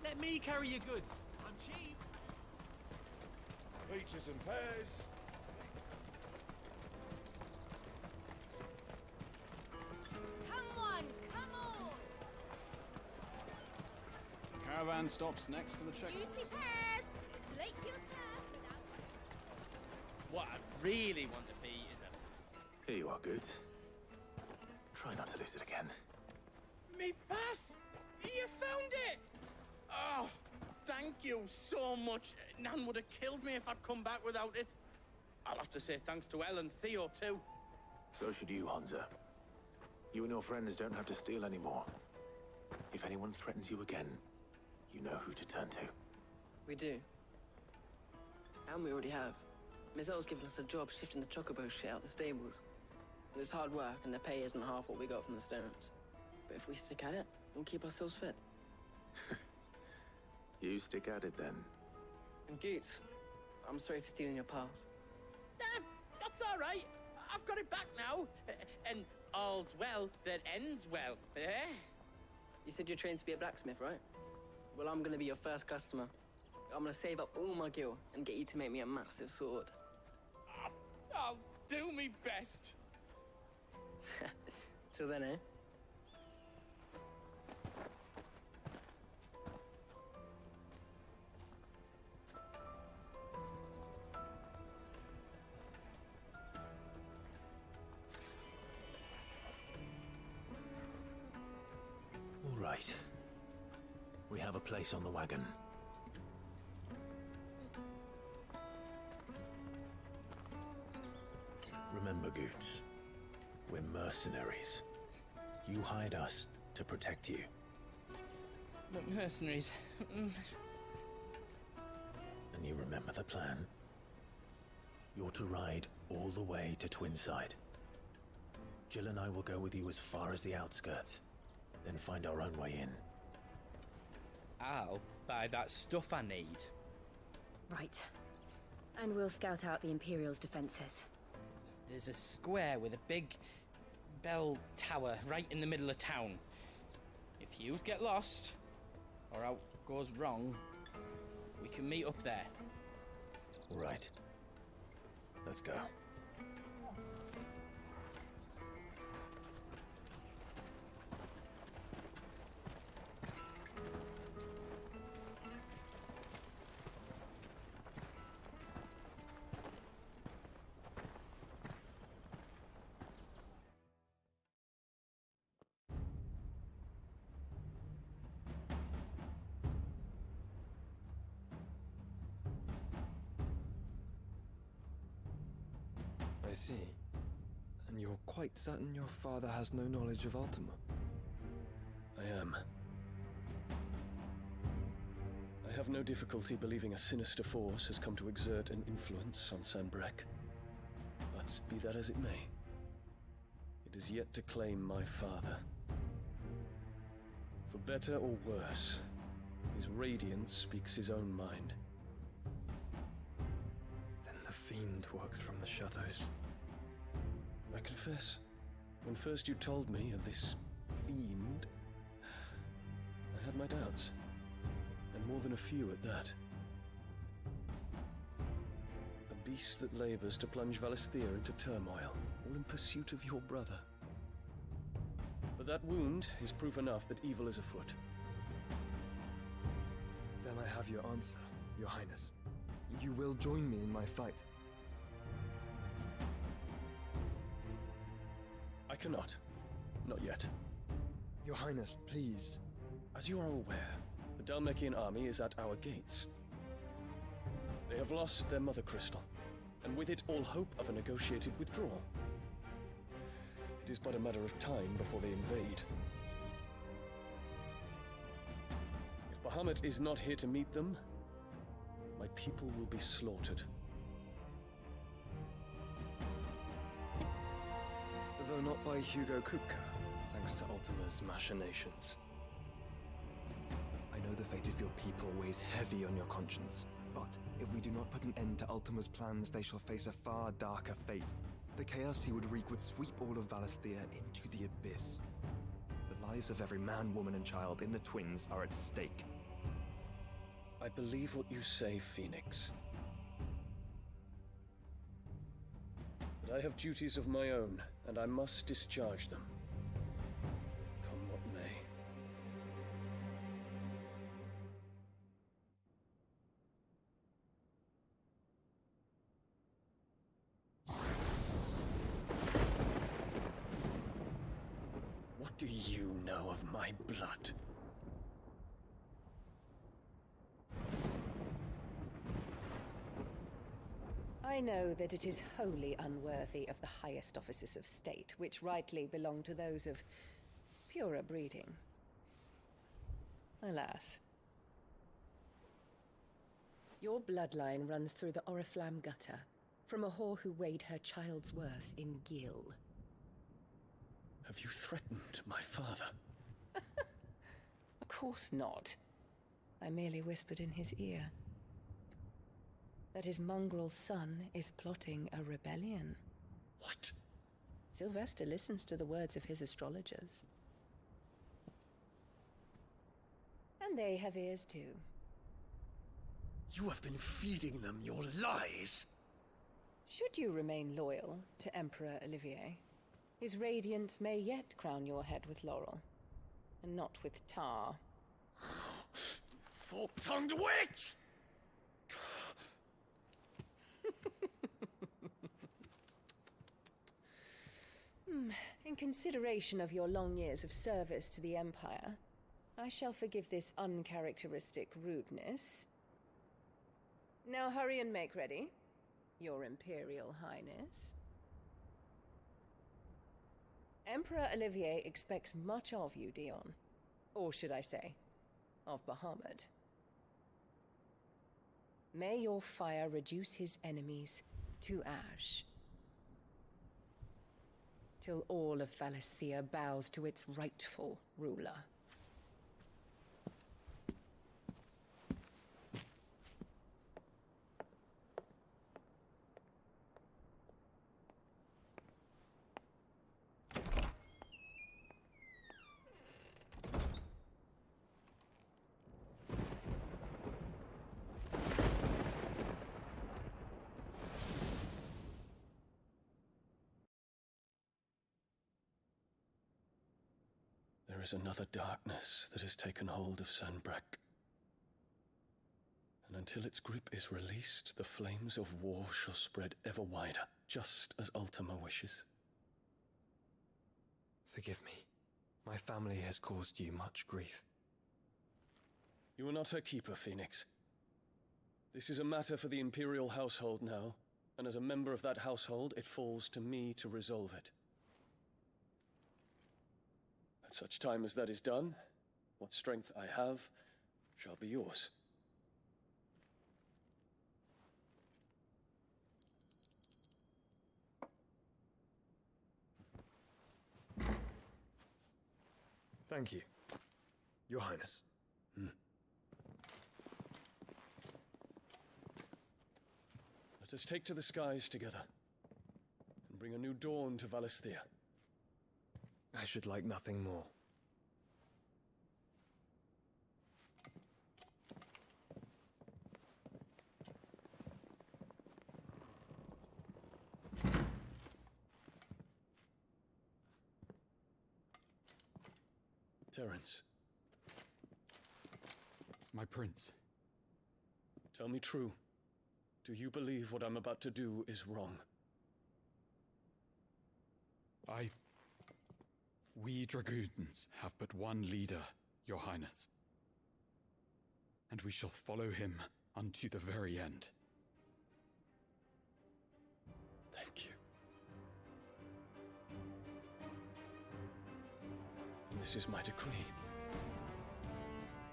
Let me carry your goods. I'm cheap. Peaches and pears. Come on, come on! Caravan stops next to the check. Juicy pears! Slate your thirst without... What I really want to be is a... Here you are, Good. Try not to lose it again. Me pass! You found it! Oh, thank you so much. Nan would have killed me if I'd come back without it. I'll have to say thanks to Elle and Theo, too. So should you, Honza. You and your friends don't have to steal anymore. If anyone threatens you again, you know who to turn to. We do. And we already have. Mizelle's given us a job shifting the chocobo shit out the stables. It's hard work, and the pay isn't half what we got from the stones. But if we stick at it, we'll keep ourselves fit. You stick at it then. And Goots, I'm sorry for stealing your pass. That's all right. I've got it back now. And all's well that ends well, eh? You said you're trained to be a blacksmith, right? Well, I'm gonna be your first customer. I'm gonna save up all my gil and get you to make me a massive sword. I'll do me best. Till then, eh? All right. We have a place on the wagon. Remember, Goots, we're mercenaries. You hired us to protect you. But mercenaries, And you remember the plan? You're to ride all the way to Twinside. Jill and I will go with you as far as the outskirts, then find our own way in. I'll buy that stuff I need. Right. And we'll scout out the Imperial's defenses. There's a square with a big bell tower right in the middle of town. If you get lost, or out goes wrong, we can meet up there. All right. Let's go. I see. And you're quite certain your father has no knowledge of Ultima? I am. I have no difficulty believing a sinister force has come to exert an influence on Sanbreque. But be that as it may, it is yet to claim my father. For better or worse, his radiance speaks his own mind. Then the Fiend works from the shadows. I confess, when first you told me of this fiend, I had my doubts, and more than a few at that. A beast that labors to plunge Valisthea into turmoil, all in pursuit of your brother. But that wound is proof enough that evil is afoot. Then I have your answer, Your Highness. You will join me in my fight. I cannot. Not yet. Your Highness, please. As you are aware, the Dhalmekian army is at our gates. They have lost their mother crystal, and with it all hope of a negotiated withdrawal. It is but a matter of time before they invade. If Bahamut is not here to meet them, my people will be slaughtered. Though not by Hugo Kupka, thanks to Ultima's machinations. I know the fate of your people weighs heavy on your conscience, but if we do not put an end to Ultima's plans, they shall face a far darker fate. The chaos he would wreak would sweep all of Valisthea into the abyss. The lives of every man, woman, and child in the Twins are at stake. I believe what you say, Phoenix. But I have duties of my own, and I must discharge them. Come what may. What do you know of my blood? I know that it is wholly unworthy of the highest offices of state, which rightly belong to those of purer breeding. Alas. Your bloodline runs through the Oriflamme gutter, from a whore who weighed her child's worth in Gil. Have you threatened my father? Of course not. I merely whispered in his ear that his mongrel son is plotting a rebellion. What? Sylvester listens to the words of his astrologers. And they have ears too. You have been feeding them your lies! Should you remain loyal to Emperor Olivier, his radiance may yet crown your head with laurel, and not with tar. Fork-tongued witch! In consideration of your long years of service to the Empire, I shall forgive this uncharacteristic rudeness. Now hurry and make ready, Your Imperial Highness. Emperor Olivier expects much of you, Dion. Or should I say, of Bahamut. May your fire reduce his enemies to ash. Till all of Valisthea bows to its rightful ruler. There is another darkness that has taken hold of Sanbreque. And until its grip is released, the flames of war shall spread ever wider, just as Ultima wishes. Forgive me. My family has caused you much grief. You are not her keeper, Phoenix. This is a matter for the Imperial household now, and as a member of that household, it falls to me to resolve it. At such time as that is done, what strength I have shall be yours. Thank you, Your Highness. Let us take to the skies together, and bring a new dawn to Valisthea. I should like nothing more. Terence. My prince. Tell me true. Do you believe what I'm about to do is wrong? We dragoons have but one leader, Your Highness. And we shall follow him unto the very end. Thank you. And this is my decree.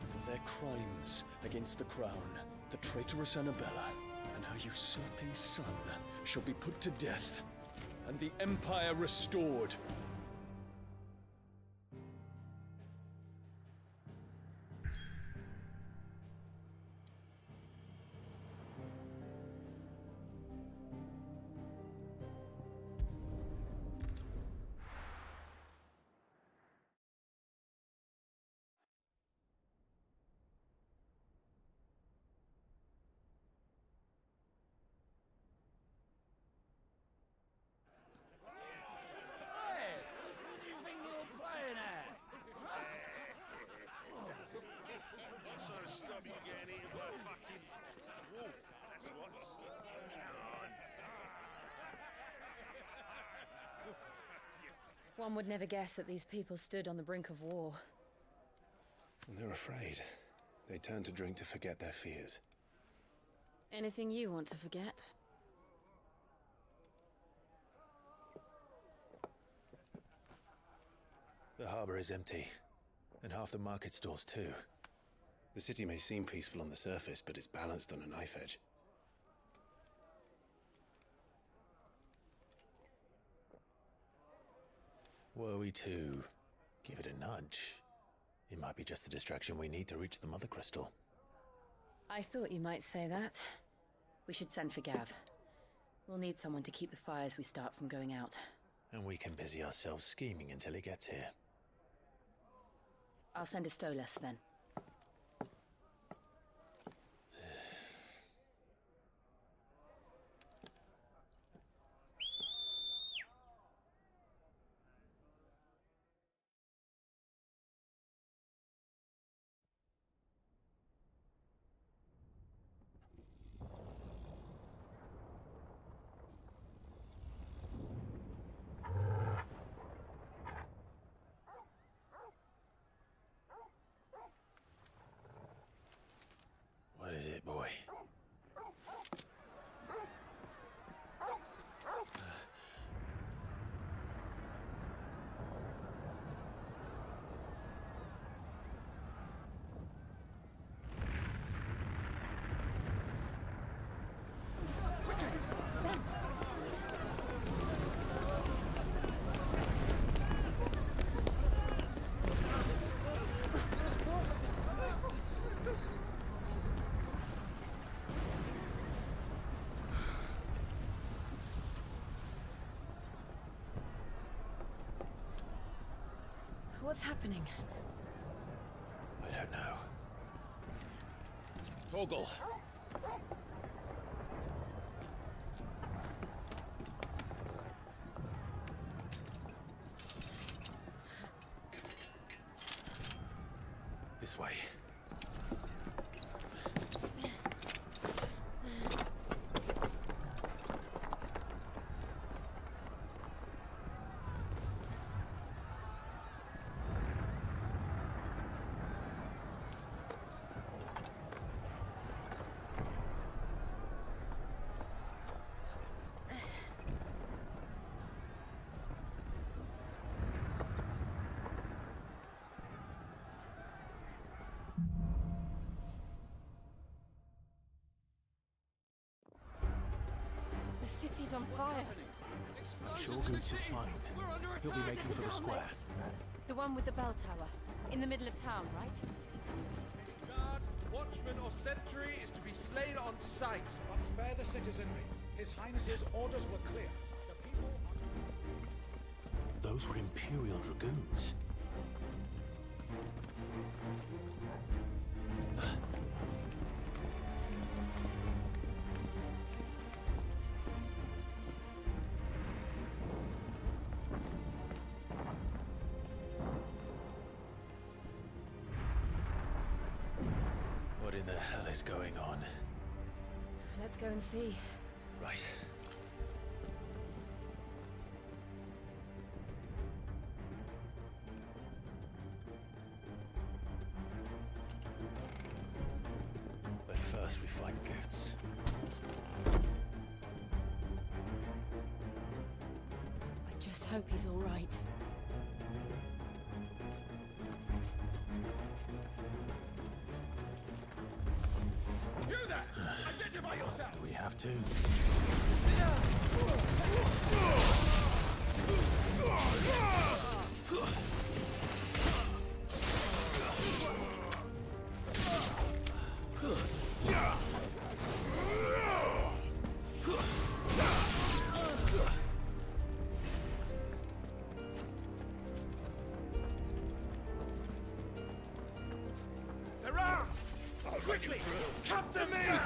For their crimes against the crown, the traitorous Annabella and her usurping son shall be put to death, and the Empire restored. One would never guess that these people stood on the brink of war. And they're afraid. They turn to drink to forget their fears. Anything you want to forget? The harbor is empty, and half the market stalls too. The city may seem peaceful on the surface, but it's balanced on a knife edge. Were we to give it a nudge, it might be just the distraction we need to reach the Mother Crystal. I thought you might say that. We should send for Gav. We'll need someone to keep the fires we start from going out. And we can busy ourselves scheming until he gets here. I'll send a Stolas then. What is it, boy? What's happening? I don't know. Torgal! This way. The city's on fire. I'm sure Goots is fine. He'll be making for the square. The one with the bell tower. In the middle of town, right? Guard, watchman or sentry is to be slain on sight. But spare the citizenry. His Highness's orders were clear. The people are... Those were Imperial Dragoons. What in the hell is going on? Let's go and see. Right. But first we find Goots. I just hope he's all right. You there! Identify yourself! Do we have to? They're armed! Quickly! Cut them in!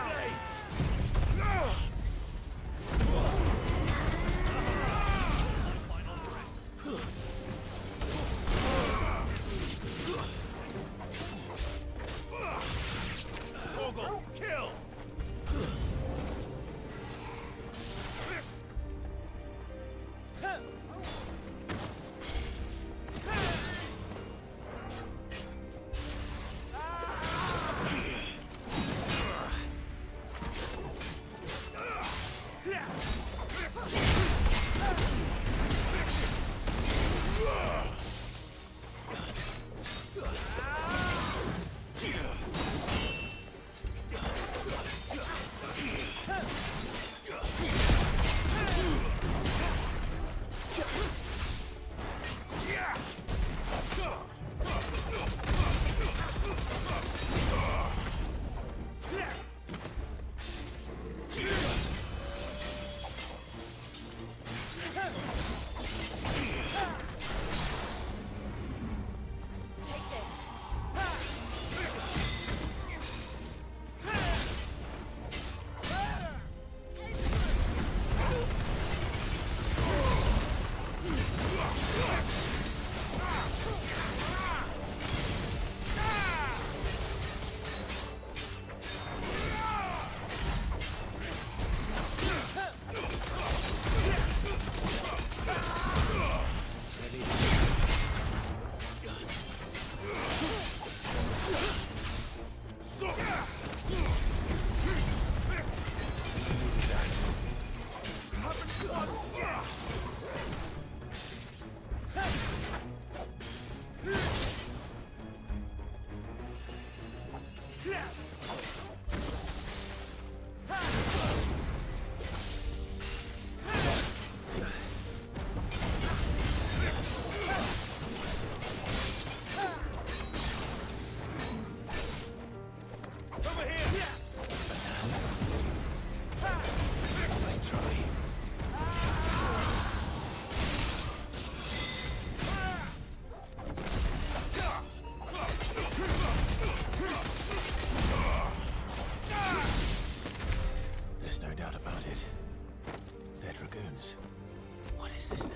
What is this then?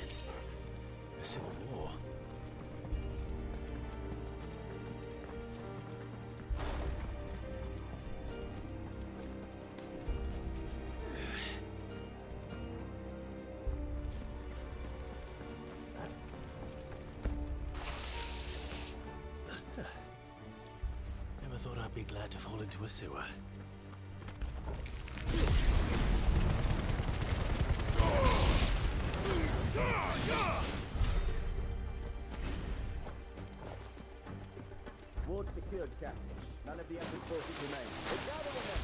A civil war? Never thought I'd be glad to fall into a sewer. Ward secured, Captain. None of the Emperor's forces remain. Gather the men!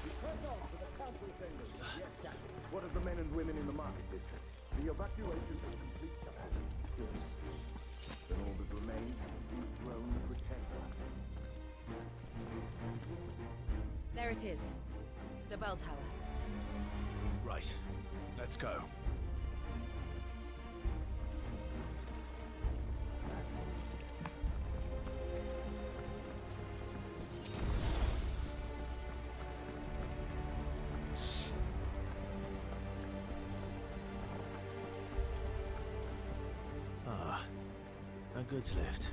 We press on to the council chambers. Yes, Captain. What of the men and women in the market district? The evacuation is complete, Captain. Yes. Then all that remains is to dethrone the Pretender. There it is. The bell tower. Right. Let's go. Ah, no goods left.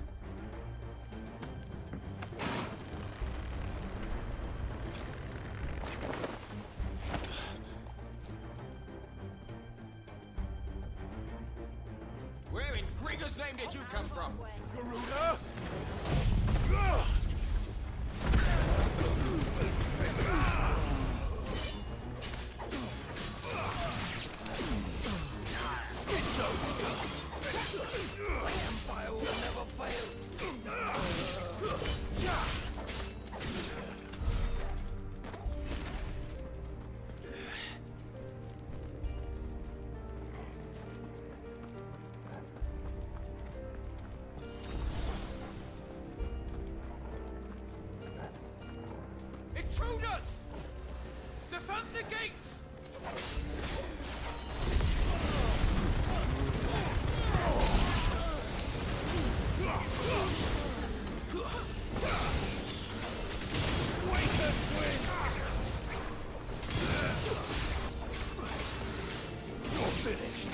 Where in Grigger's name did you come from? Garuda? It's over. The Empire will never fail. Intruders! Defend the gates! You're finished.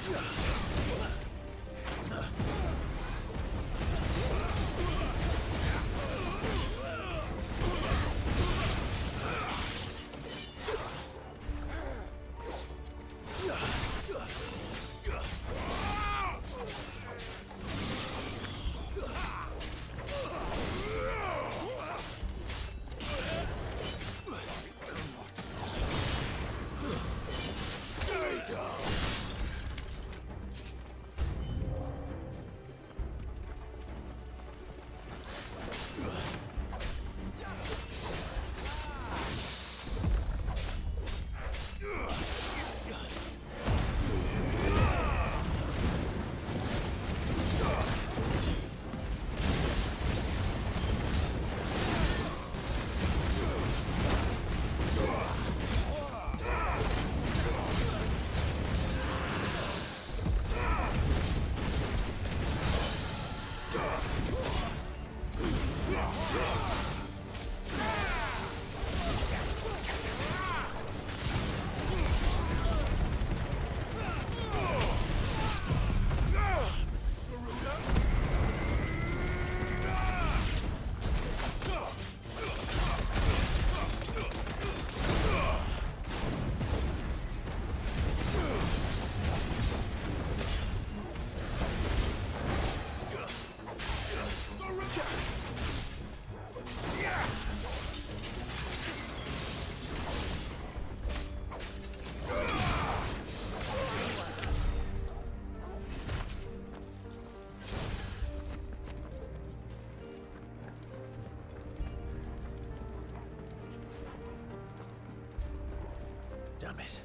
Damn it.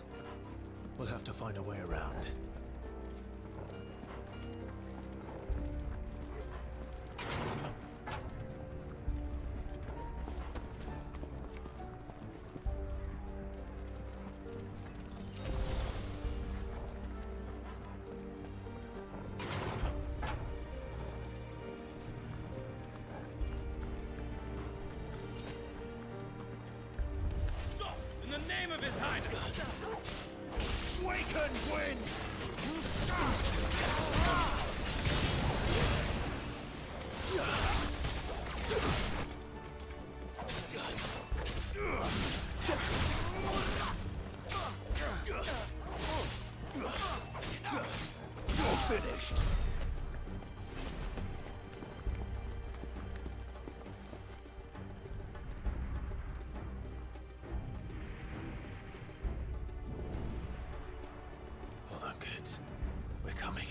We'll have to find a way around. Stop! In the name of His Highness! Waken, Gwyn! finished. Hold on, kids. We're coming.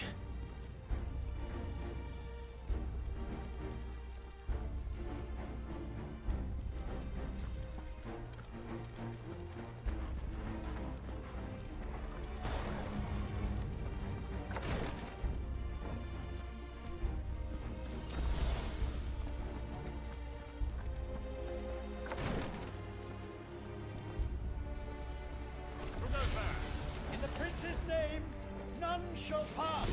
In the prince's name, none shall pass.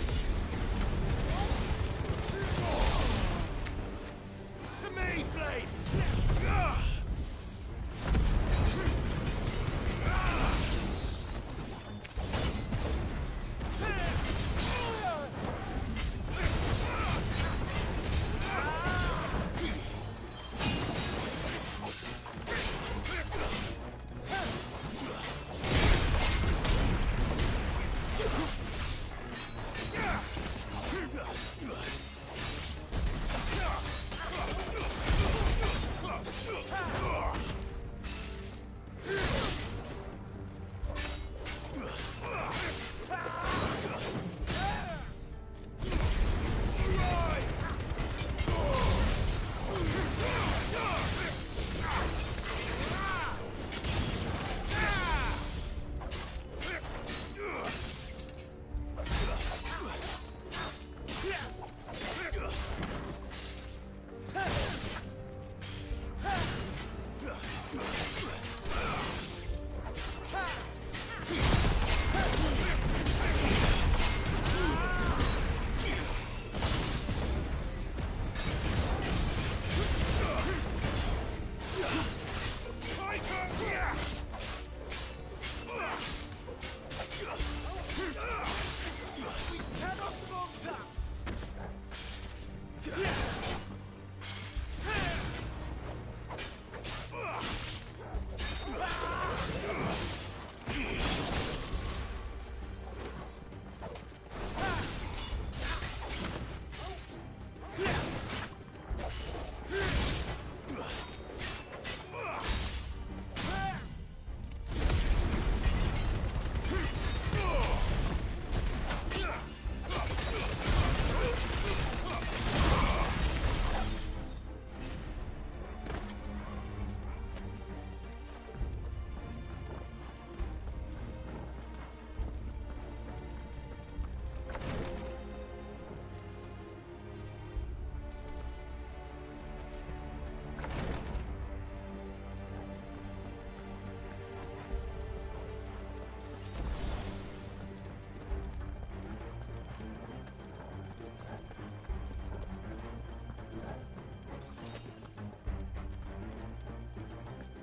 To me, Flames!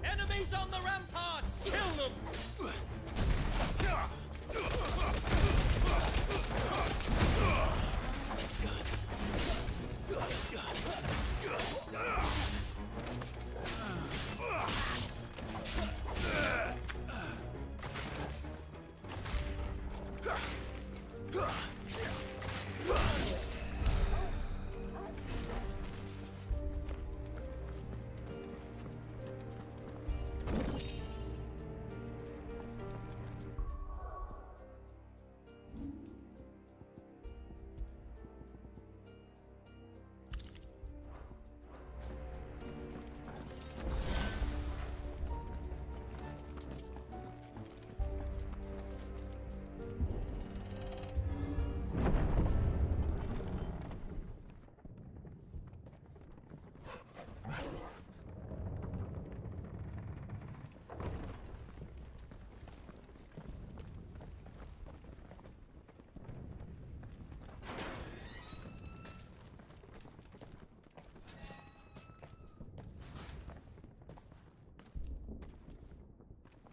Enemies on the ramparts! Kill them!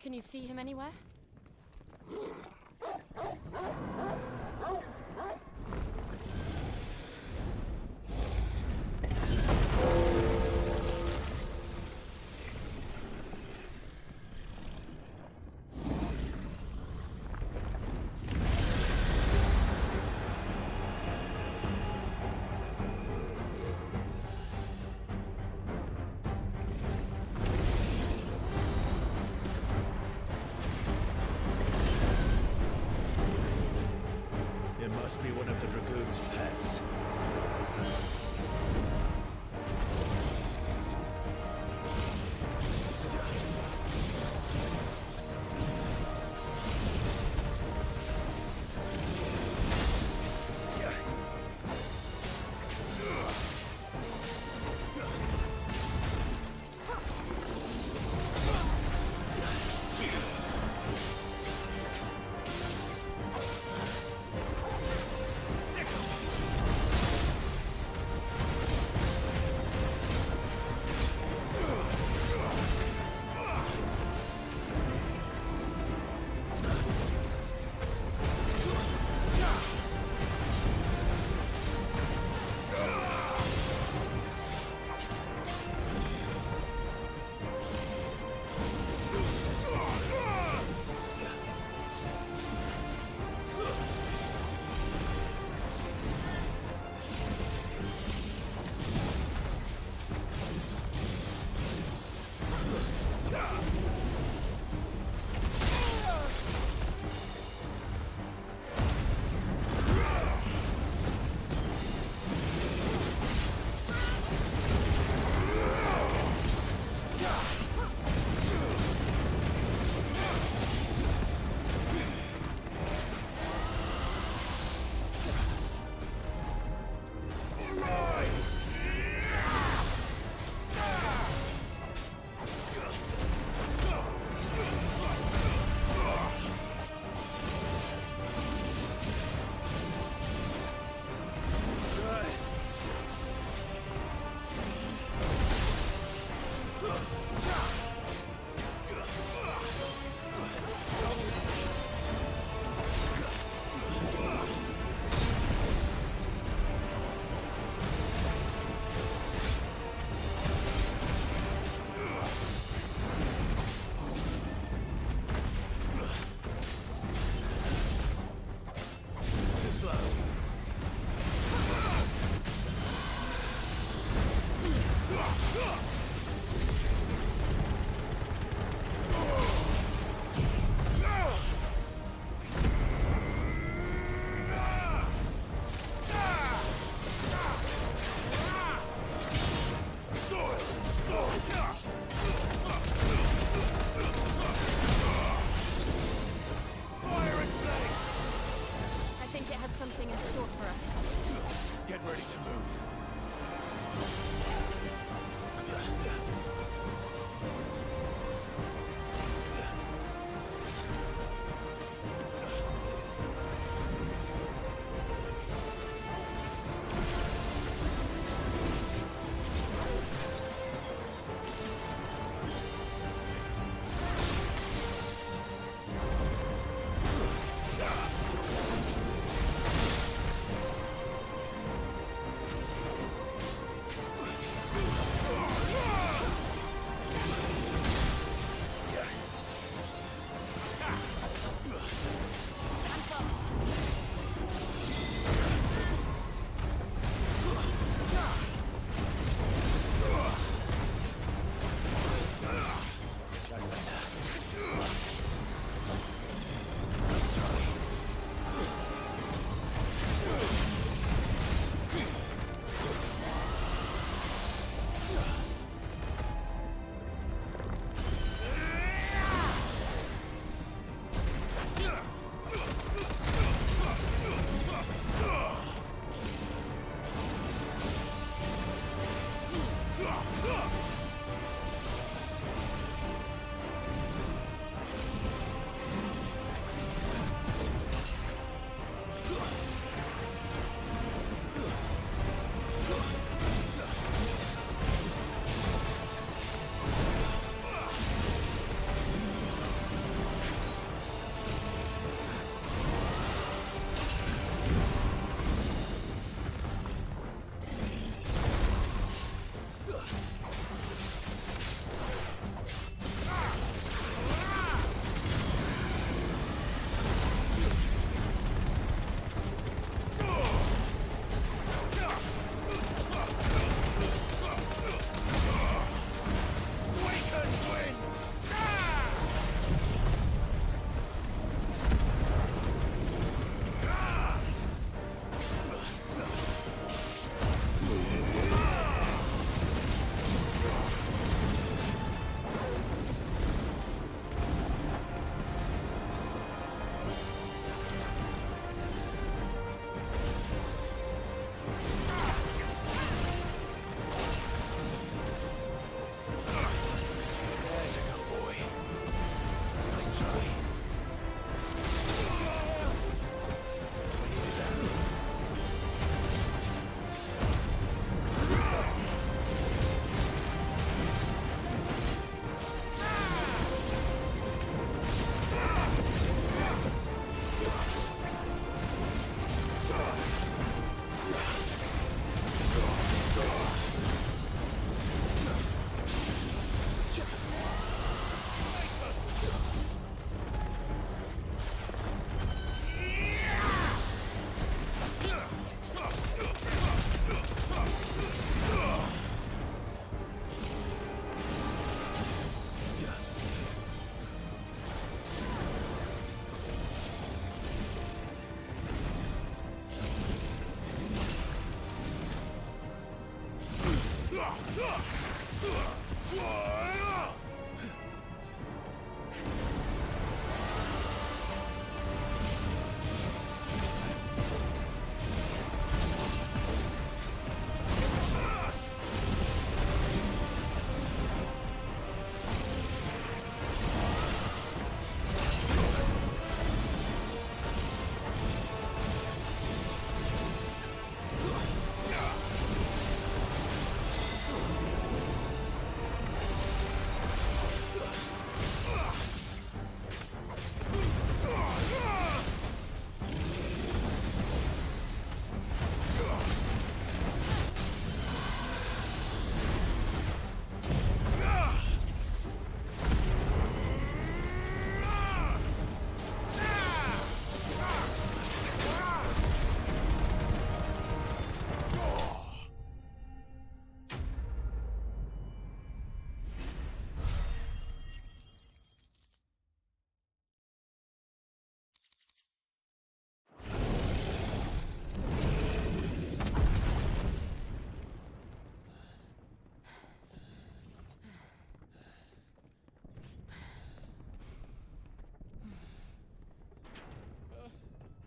Can you see him anywhere? must be one of the Dragoon's pets.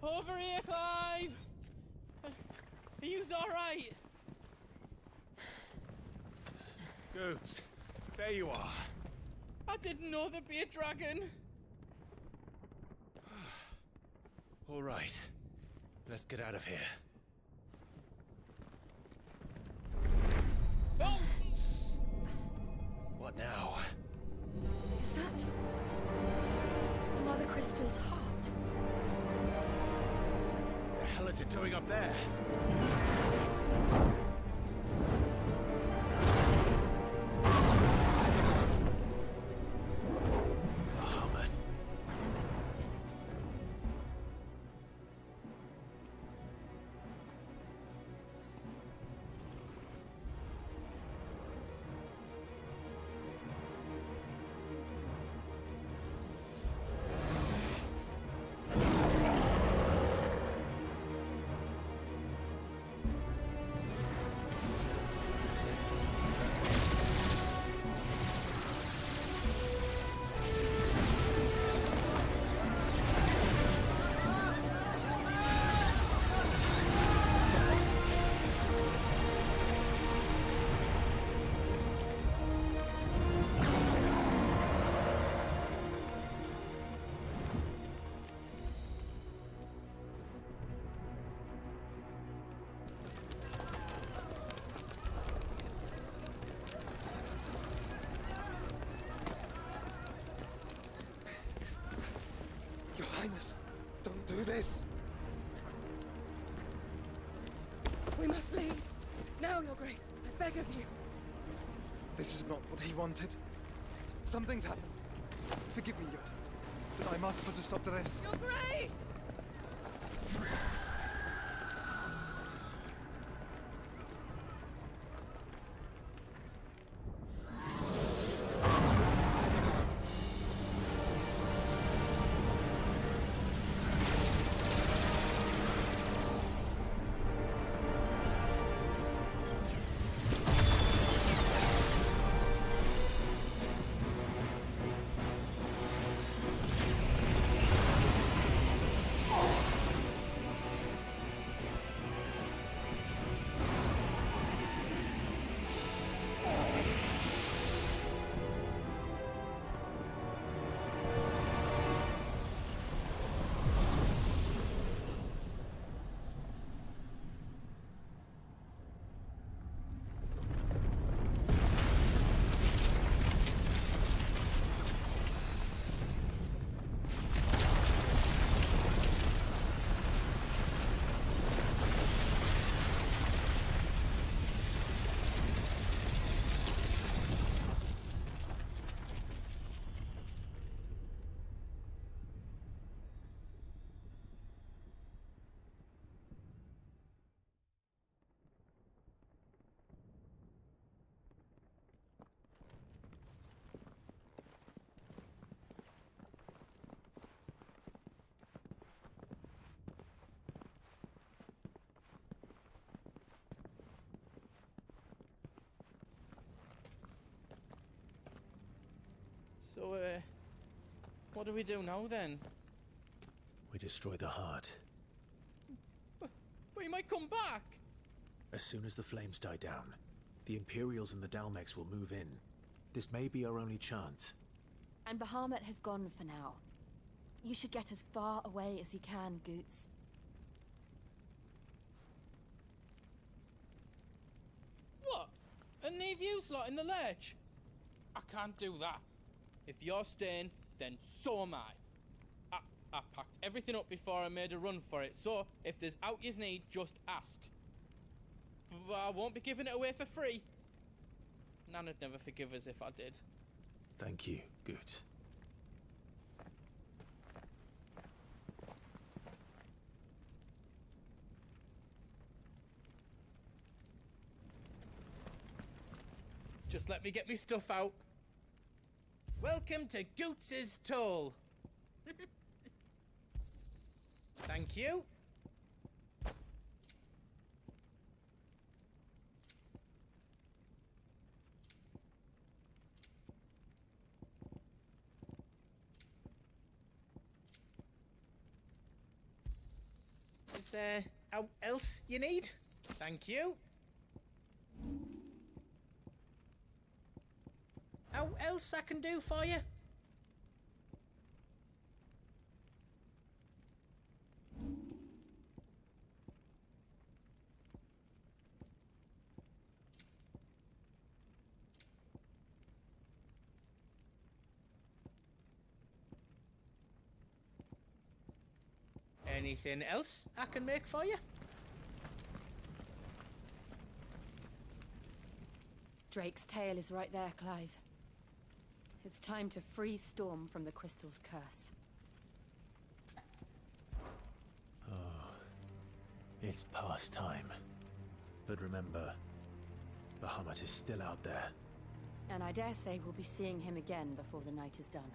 Over here, Clive! Are you alright? Goats, there you are. I didn't know there'd be a dragon. All right, let's get out of here. Oh! What now? Is that Mother Crystal's heart? What the hell is it doing up there? Bahamut. Your Highness, don't do this. We must leave. Now, Your Grace. I beg of you. This is not what he wanted. Something's happened. Forgive me, Yut, but I must put a stop to this. Your Grace! So, what do we do now then? We destroy the heart. We might come back! As soon as the flames die down, the Imperials and the Dalmex will move in. This may be our only chance. And Bahamut has gone for now. You should get as far away as you can, Goots. What? And leave you lot in the lurch? I can't do that. If you're staying, then so am I. I packed everything up before I made a run for it, so if there's out yous need, just ask. But I won't be giving it away for free. Nan'd never forgive us if I did. Thank you, Goots. Just let me get me stuff out. Welcome to Goots's Toll. Thank you. Is there out else you need? Thank you. How else I can do for you? Anything else I can make for you? Drake's tail is right there, Clive. It's time to free Storm from the Crystal's curse. Oh, it's past time. But remember, Bahamut is still out there. And I dare say we'll be seeing him again before the night is done.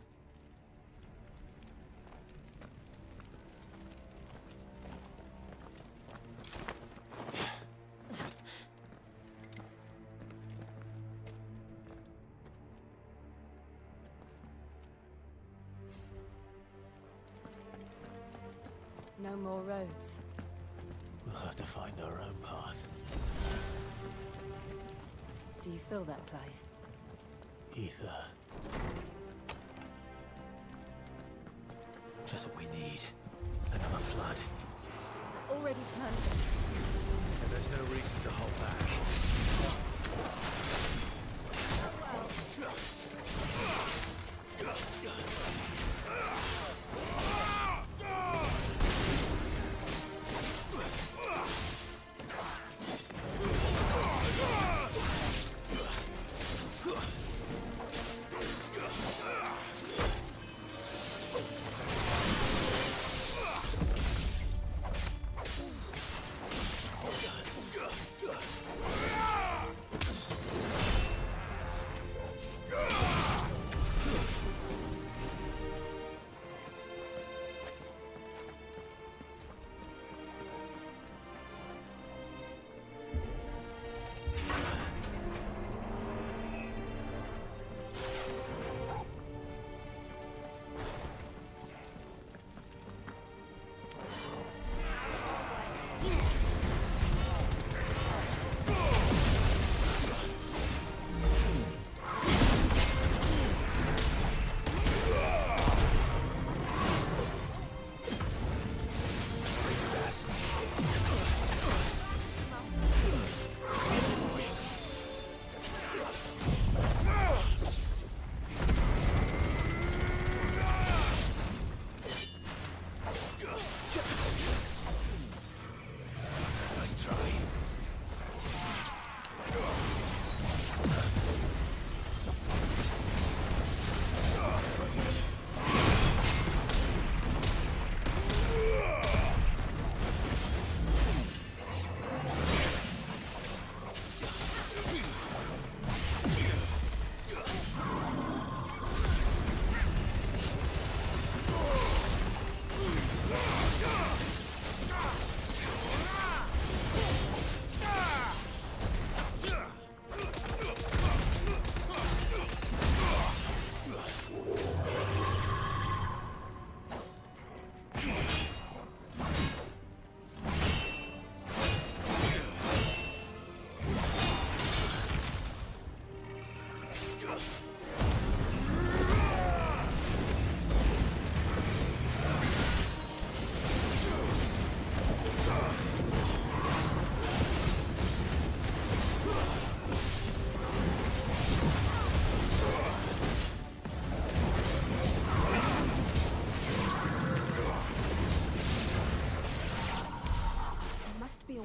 No more roads. We'll have to find our own path. Do you feel that, Clive? Ether. Just what we need. Another flood. It's already turned. And there's no reason to hold back.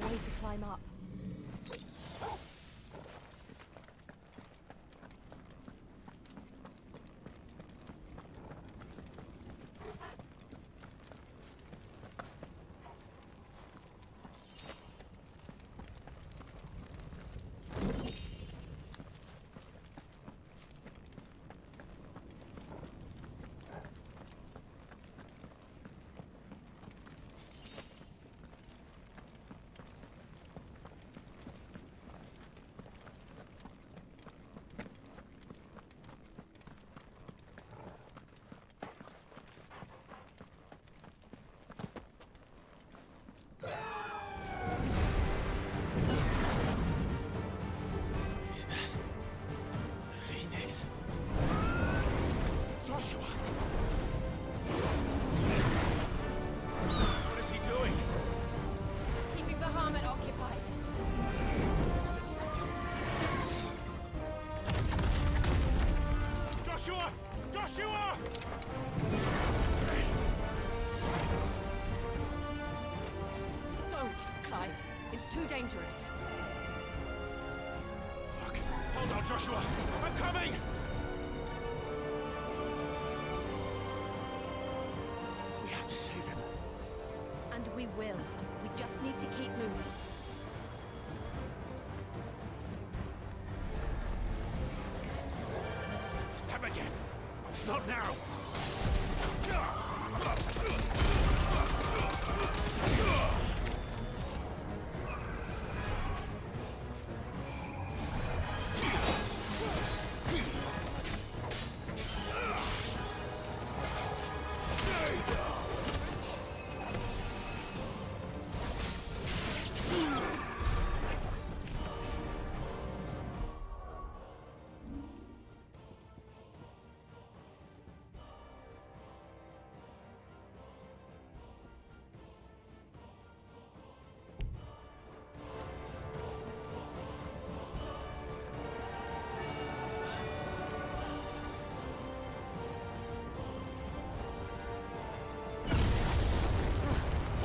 a way to climb up. Is that the Phoenix? Joshua! What is he doing? Keeping the Hermit occupied. Joshua! Joshua! Don't, Clive. It's too dangerous. Fuck! Hold on, Joshua! I'm coming! We have to save him. And we will. We just need to keep moving. Them again! Not now!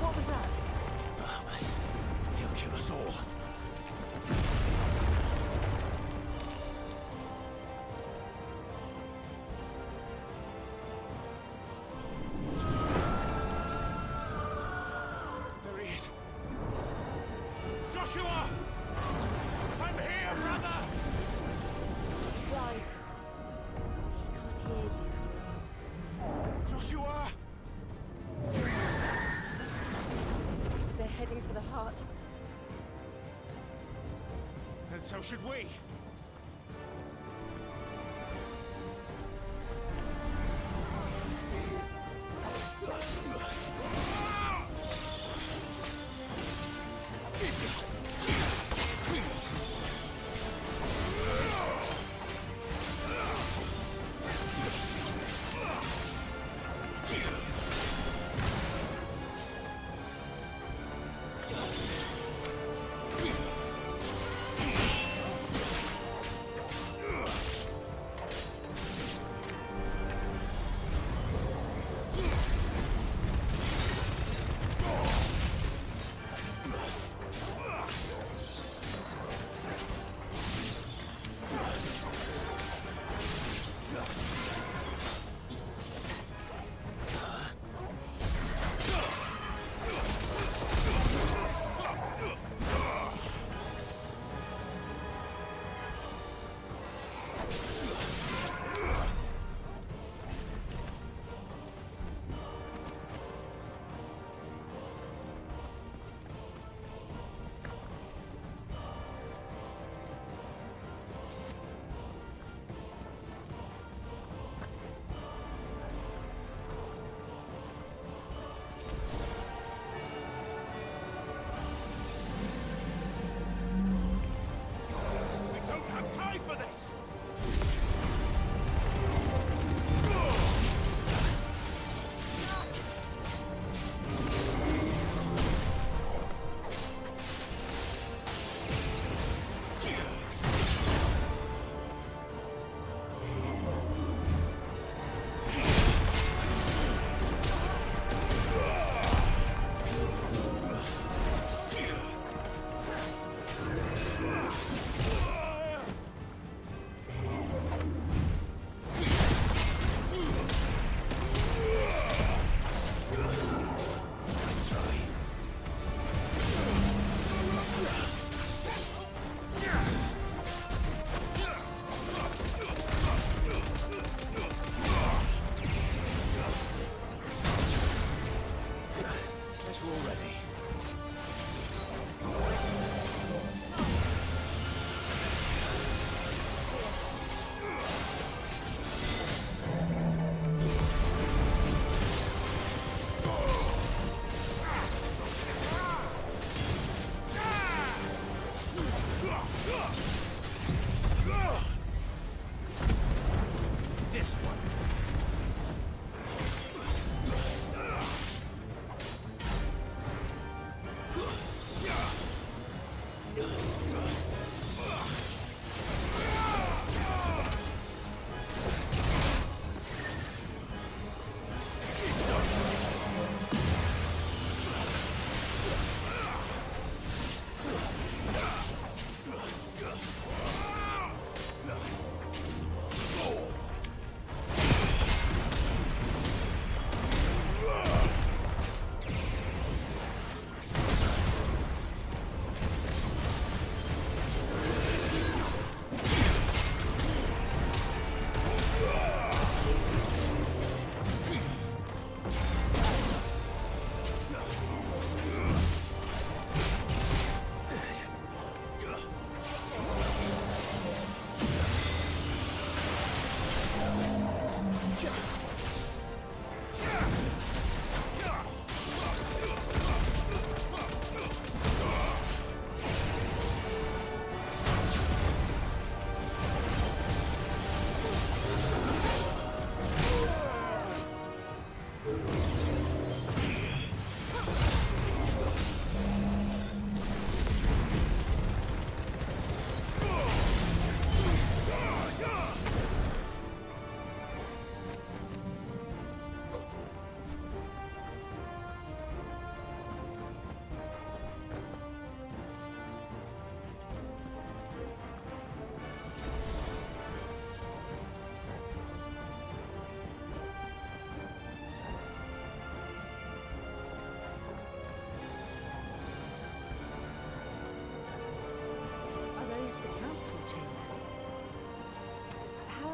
What was that? Bahamut. He'll kill us all. There he is! Joshua! I'm here, brother! Clive. He can't hear you. Joshua! They're heading for the heart. And so should we.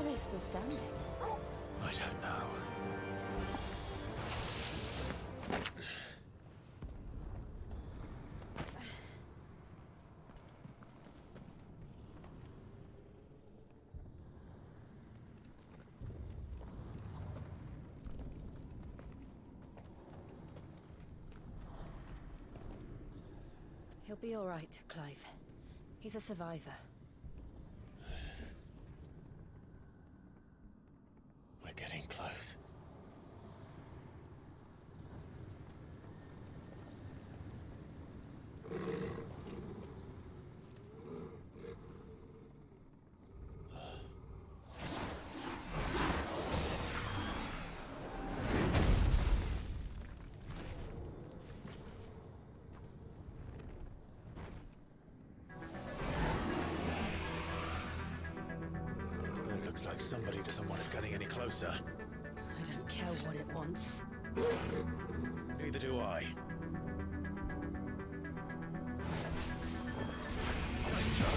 are they still standing? I don't know. He'll be all right, Clive. He's a survivor. We're getting close. Looks like somebody doesn't want us getting any closer. I don't care what it wants. Neither do I. Nice try.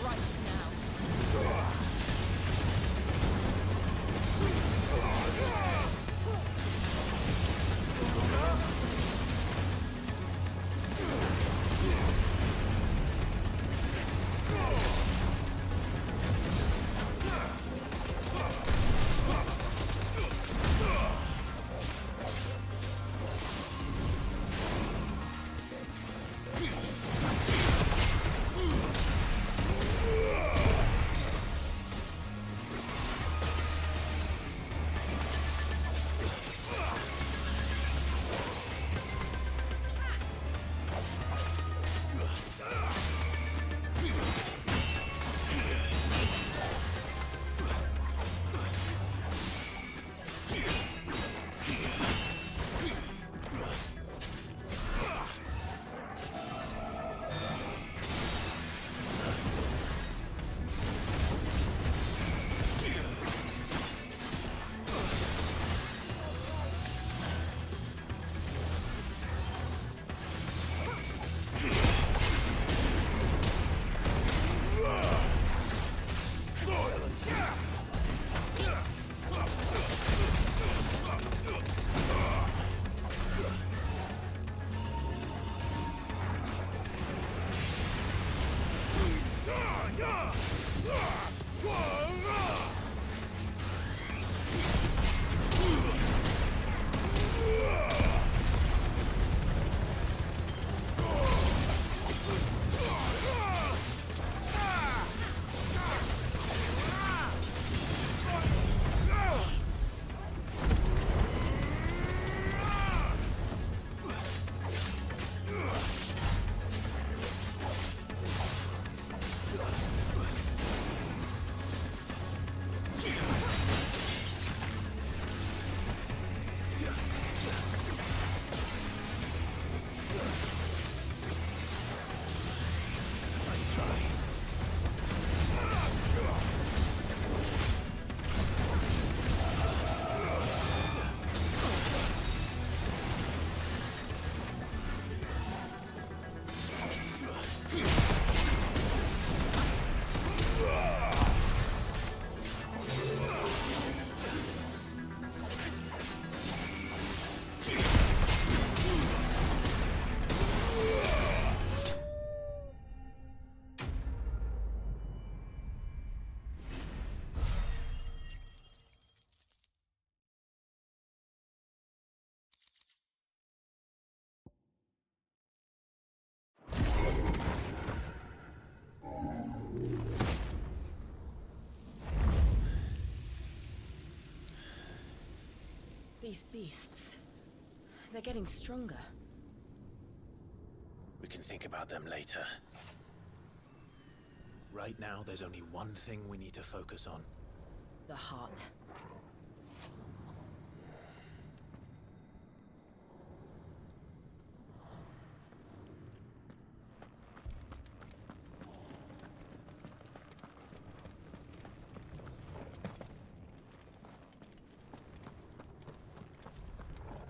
Right now. These beasts... they're getting stronger. We can think about them later. Right now, there's only one thing we need to focus on. The heart.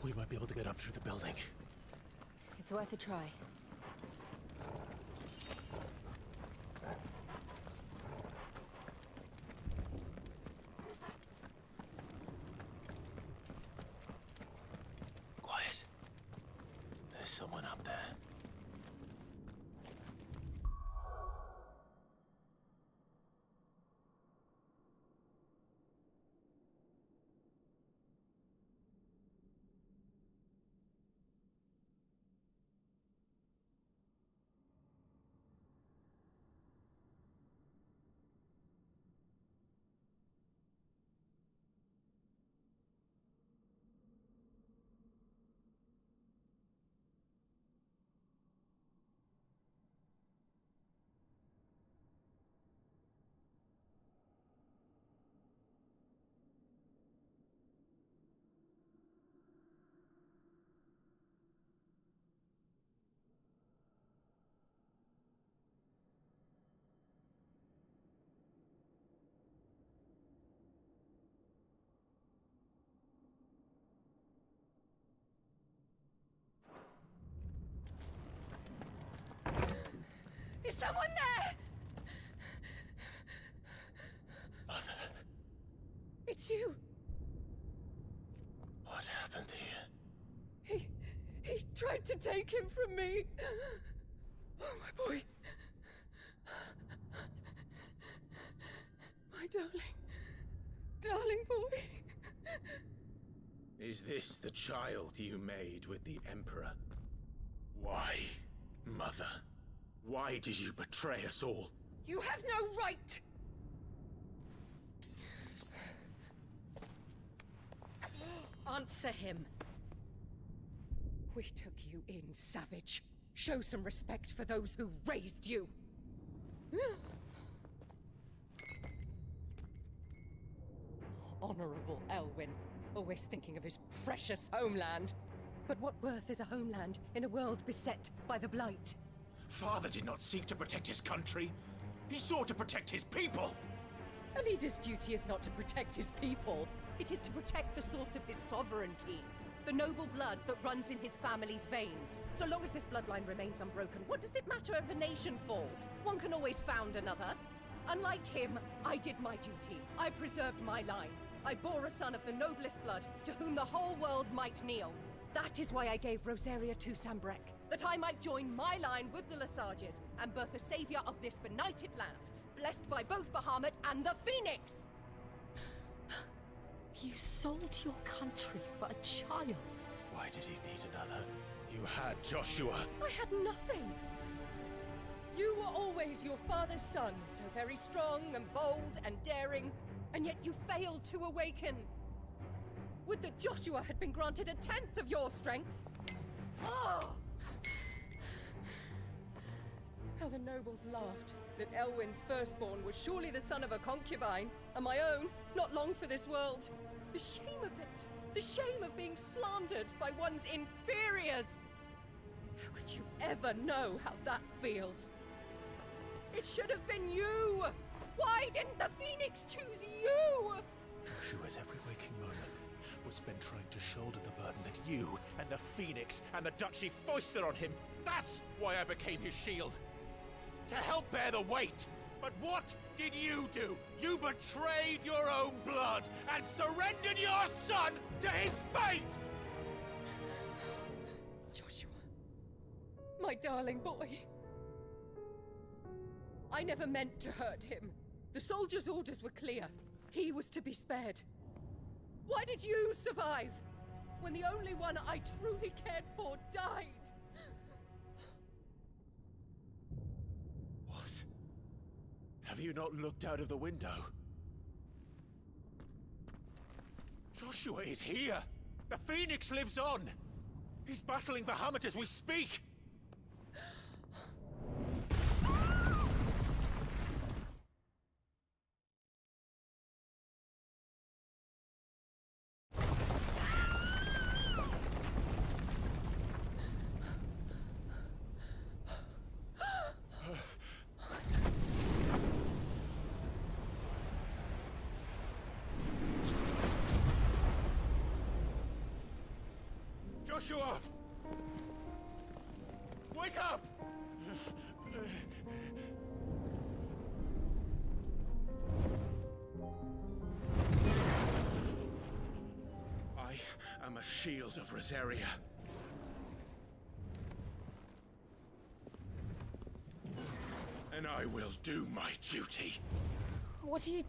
We might be able to get up through the building. It's worth a try. Quiet. There's someone up there. Is someone there? Mother. It's you. What happened here? He tried to take him from me. Oh, my boy. My darling boy. Is this the child you made with the Emperor? Why, Mother? Why did you betray us all? You have no right! Answer him. We took you in, savage. Show some respect for those who raised you. Honorable Elwyn, always thinking of his precious homeland. But what worth is a homeland in a world beset by the Blight? Father did not seek to protect his country. He sought to protect his people. A leader's duty is not to protect his people. It is to protect the source of his sovereignty. The noble blood that runs in his family's veins. So long as this bloodline remains unbroken, what does it matter if a nation falls? One can always found another. Unlike him, I did my duty. I preserved my line. I bore a son of the noblest blood, to whom the whole world might kneel. That is why I gave Rosaria to Sambrek, that I might join my line with the Lesages and birth a savior of this benighted land, blessed by both Bahamut and the Phoenix! You sold your country for a child. Why did he need another? You had Joshua. I had nothing. You were always your father's son, so very strong and bold and daring, and yet you failed to awaken. Would that Joshua had been granted 1/10 of your strength? Oh! How the nobles laughed that Elwyn's firstborn was surely the son of a concubine, and my own, not long for this world. The shame of it! The shame of being slandered by one's inferiors! How could you ever know how that feels? It should have been you! Why didn't the Phoenix choose you? Joshua's every waking moment was spent trying to shoulder the burden that you and the Phoenix and the Duchy foisted on him. That's why I became his shield. To help bear the weight. But what did you do? You betrayed your own blood and surrendered your son to his fate! Joshua. My darling boy. I never meant to hurt him. The soldiers' orders were clear. He was to be spared. Why did you survive? When the only one I truly cared for died? What? Have you not looked out of the window? Joshua is here! The Phoenix lives on! He's battling Bahamut as we speak! Joshua! Wake up! I am a shield of Rosaria. And I will do my duty. What are you...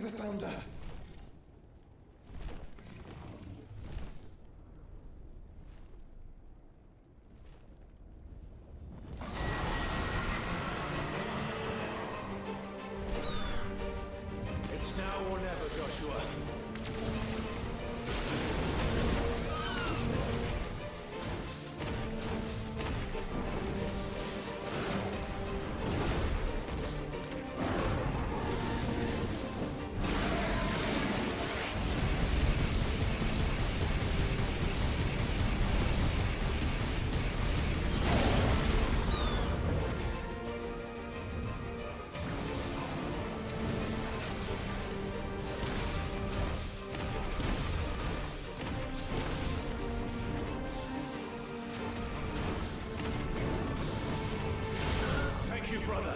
never found her. It's now or never, Joshua. Thank you, brother.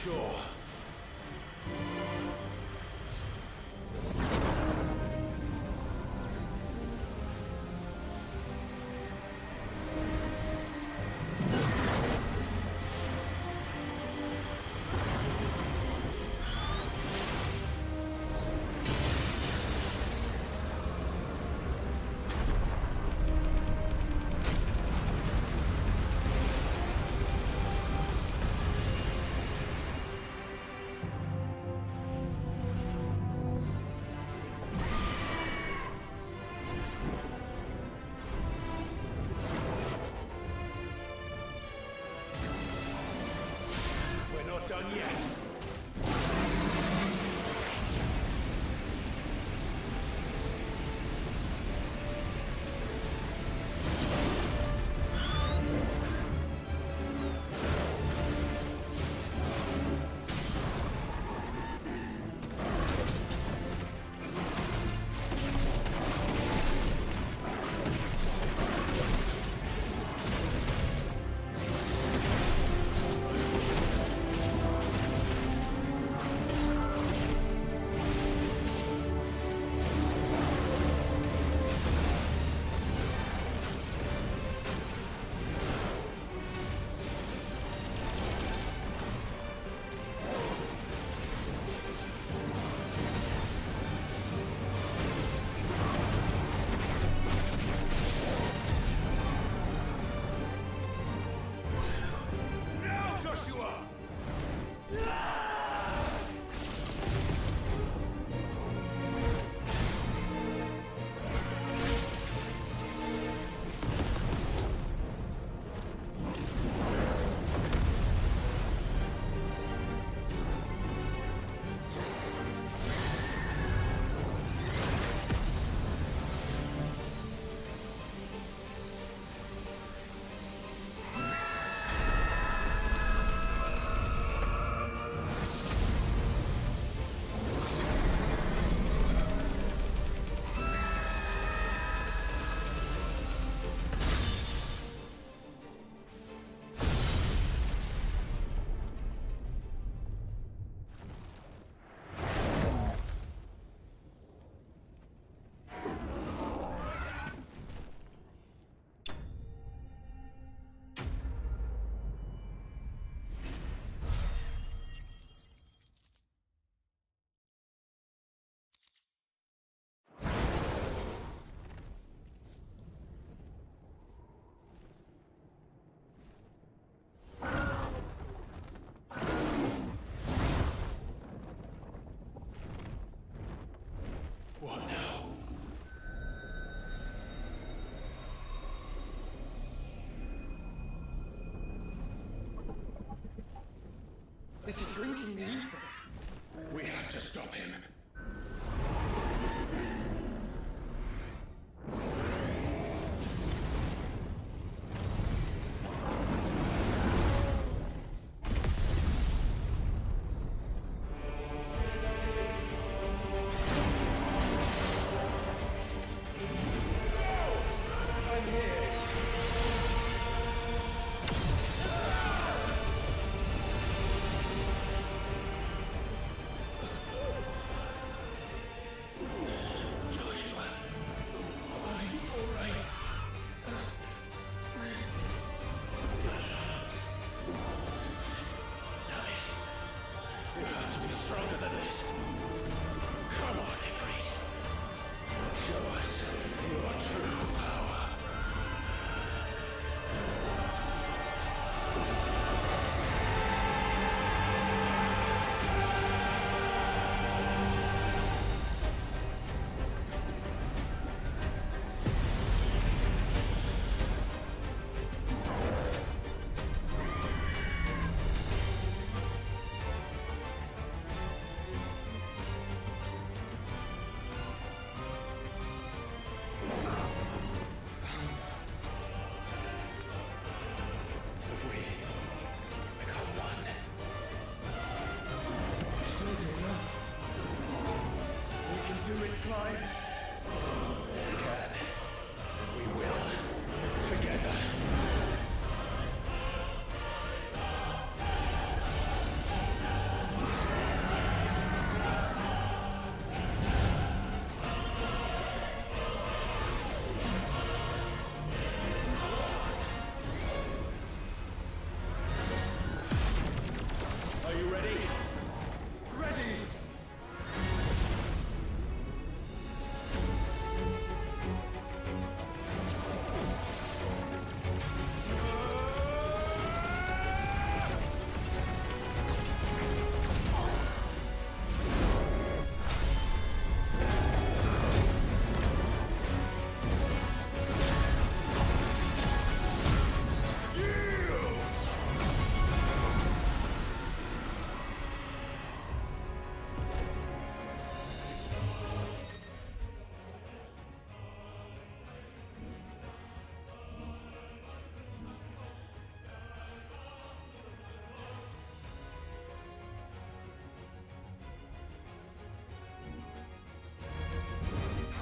Sure. We're not done yet. What now? This is drinking the ether. We have to stop him. Stronger than this. Come on, Ifrit. Show us your true power.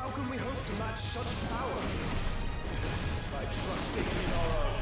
How can we hope to match such power? By trusting in our own.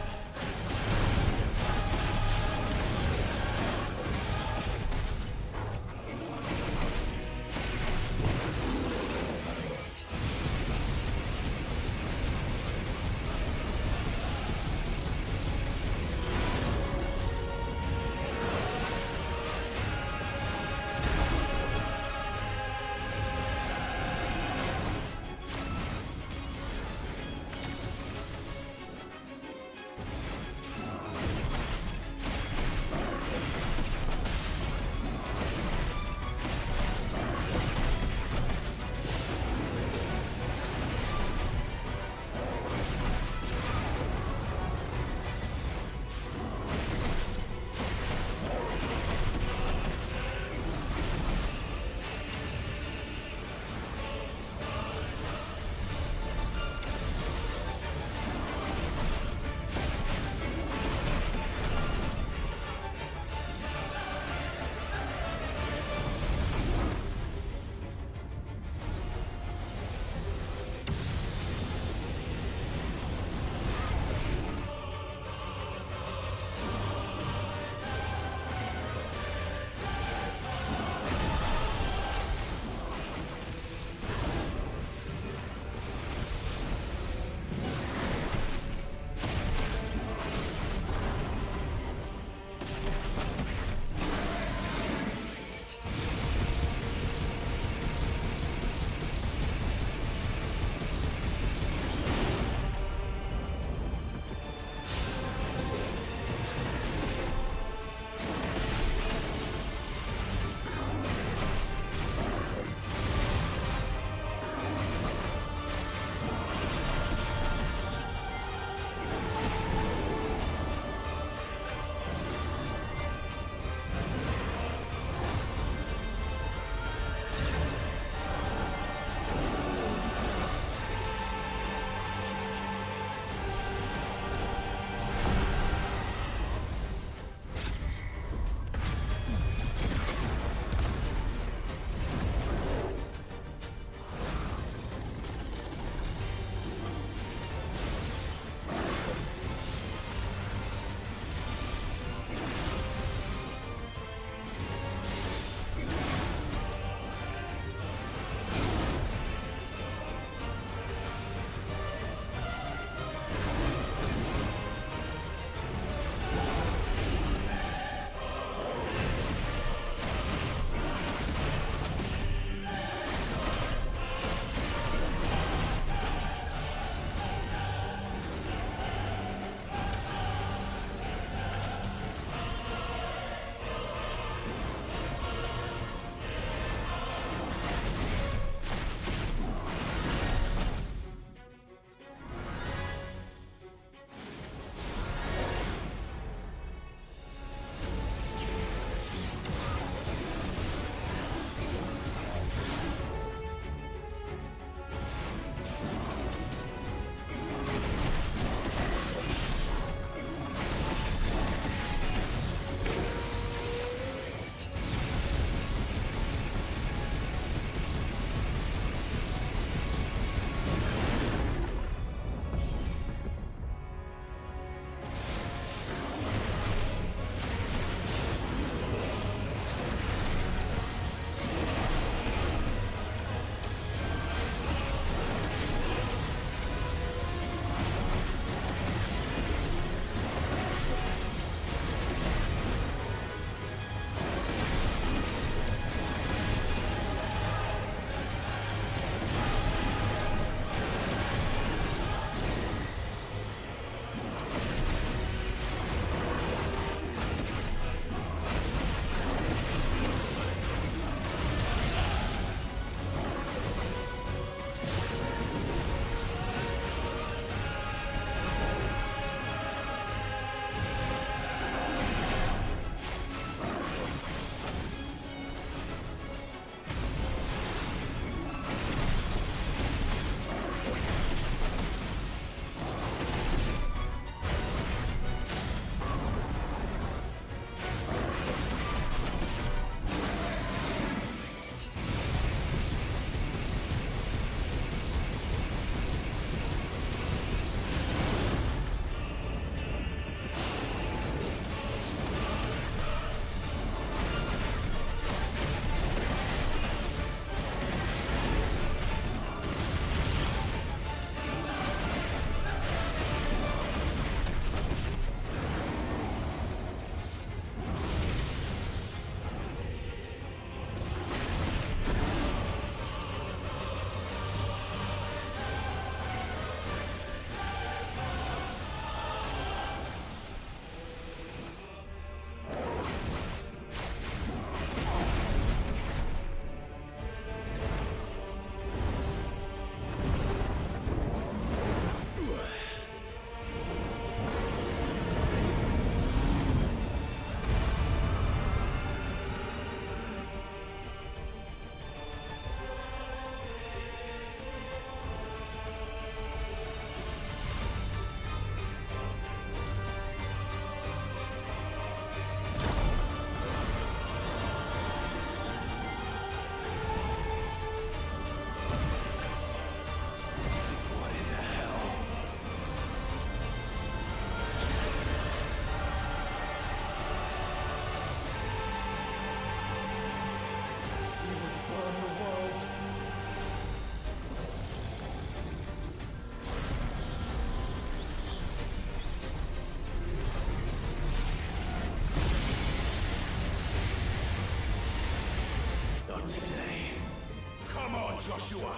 Joshua!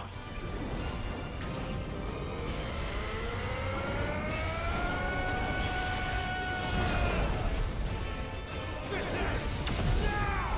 This ends now!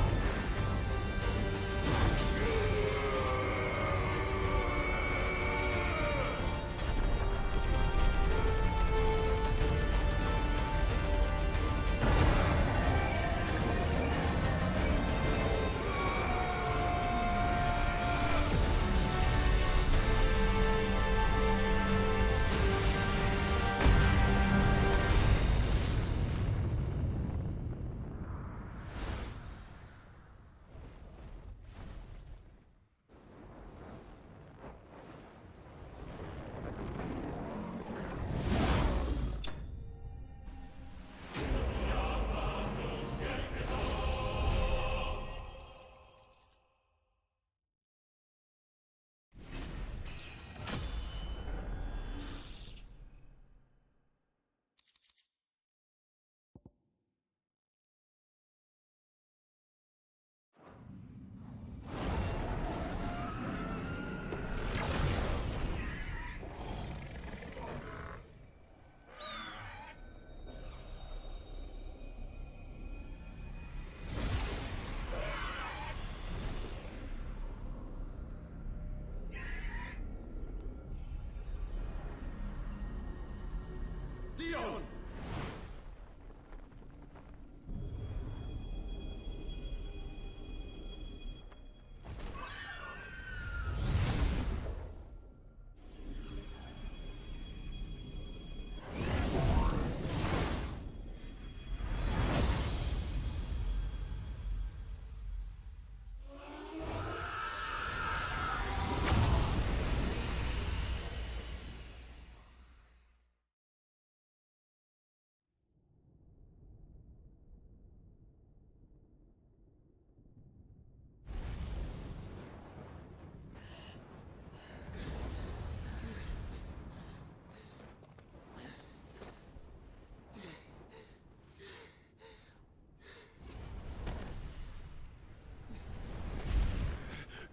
Dion!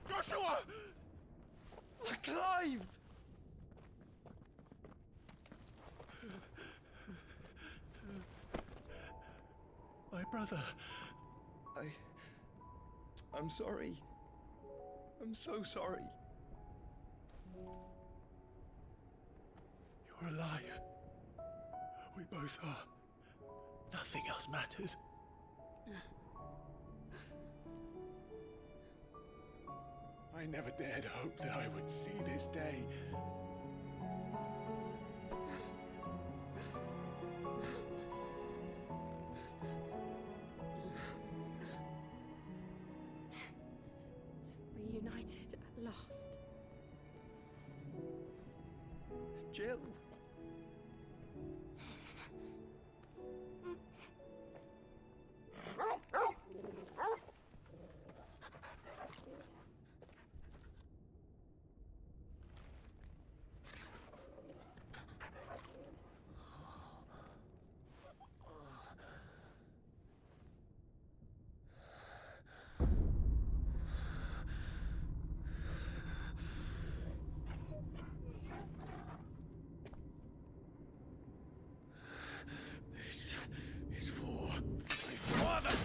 Joshua! Clive! My brother. I'm sorry. I'm so sorry. You're alive. We both are. Nothing else matters. I never dared hope that I would see this day. Reunited at last. Jill. This is for my father!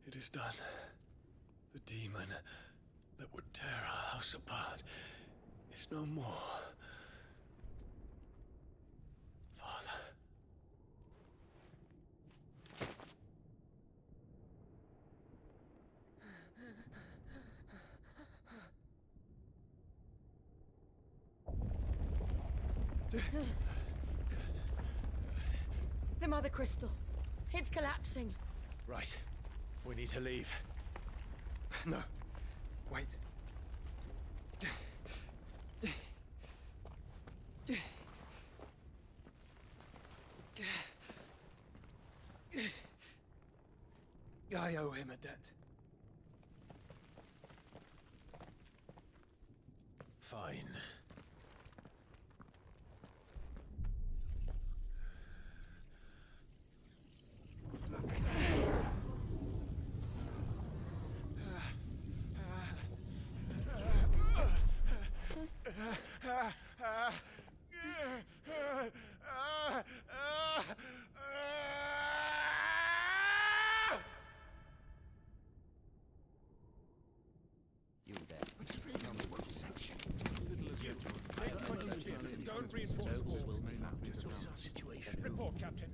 It is done. The demon that would tear our house apart is no more. Father. The Mother Crystal. It's collapsing. Right. We need to leave. No. Wait. I owe him a debt. Fine. You there. Don't reinforce the walls. Situation. Report, Captain.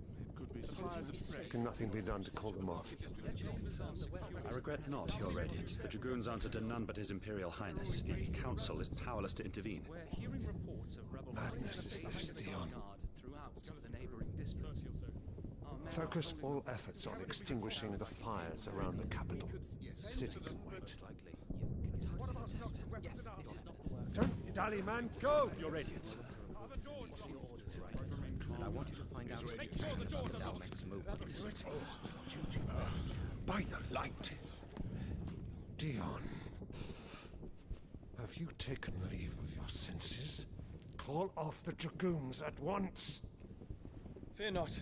Can nothing be done to call them off? I regret not, Your Radiance. The Dragoons answer to none but His Imperial Highness. The Council is powerless to intervene. We're hearing reports of rebel Madness is this, Dion. throughout the neighboring districts. Focus all efforts on extinguishing the fires around the capital. The city can wait. Don't dally, man. Go! Your Radiance. I want you to find out the Dalmec's movements. By the light! Dion. Have you taken leave of your senses? Call off the Dragoons at once! Fear not.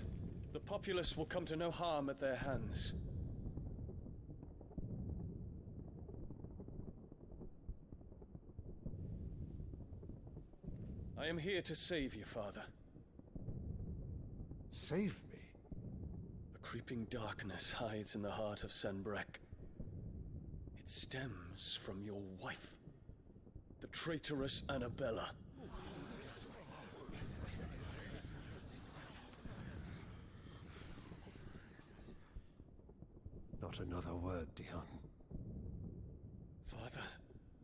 The populace will come to no harm at their hands. I am here to save you, Father. Save me? A creeping darkness hides in the heart of Sanbreque. It stems from your wife, the traitorous Annabella. Not another word, Dion. Father,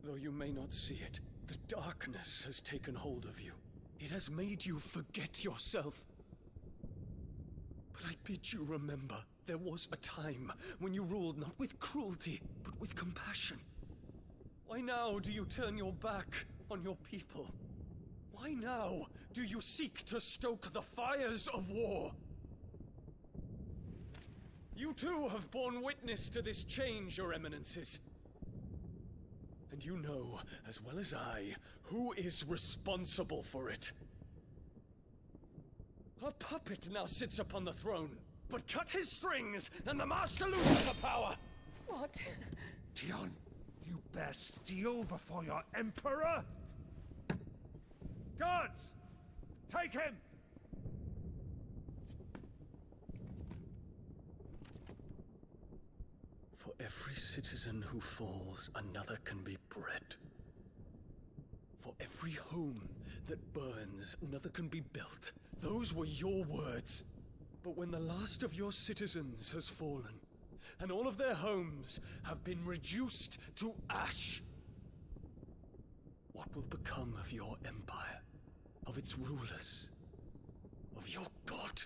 though you may not see it, the darkness has taken hold of you. It has made you forget yourself. But I bid you remember, there was a time when you ruled not with cruelty, but with compassion. Why now do you turn your back on your people? Why now do you seek to stoke the fires of war? You too have borne witness to this change, Your Eminences. And you know, as well as I, who is responsible for it. A puppet now sits upon the throne, but cut his strings, and the Master loses the power! What? Dion, you bear steel before your Emperor? Guards! Take him! For every citizen who falls, another can be bred. For every home that burns, another can be built. Those were your words. But when the last of your citizens has fallen, and all of their homes have been reduced to ash, what will become of your empire, of its rulers, of your god?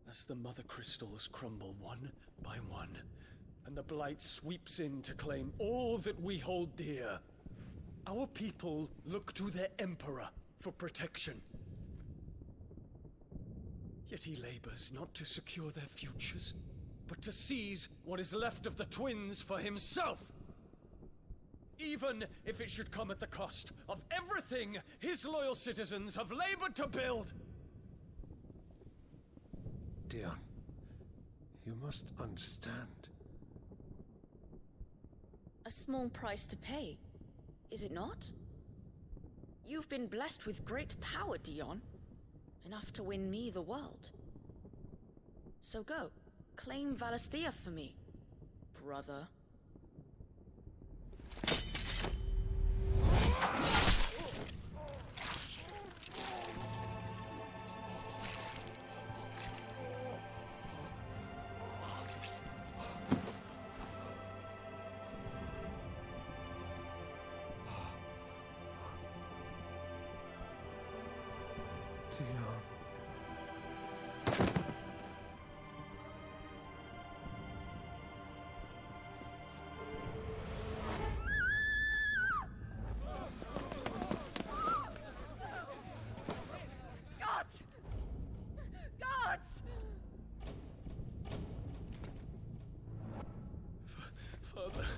As the Mother Crystals crumble one by one, and the Blight sweeps in to claim all that we hold dear, our people look to their Emperor for protection. Yet he labors not to secure their futures, but to seize what is left of the twins for himself. Even if it should come at the cost of everything his loyal citizens have labored to build. Dion, you must understand. A small price to pay, is it not? You've been blessed with great power, Dion. Enough to win me the world. So go, claim Valisthea for me, brother.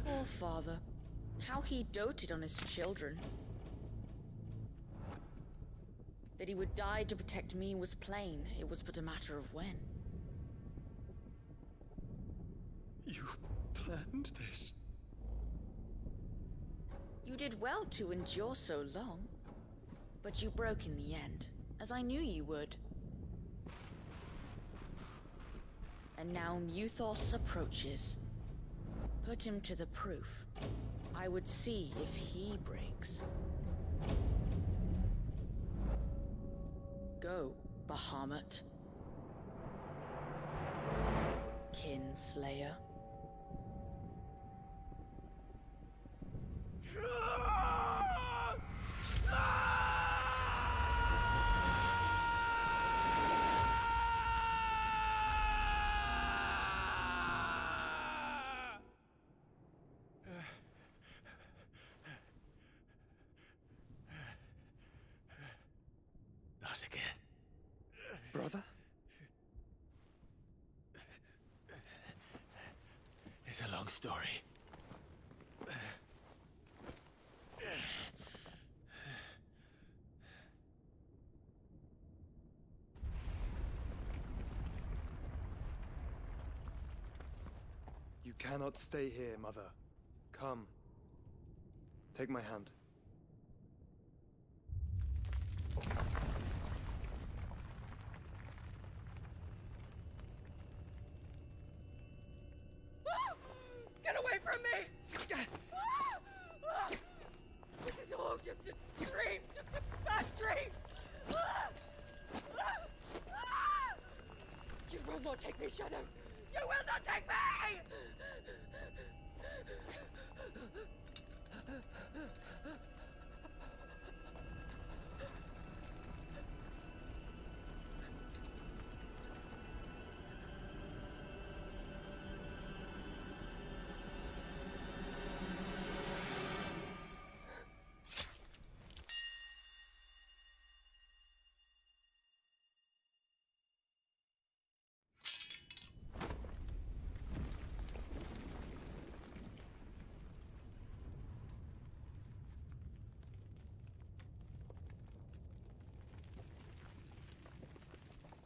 Poor father. How he doted on his children. That he would die to protect me was plain. It was but a matter of when. You planned this? You did well to endure so long. But you broke in the end, as I knew you would. And now Muthos approaches. Put him to the proof. I would see if he breaks. Go, Bahamut. Kinslayer. Not again. Brother? It's a long story. You cannot stay here, Mother. Come. Take my hand. Get away from me! This is all just a dream, just a bad dream! You will not take me, Shadow! You will not take me!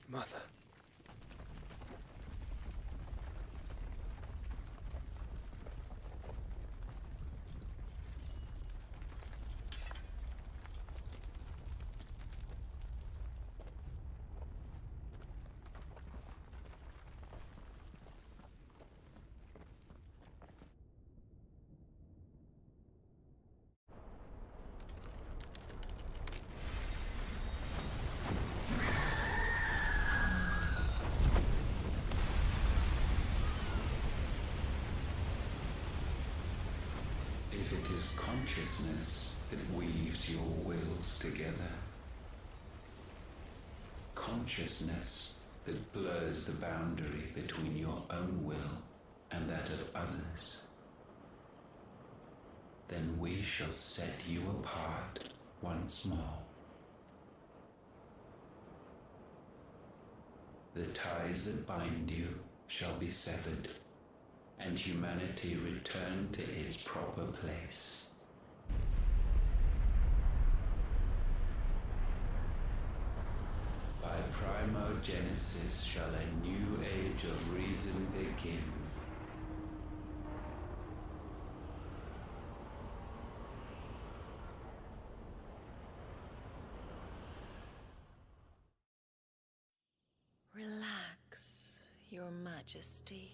Mother. If it is consciousness that weaves your wills together, consciousness that blurs the boundary between your own will and that of others, then we shall set you apart once more. The ties that bind you shall be severed, and humanity return to its proper place. By primogenesis shall a new age of reason begin. Relax, Your Majesty.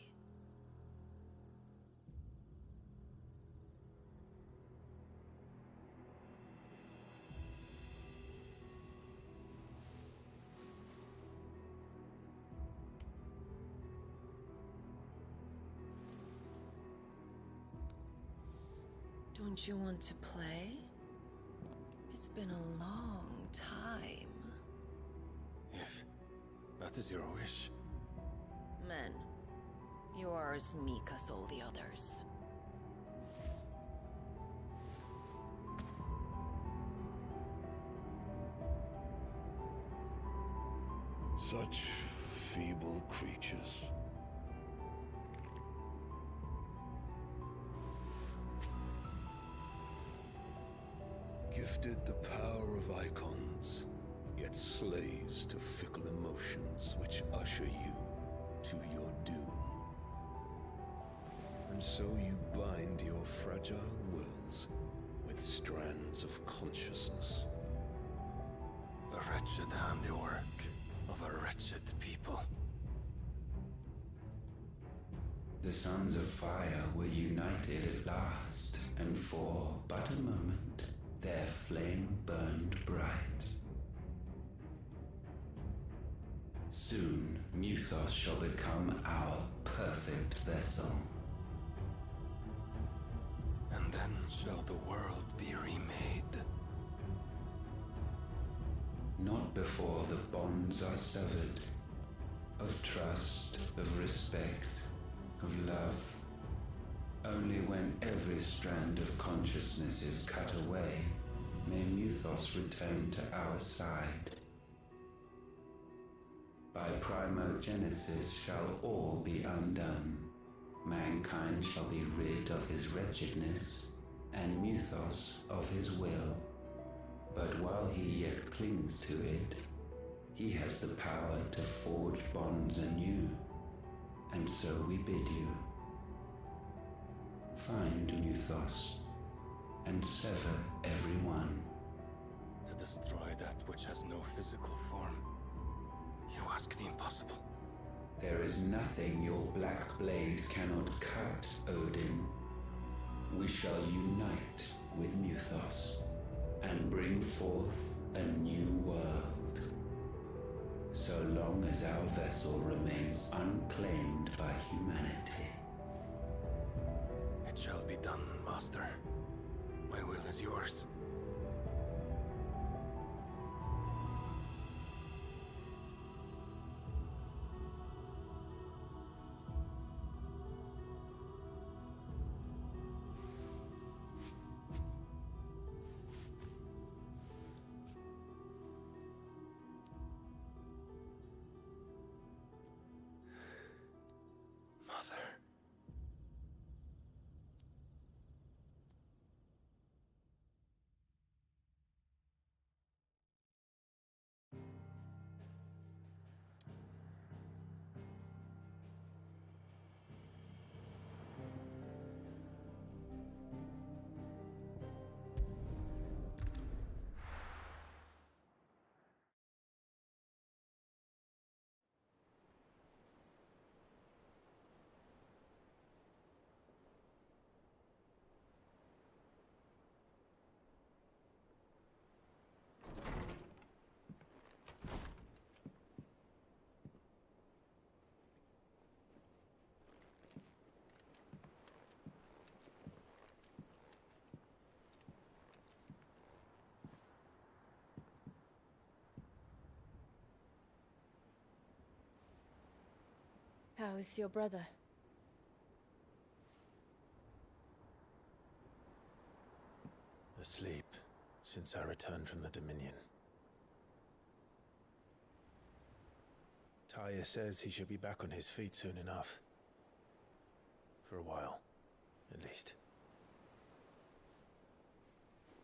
Don't you want to play? It's been a long time. If that is your wish. Men, you are as meek as all the others. Such feeble creatures. gifted the power of icons, yet slaves to fickle emotions which usher you to your doom. And so you bind your fragile wills with strands of consciousness. The wretched handiwork of a wretched people. The Sons of Fire were united at last, and for but a moment, their flame burned bright. Soon, Muthos shall become our perfect vessel. And then shall the world be remade. Not before the bonds are severed, of trust, of respect, of love. Only when every strand of consciousness is cut away, may Muthos return to our side. By primogenesis shall all be undone. Mankind shall be rid of his wretchedness, and Muthos of his will. But while he yet clings to it, he has the power to forge bonds anew. And so we bid you, find Muthos, and sever everyone. To destroy that which has no physical form. You ask the impossible. There is nothing your black blade cannot cut, Odin. We shall unite with Muthos, and bring forth a new world. So long as our vessel remains unclaimed by humanity. It shall be done, Master. My will is yours. How is your brother? Asleep since I returned from the Dominion. Taya says he should be back on his feet soon enough. For a while, at least.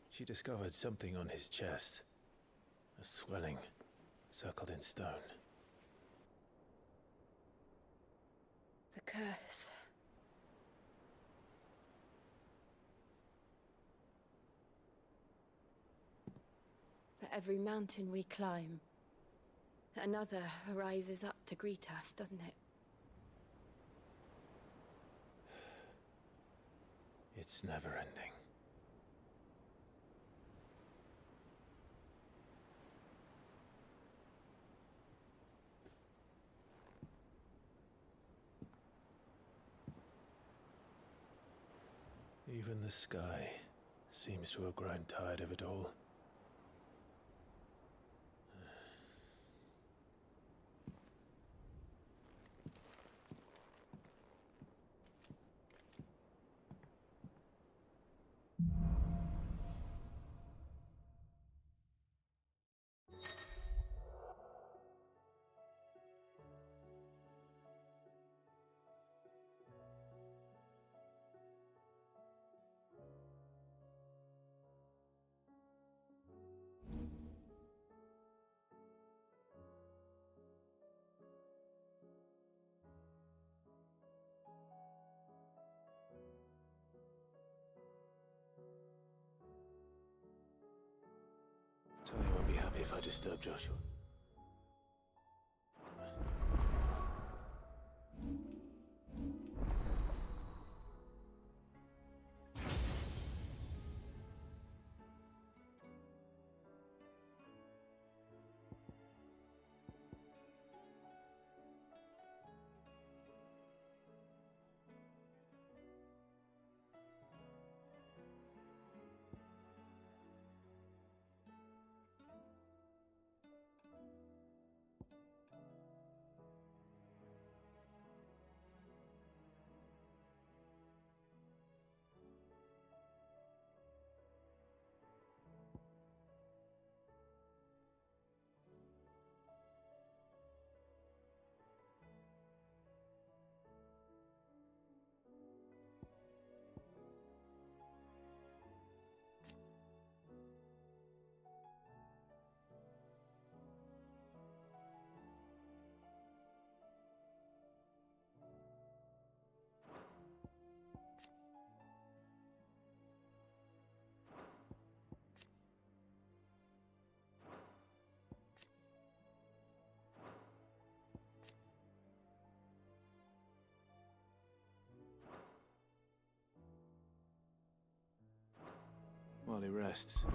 She discovered something on his chest. A swelling, circled in stone. The curse. For every mountain we climb, another rises up to greet us, doesn't it? It's never ending. Even the sky seems to have grown tired of it all. if I disturb Joshua. While he rests,